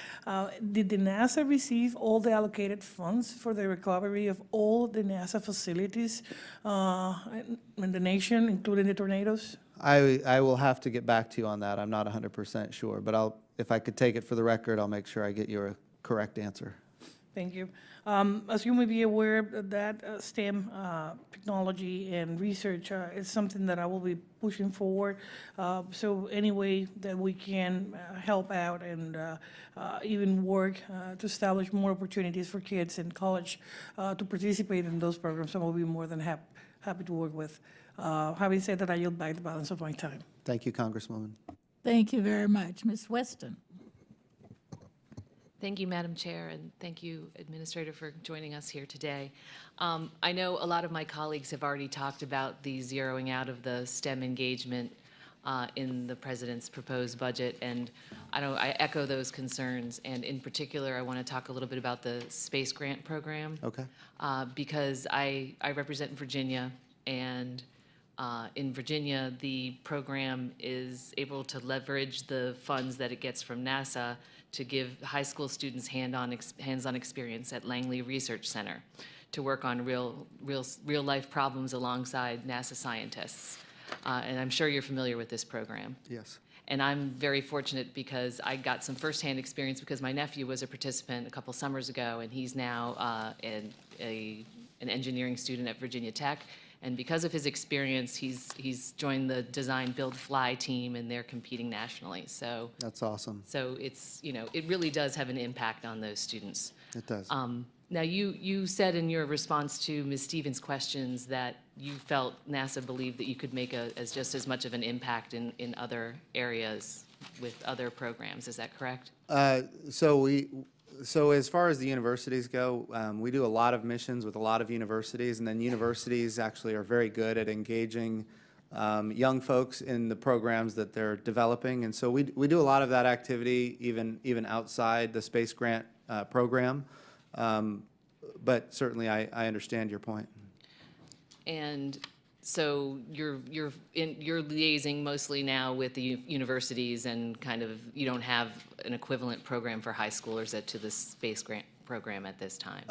Did the NASA receive all the allocated funds for the recovery of all the NASA facilities in the nation, including the tornadoes? I will have to get back to you on that. I'm not 100% sure, but if I could take it for the record, I'll make sure I get you a correct answer. Thank you. As you may be aware, that STEM technology and research is something that I will be pushing forward. So any way that we can help out and even work to establish more opportunities for kids in college to participate in those programs, I will be more than happy to work with. Having said that, I yield back the balance of my time. Thank you, Congresswoman. Thank you very much. Ms. Weston. Thank you, Madam Chair, and thank you, Administrator, for joining us here today. I know a lot of my colleagues have already talked about the zeroing out of the STEM engagement in the President's proposed budget, and I echo those concerns. And in particular, I want to talk a little bit about the space grant program. Okay. Because I represent Virginia, and in Virginia, the program is able to leverage the funds that it gets from NASA to give high school students hands-on experience at Langley Research Center to work on real-life problems alongside NASA scientists. And I'm sure you're familiar with this program. Yes. And I'm very fortunate because I got some firsthand experience because my nephew was a participant a couple summers ago, and he's now an engineering student at Virginia Tech. And because of his experience, he's joined the Design Build Fly team, and they're competing nationally. So that's awesome. So it's it really does have an impact on those students. It does. Now you said in your response to Ms. Stevens' questions that you felt NASA believed that you could make just as much of an impact in other areas with other programs. Is that correct? So as far as the universities go, we do a lot of missions with a lot of universities, and then universities actually are very good at engaging young folks in the programs that they're developing. And so we do a lot of that activity even outside the space grant program. But certainly I understand your point. And so you're liaising mostly now with the universities, and kind of you don't have an equivalent program for high schoolers to the space grant program at this time.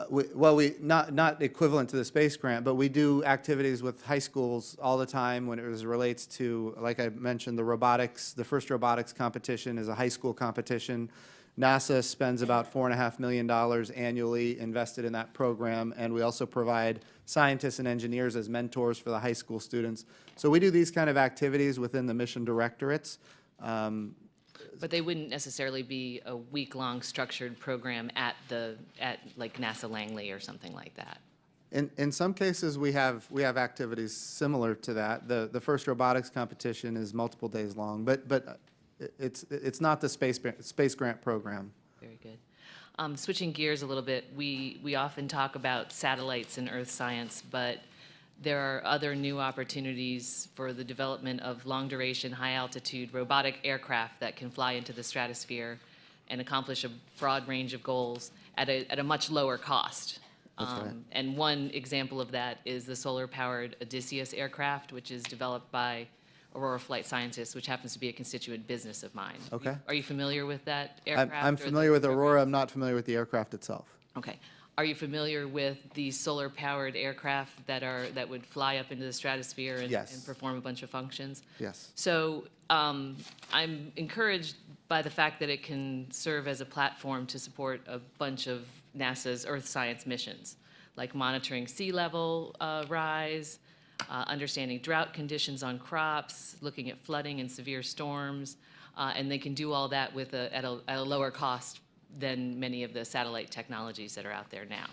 Not equivalent to the space grant, but we do activities with high schools all the time when it relates to, like I mentioned, the robotics. The first robotics competition is a high school competition. NASA spends about $4.5 million annually invested in that program, and we also provide scientists and engineers as mentors for the high school students. So we do these kind of activities within the mission directorates. But they wouldn't necessarily be a week-long structured program at like NASA Langley or something like that. In some cases, we have activities similar to that. The first robotics competition is multiple days long, but it's not the space grant program. Very good. Switching gears a little bit, we often talk about satellites in earth science, but there are other new opportunities for the development of long-duration, high-altitude robotic aircraft that can fly into the stratosphere and accomplish a broad range of goals at a much lower cost. That's right. And one example of that is the solar-powered Odysseus aircraft, which is developed by Aurora Flight Sciences, which happens to be a constituent business of mine. Okay. Are you familiar with that aircraft? I'm familiar with Aurora. I'm not familiar with the aircraft itself. Okay. Are you familiar with the solar-powered aircraft that would fly up into the stratosphere and, Yes. and perform a bunch of functions? Yes. So I'm encouraged by the fact that it can serve as a platform to support a bunch of NASA's Earth science missions, like monitoring sea level rise, understanding drought conditions on crops, looking at flooding and severe storms, and they can do all that at a lower cost than many of the satellite technologies that are out there now.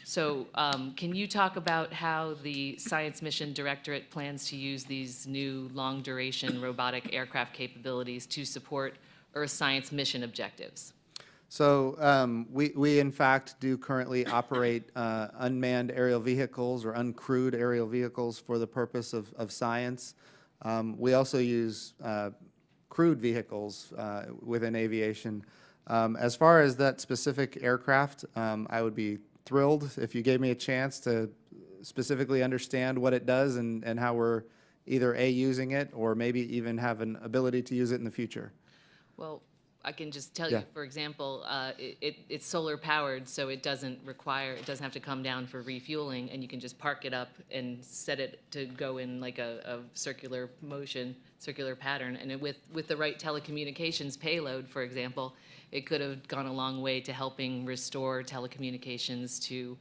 So can you talk about how the Science Mission Directorate plans to use these new long-duration robotic aircraft capabilities to support Earth science mission objectives? So we in fact do currently operate unmanned aerial vehicles or uncrewed aerial vehicles for the purpose of science. We also use crewed vehicles within aviation. As far as that specific aircraft, I would be thrilled if you gave me a chance to specifically understand what it does and how we're either using it or maybe even have an ability to use it in the future. Well, I can just tell you, for example, it's solar powered, so it doesn't have to come down for refueling, and you can just park it up and set it to go in like a circular motion, circular pattern. And with the right telecommunications payload, for example, it could have gone a long way to helping restore telecommunications to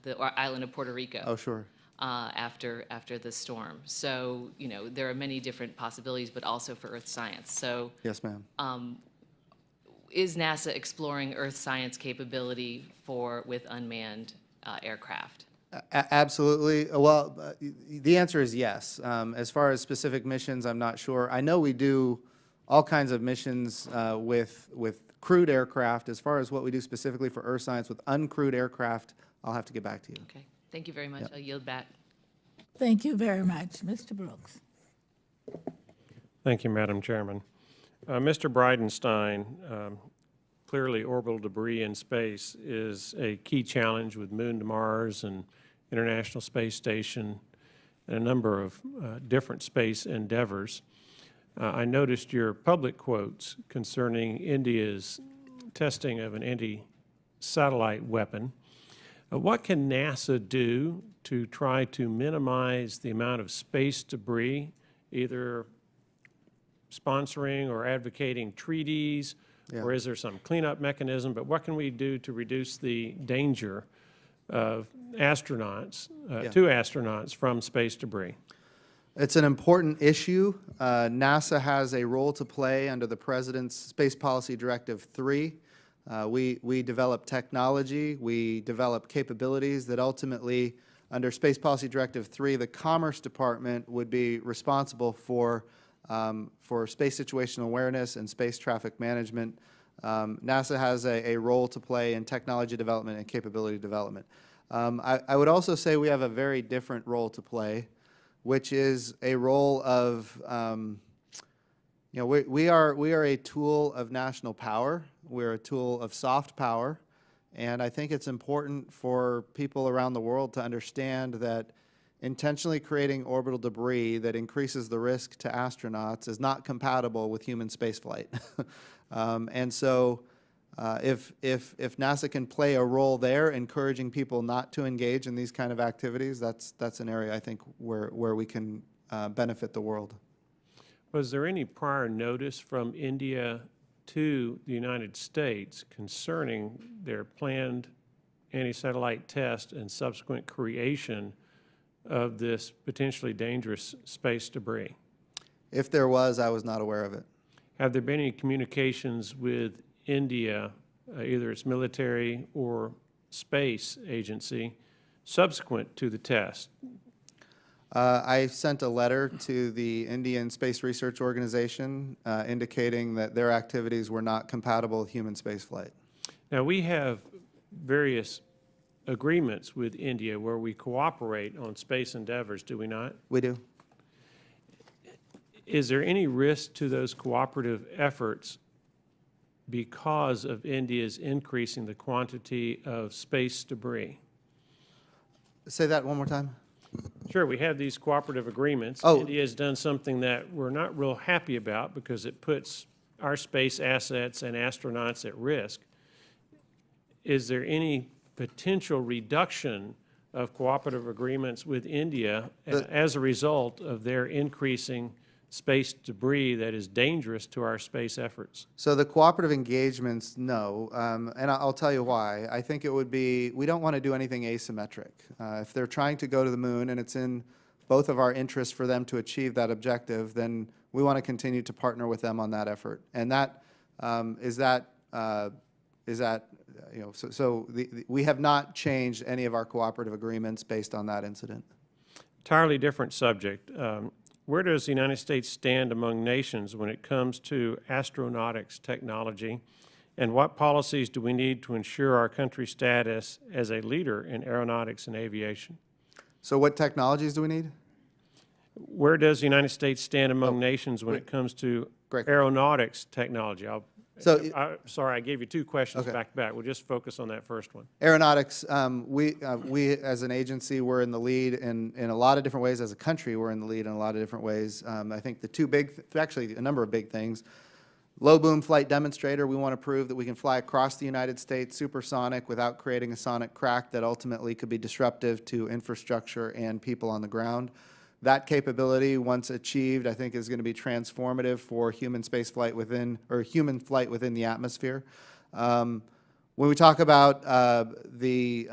the island of Puerto Rico. Oh, sure. After the storm. So, there are many different possibilities, but also for Earth science. So, yes, ma'am. Is NASA exploring Earth science capability with unmanned aircraft? Absolutely. Well, the answer is yes. As far as specific missions, I'm not sure. I know we do all kinds of missions with crewed aircraft. As far as what we do specifically for Earth science with uncrewed aircraft, I'll have to get back to you. Okay. Thank you very much. I'll yield back. Thank you very much. Mr. Brooks. Thank you, Madam Chairman. Mr. Bridenstine, clearly orbital debris in space is a key challenge with Moon to Mars and International Space Station and a number of different space endeavors. I noticed your public quotes concerning India's testing of an anti-satellite weapon. What can NASA do to try to minimize the amount of space debris, either sponsoring or advocating treaties, or is there some cleanup mechanism? But what can we do to reduce the danger of astronauts, to astronauts from space debris? It's an important issue. NASA has a role to play under the President's Space Policy Directive 3. We develop technology, we develop capabilities that ultimately, under Space Policy Directive 3, the Commerce Department would be responsible for for space situational awareness and space traffic management. NASA has a role to play in technology development and capability development. I would also say we have a very different role to play, which is a role of, we are a tool of national power. We're a tool of soft power. And I think it's important for people around the world to understand that intentionally creating orbital debris that increases the risk to astronauts is not compatible with human spaceflight. And so if NASA can play a role there, encouraging people not to engage in these kind of activities, that's an area I think where we can benefit the world. Was there any prior notice from India to the United States concerning their planned anti-satellite test and subsequent creation of this potentially dangerous space debris? If there was, I was not aware of it. Have there been any communications with India, either its military or space agency, subsequent to the test? I sent a letter to the Indian Space Research Organization indicating that their activities were not compatible with human spaceflight. Now, we have various agreements with India where we cooperate on space endeavors, do we not? We do. Is there any risk to those cooperative efforts because of India's increasing the quantity of space debris? Say that one more time. Sure, we have these cooperative agreements. Oh. India has done something that we're not real happy about because it puts our space assets and astronauts at risk. Is there any potential reduction of cooperative agreements with India as a result of their increasing space debris that is dangerous to our space efforts? So the cooperative engagements, no, and I'll tell you why. I think it would be, we don't want to do anything asymmetric. If they're trying to go to the moon and it's in both of our interests for them to achieve that objective, then we want to continue to partner with them on that effort. And that, we have not changed any of our cooperative agreements based on that incident. Entirely different subject. Where does the United States stand among nations when it comes to astronautics technology? And what policies do we need to ensure our country's status as a leader in aeronautics and aviation? So what technologies do we need? Where does the United States stand among nations when it comes to aeronautics technology? Sorry, I gave you two questions back to back. We'll just focus on that first one. Aeronautics, we as an agency, we're in the lead in a lot of different ways. As a country, we're in the lead in a lot of different ways. I think the two big, actually a number of big things. Low boom flight demonstrator, we want to prove that we can fly across the United States supersonic without creating a sonic crack that ultimately could be disruptive to infrastructure and people on the ground. That capability, once achieved, I think is going to be transformative for human space flight within, or human flight within the atmosphere. When we talk about the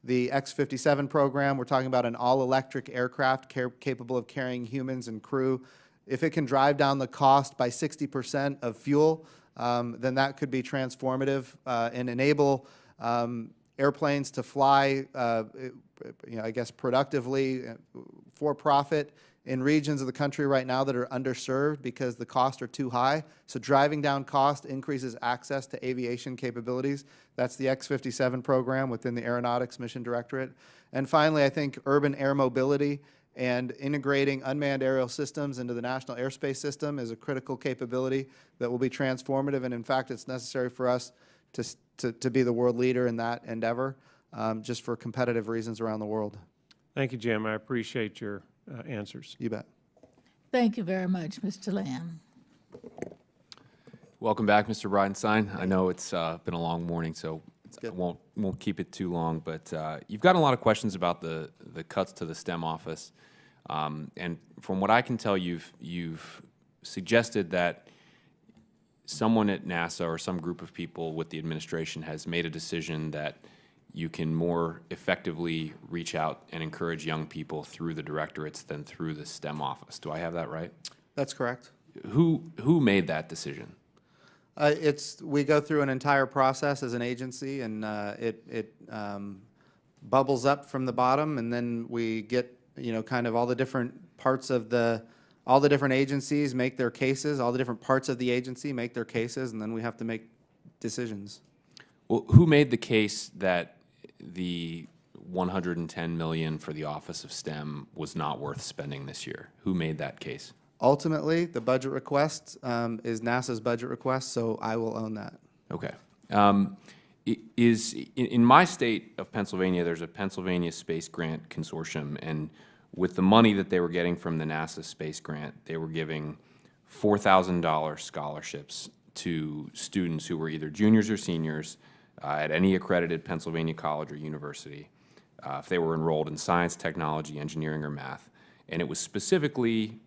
X-57 program, we're talking about an all-electric aircraft capable of carrying humans and crew. If it can drive down the cost by 60% of fuel, then that could be transformative and enable airplanes to fly, I guess, productively for profit in regions of the country right now that are underserved because the costs are too high. So driving down cost increases access to aviation capabilities. That's the X-57 program within the Aeronautics Mission Directorate. And finally, I think urban air mobility and integrating unmanned aerial systems into the National Airspace System is a critical capability that will be transformative. And in fact, it's necessary for us to be the world leader in that endeavor, just for competitive reasons around the world. Thank you, Jim. I appreciate your answers. You bet. Thank you very much, Mr. Lamb. Welcome back, Mr. Bridenstine. I know it's been a long morning, so I won't keep it too long. But you've got a lot of questions about the cuts to the STEM office, and from what I can tell, you've suggested that someone at NASA or some group of people with the administration has made a decision that you can more effectively reach out and encourage young people through the directorates than through the STEM office. Do I have that right? That's correct. Who made that decision? We go through an entire process as an agency, and it bubbles up from the bottom, and then we get kind of all the different parts of the all the different agencies make their cases, all the different parts of the agency make their cases, and then we have to make decisions. Well, who made the case that the $110 million for the Office of STEM was not worth spending this year? Who made that case? Ultimately, the budget request is NASA's budget request, so I will own that. Okay. In my state of Pennsylvania, there's a Pennsylvania Space Grant Consortium, and with the money that they were getting from the NASA Space Grant, they were giving $4,000 scholarships to students who were either juniors or seniors at any accredited Pennsylvania college or university, if they were enrolled in science, technology, engineering, or math. And it was specifically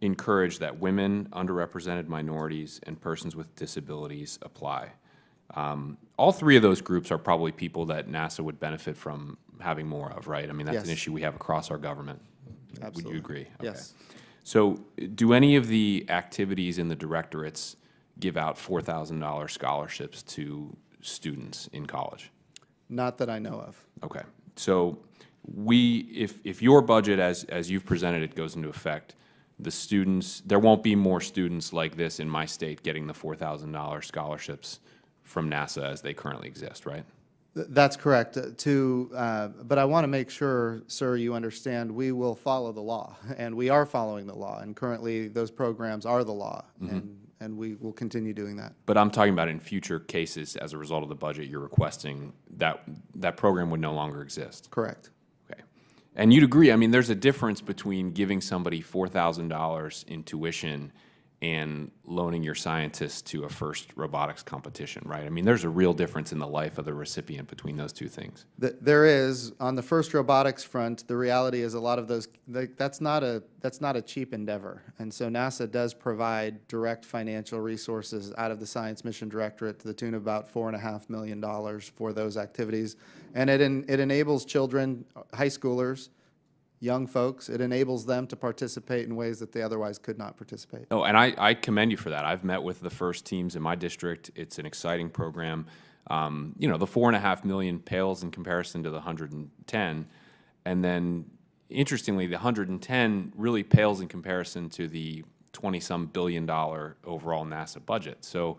encouraged that women, underrepresented minorities, and persons with disabilities apply. All three of those groups are probably people that NASA would benefit from having more of, right? I mean, that's Yes. an issue we have across our government. Absolutely. Would you agree? Okay. Yes. So do any of the activities in the directorates give out $4,000 scholarships to students in college? Not that I know of. Okay. So if your budget, as you've presented it, goes into effect, the students, there won't be more students like this in my state getting the $4,000 scholarships from NASA as they currently exist, right? That's correct. But I want to make sure, sir, you understand we will follow the law, and we are following the law, and currently those programs are the law, and we will continue doing that. But I'm talking about in future cases, as a result of the budget, you're requesting that that program would no longer exist. Correct. Okay. And you'd agree, I mean, there's a difference between giving somebody $4,000 in tuition and loaning your scientists to a FIRST robotics competition, right? I mean, there's a real difference in the life of the recipient between those two things. There is. On the FIRST robotics front, the reality is a lot of those, that's not a cheap endeavor. And so NASA does provide direct financial resources out of the Science Mission Directorate to the tune of about $4.5 million for those activities. And it enables children, high schoolers, young folks, it enables them to participate in ways that they otherwise could not participate. Oh, and I commend you for that. I've met with the FIRST teams in my district. It's an exciting program. You know, the $4.5 million pales in comparison to the 110, and then interestingly, the 110 really pales in comparison to the $20-some billion overall NASA budget. So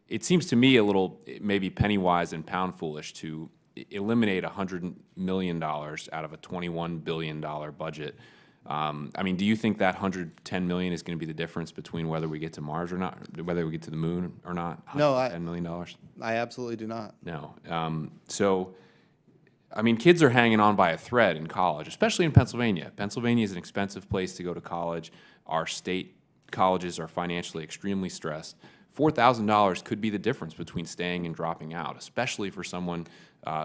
it seems to me a little maybe penny wise and pound foolish to eliminate $100 million out of a $21 billion budget. I mean, do you think that $110 million is going to be the difference between whether we get to Mars or not, whether we get to the moon or not? No, $110 million? I absolutely do not. No. So, I mean, kids are hanging on by a thread in college, especially in Pennsylvania. Pennsylvania is an expensive place to go to college. Our state colleges are financially extremely stressed. $4,000 could be the difference between staying and dropping out, especially for someone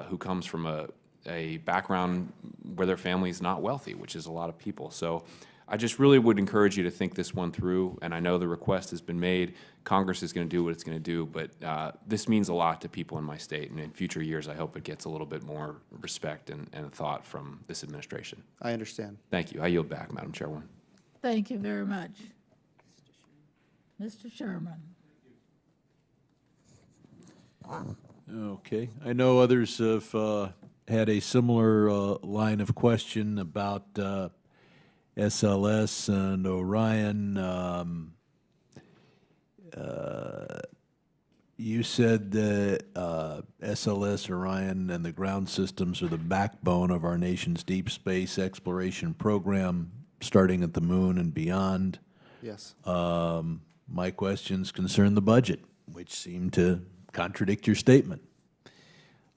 who comes from a background where their family is not wealthy, which is a lot of people. So I just really would encourage you to think this one through, and I know the request has been made. Congress is going to do what it's going to do, but this means a lot to people in my state, and in future years, I hope it gets a little bit more respect and thought from this administration. I understand. Thank you. I yield back, Madam Chairwoman. Thank you very much. Mr. Sherman. Okay. I know others have had a similar line of question about SLS and Orion. You said that SLS, Orion, and the ground systems are the backbone of our nation's deep space exploration program, starting at the moon and beyond. Yes. My questions concern the budget, which seem to contradict your statement.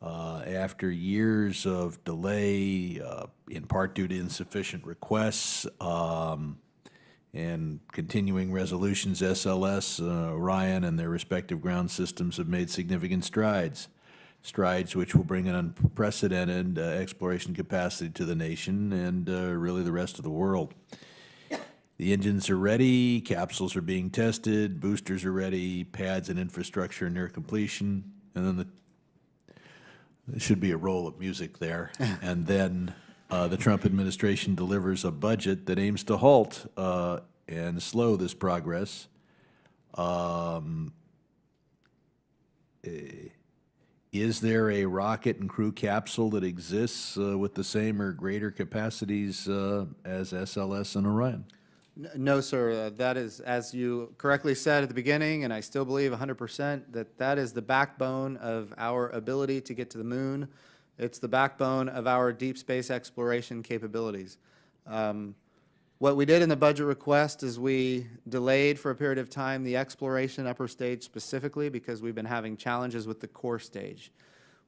After years of delay, in part due to insufficient requests and continuing resolutions, SLS, Orion, and their respective ground systems have made significant strides which will bring an unprecedented exploration capacity to the nation and really the rest of the world. The engines are ready, capsules are being tested, boosters are ready, pads and infrastructure are near completion, and then there should be a roll of music there. And then the Trump administration delivers a budget that aims to halt and slow this progress. Is there a rocket and crew capsule that exists with the same or greater capacities as SLS and Orion? No, sir. That is, as you correctly said at the beginning, and I still believe 100%, that is the backbone of our ability to get to the moon. It's the backbone of our deep space exploration capabilities. What we did in the budget request is we delayed for a period of time the exploration upper stage specifically because we've been having challenges with the core stage.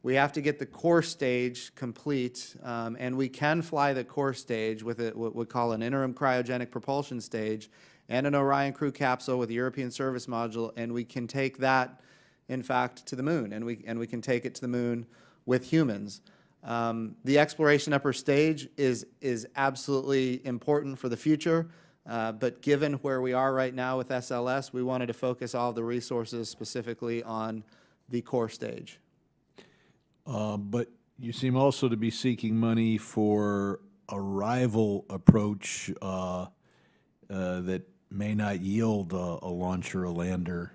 We have to get the core stage complete, and we can fly the core stage with what we call an interim cryogenic propulsion stage and an Orion crew capsule with a European service module, and we can take that, in fact, to the moon, and we can take it to the moon with humans. The exploration upper stage is absolutely important for the future, but given where we are right now with SLS, we wanted to focus all of the resources specifically on the core stage. But you seem also to be seeking money for a rival approach that may not yield a launch or a lander.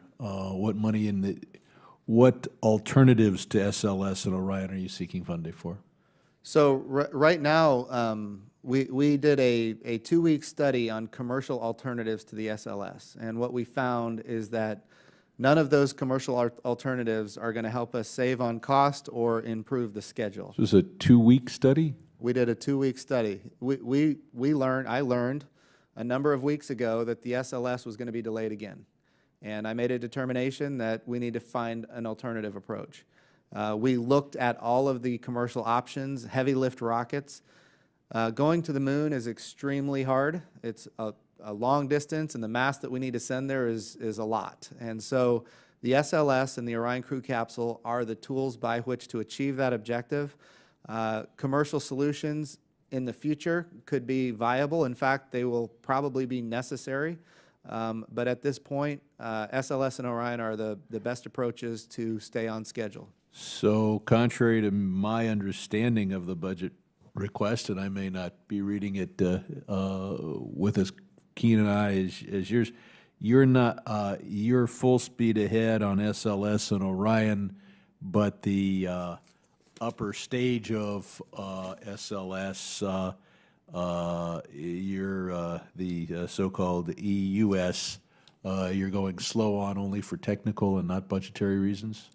What alternatives to SLS and Orion are you seeking funding for? So right now, we did a 2-week study on commercial alternatives to the SLS, and what we found is that none of those commercial alternatives are going to help us save on cost or improve the schedule. So this is a 2-week study? We did a 2-week study. I learned a number of weeks ago that the SLS was going to be delayed again. And I made a determination that we need to find an alternative approach. We looked at all of the commercial options, heavy lift rockets. Going to the moon is extremely hard. It's a long distance, and the mass that we need to send there is a lot. And so the SLS and the Orion crew capsule are the tools by which to achieve that objective. Commercial solutions in the future could be viable. In fact, they will probably be necessary. But at this point, SLS and Orion are the best approaches to stay on schedule. So contrary to my understanding of the budget request, and I may not be reading it with as keen an eye as yours, you're full speed ahead on SLS and Orion, but the upper stage of SLS, you're the so-called EUS, you're going slow on only for technical and not budgetary reasons?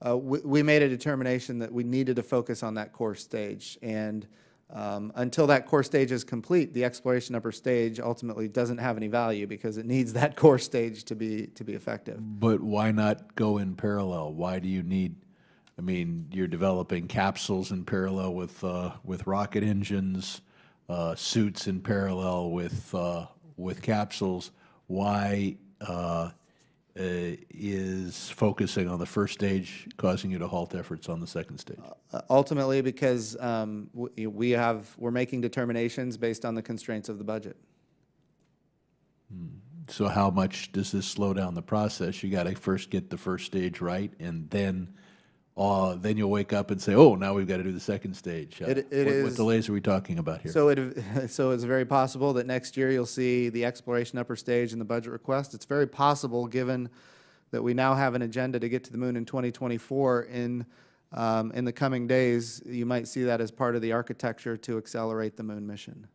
We made a determination that we needed to focus on that core stage, and until that core stage is complete, the exploration upper stage ultimately doesn't have any value because it needs that core stage to be effective. But why not go in parallel? Why do you need, I mean, you're developing capsules in parallel with rocket engines, suits in parallel with capsules. Why is focusing on the first stage causing you to halt efforts on the second stage? Ultimately, because we're making determinations based on the constraints of the budget. So how much does this slow down the process? You got to first get the first stage right, and then you'll wake up and say, "Oh, now we've got to do the second stage." What delays are we talking about here? So it's very possible that next year you'll see the exploration upper stage in the budget request. It's very possible, given that we now have an agenda to get to the moon in 2024. In the coming days, you might see that as part of the architecture to accelerate the moon mission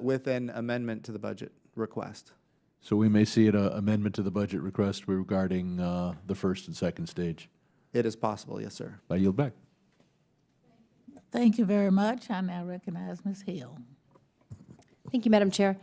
with an amendment to the budget request. So we may see an amendment to the budget request regarding the first and second stage. It is possible, yes, sir. I yield back. Thank you very much. I now recognize Ms. Hill. Thank you, Madam Chair.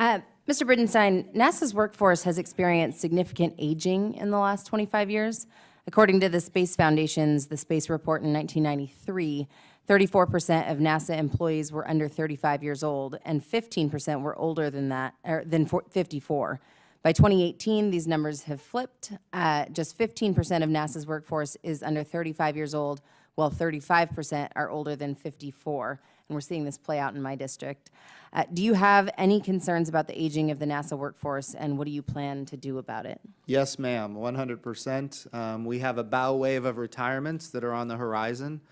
Mr. Bridenstine, NASA's workforce has experienced significant aging in the last 25 years. According to the Space Foundation's The Space Report in 1993, 34% of NASA employees were under 35 years old, and 15% were older than that, or than 54. By 2018, these numbers have flipped. Just 15% of NASA's workforce is under 35 years old, while 35% are older than 54. And we're seeing this play out in my district. Do you have any concerns about the aging of the NASA workforce, and what do you plan to do about it? Yes, ma'am, 100%. We have a bow wave of retirements that are on the horizon.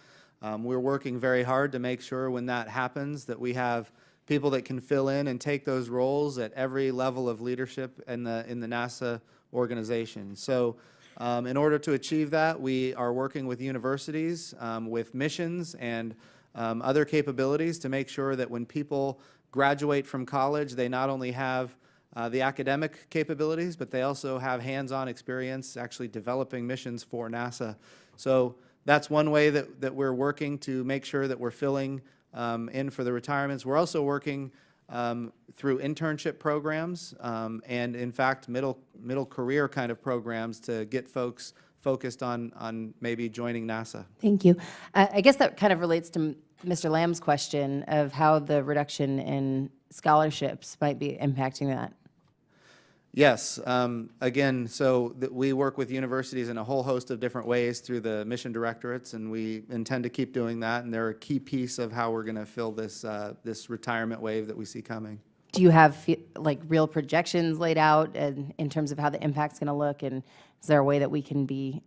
We're working very hard to make sure when that happens that we have people that can fill in and take those roles at every level of leadership in the NASA organization. So in order to achieve that, we are working with universities, with missions, and other capabilities to make sure that when people graduate from college, they not only have the academic capabilities, but they also have hands-on experience actually developing missions for NASA. So that's one way that we're working to make sure that we're filling in for the retirements. We're also working through internship programs and, in fact, middle career kind of programs to get folks focused on maybe joining NASA. Thank you. I guess that kind of relates to Mr. Lamb's question of how the reduction in scholarships might be impacting that. Yes. Again, so we work with universities in a whole host of different ways through the mission directorates, and we intend to keep doing that. And they're a key piece of how we're going to fill this this retirement wave that we see coming. Do you have like real projections laid out in terms of how the impact's going to look? And is there a way that we can be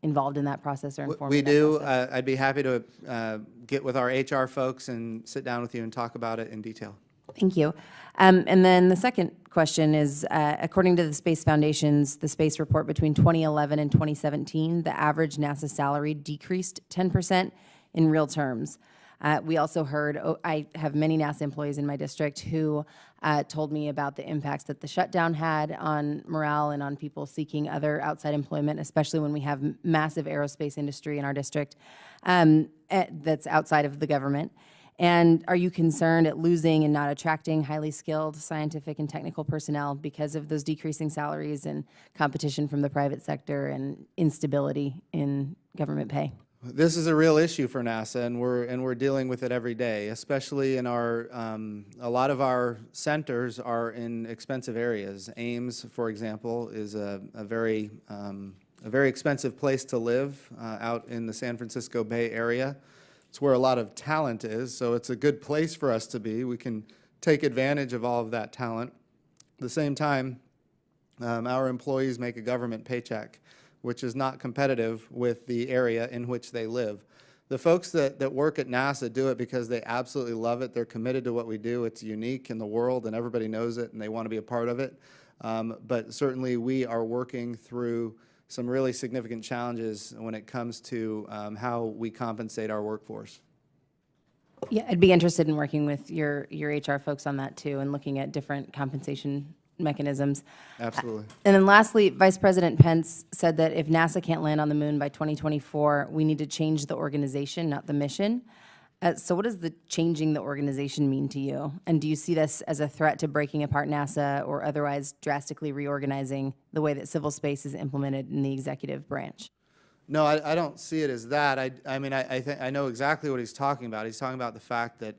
involved in that process or informed? We in that do. process? I'd be happy to get with our HR folks and sit down with you and talk about it in detail. Thank you. And then the second question is, according to the Space Foundation's, the space report between 2011 and 2017, the average NASA salary decreased 10% in real terms. We also heard, I have many NASA employees in my district who told me about the impacts that the shutdown had on morale and on people seeking other outside employment, especially when we have massive aerospace industry in our district that's outside of the government. And are you concerned at losing and not attracting highly skilled scientific and technical personnel because of those decreasing salaries and competition from the private sector and instability in government pay? This is a real issue for NASA, and we're dealing with it every day, especially in our, a lot of our centers are in expensive areas. Ames, for example, is a very expensive place to live out in the San Francisco Bay Area. It's where a lot of talent is, so it's a good place for us to be. We can take advantage of all of that talent. At the same time, our employees make a government paycheck, which is not competitive with the area in which they live. The folks that work at NASA do it because they absolutely love it. They're committed to what we do. It's unique in the world, and everybody knows it, and they want to be a part of it. But certainly we are working through some really significant challenges when it comes to how we compensate our workforce. Yeah, I'd be interested in working with your HR folks on that too and looking at different compensation mechanisms. Absolutely. And then lastly, Vice President Pence said that if NASA can't land on the moon by 2024, we need to change the organization, not the mission. So what does the changing the organization mean to you? And do you see this as a threat to breaking apart NASA or otherwise drastically reorganizing the way that civil space is implemented in the executive branch? No, I don't see it as that. I mean, I know exactly what he's talking about. He's talking about the fact that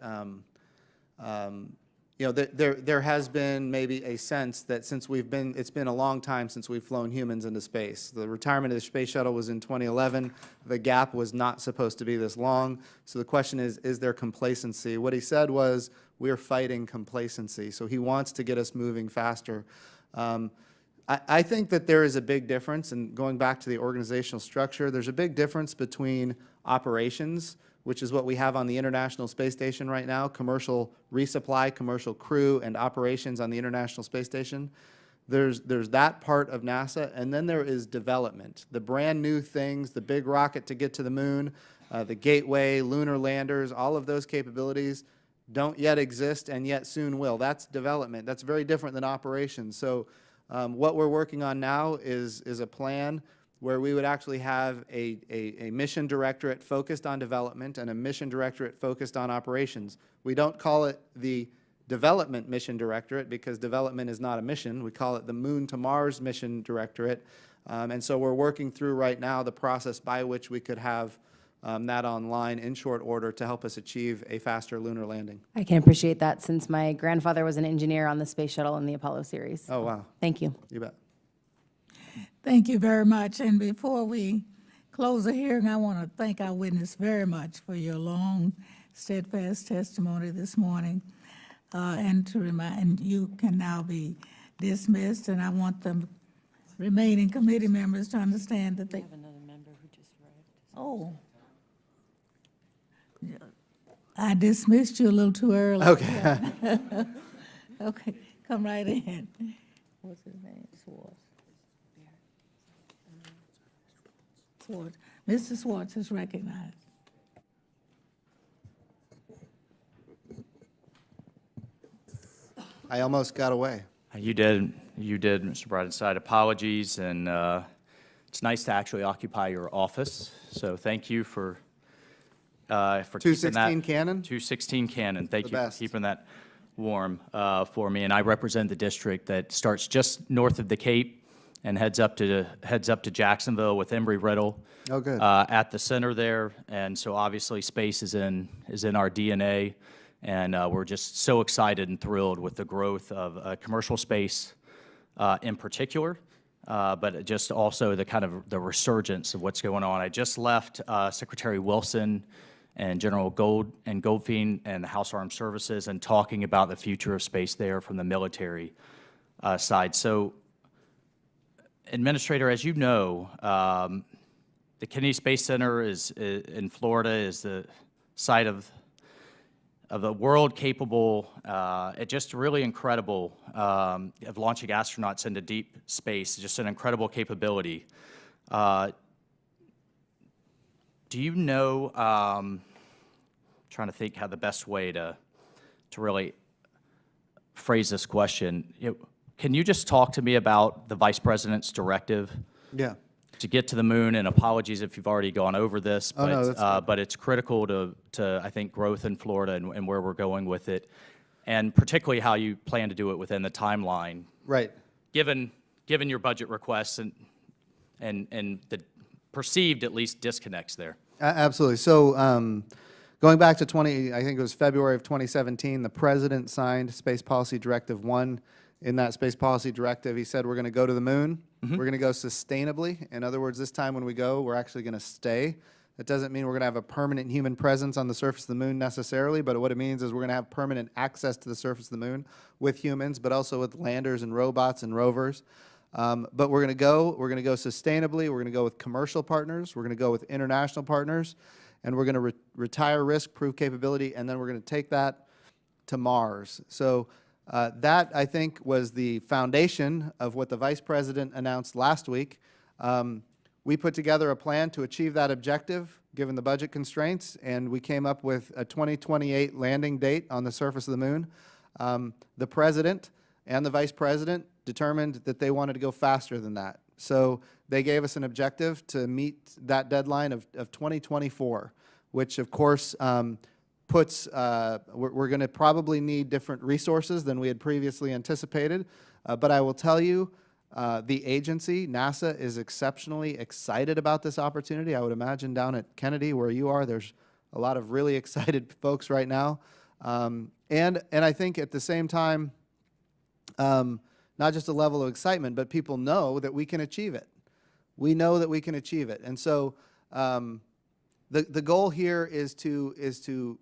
you know, there has been maybe a sense that since it's been a long time since we've flown humans into space. The retirement of the space shuttle was in 2011. The gap was not supposed to be this long. So the question is there complacency? What he said was, we're fighting complacency. So he wants to get us moving faster. I think that there is a big difference, and going back to the organizational structure, there's a big difference between operations, which is what we have on the International Space Station right now, commercial resupply, commercial crew, and operations on the International Space Station. There's that part of NASA, and then there is development, the brand new things, the big rocket to get to the moon, the gateway, lunar landers, all of those capabilities don't yet exist and yet soon will. That's development. That's very different than operations. So what we're working on now is a plan where we would actually have a mission directorate focused on development and a mission directorate focused on operations. We don't call it the Development Mission Directorate because development is not a mission. We call it the Moon to Mars Mission Directorate. And so we're working through right now the process by which we could have that online in short order to help us achieve a faster lunar landing. I can appreciate that since my grandfather was an engineer on the space shuttle in the Apollo series. Oh, wow. Thank you. You bet. Thank you very much. And before we close the hearing, I want to thank our witness very much for your long, steadfast testimony this morning. And to remind, you can now be dismissed, and I want the remaining committee members to understand that they have another member who just arrived. Oh. I dismissed you a little too early. Okay. Okay, come right in. What's his name? Swartz. Mr. Swartz is recognized. I almost got away. You did, Mr. Bridenstine. Apologies, and it's nice to actually occupy your office. So thank you for keeping that. 216 Cannon? 216 Cannon. Thank The you best. for keeping that warm for me. And I represent the district that starts just north of the Cape and heads up to Jacksonville with Embry-Riddle. Oh, good. At the center there, and so obviously space is in our DNA, and we're just so excited and thrilled with the growth of commercial space in particular, but just also the kind of the resurgence of what's going on. I just left Secretary Wilson and General Goldfein and the House Armed Services and talking about the future of space there from the military side. So, Administrator, as you know, the Kennedy Space Center in Florida is the site of the world capable, just really incredible, of launching astronauts into deep space, just an incredible capability. Do you know, trying to think how the best way to really phrase this question, can you just talk to me about the Vice President's directive? Yeah. To get to the moon, and apologies if you've already gone over this, Oh, no, that's fine. but it's critical to I think, growth in Florida and where we're going with it, and particularly how you plan to do it within the timeline. Right. Given your budget requests and the perceived, at least, disconnects there. Absolutely. So going back to I think it was February of 2017, the President signed Space Policy Directive 1. In that Space Policy Directive, he said we're going to go to the moon. We're going to go sustainably. In other words, this time when we go, we're actually going to stay. That doesn't mean we're going to have a permanent human presence on the surface of the moon necessarily, but what it means is we're going to have permanent access to the surface of the moon with humans, but also with landers and robots and rovers. But we're going to go sustainably. We're going to go with commercial partners. We're going to go with international partners, and we're going to retire risk, prove capability, and then we're going to take that to Mars. So that, I think, was the foundation of what the Vice President announced last week. We put together a plan to achieve that objective, given the budget constraints, and we came up with a 2028 landing date on the surface of the moon. The President and the Vice President determined that they wanted to go faster than that. So they gave us an objective to meet that deadline of 2024, which, of course, we're going to probably need different resources than we had previously anticipated. But I will tell you, the agency, NASA, is exceptionally excited about this opportunity. I would imagine down at Kennedy, where you are, there's a lot of really excited folks right now. And I think at the same time, not just a level of excitement, but people know that we can achieve it. We know that we can achieve it. And so the goal here is to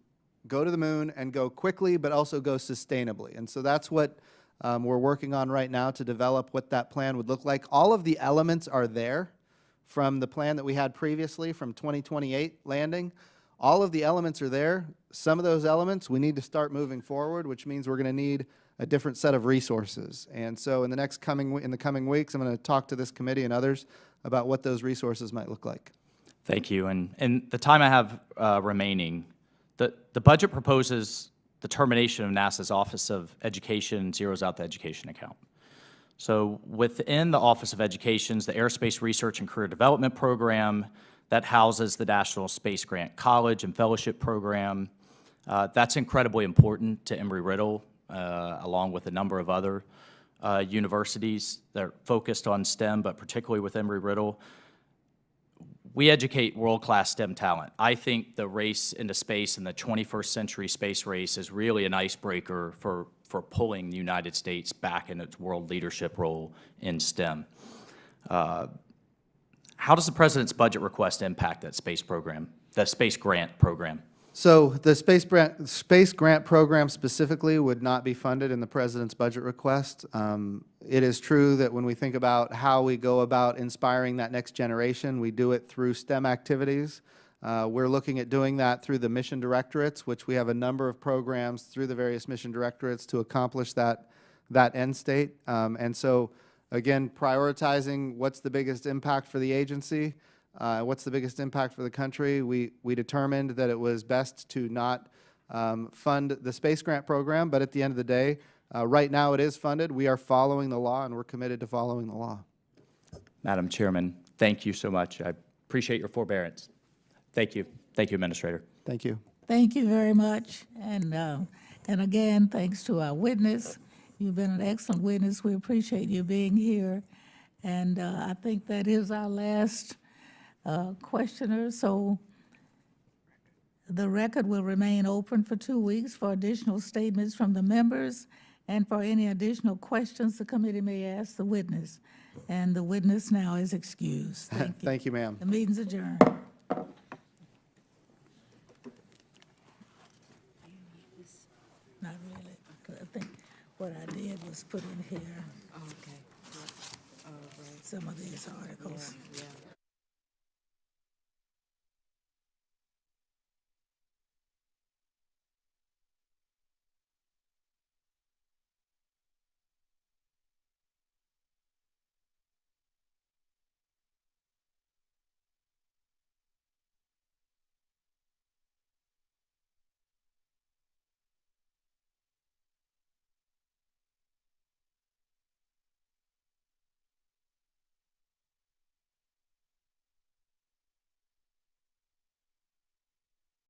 go to the moon and go quickly, but also go sustainably. And so that's what we're working on right now to develop what that plan would look like. All of the elements are there from the plan that we had previously from 2028 landing. All of the elements are there. Some of those elements we need to start moving forward, which means we're going to need a different set of resources. And so in the coming weeks, I'm going to talk to this committee and others about what those resources might look like. Thank you. And the time I have remaining, the budget proposes the termination of NASA's Office of Education zeroes out the education account. So within the Office of Education's the Aerospace Research and Career Development Program that houses the National Space Grant College and Fellowship Program. That's incredibly important to Embry-Riddle, along with a number of other universities that are focused on STEM, but particularly with Embry-Riddle. We educate world-class STEM talent. I think the race into space and the 21st century space race is really an icebreaker for pulling the United States back in its world leadership role in STEM. How does the President's budget request impact that space program, the space grant program? So the space grant program specifically would not be funded in the President's budget request. It is true that when we think about how we go about inspiring that next generation, we do it through STEM activities. We're looking at doing that through the mission directorates, which we have a number of programs through the various mission directorates to accomplish that end state. And so, again, prioritizing what's the biggest impact for the agency, what's the biggest impact for the country, we determined that it was best to not fund the space grant program, but at the end of the day, Right now, it is funded. We are following the law, and we're committed to following the law. Madam Chairman, thank you so much. I appreciate your forbearance. Thank you. Thank you, Administrator. Thank you. Thank you very much. And again, thanks to our witness. You've been an excellent witness. We appreciate you being here. And I think that is our last questioner. So the record will remain open for 2 weeks for additional statements from the members and for any additional questions the committee may ask the witness. And the witness now is excused. Thank you. Thank you, ma'am. The meeting's adjourned. Not really, 'cause I think what I did was put in here some of these articles. Yeah.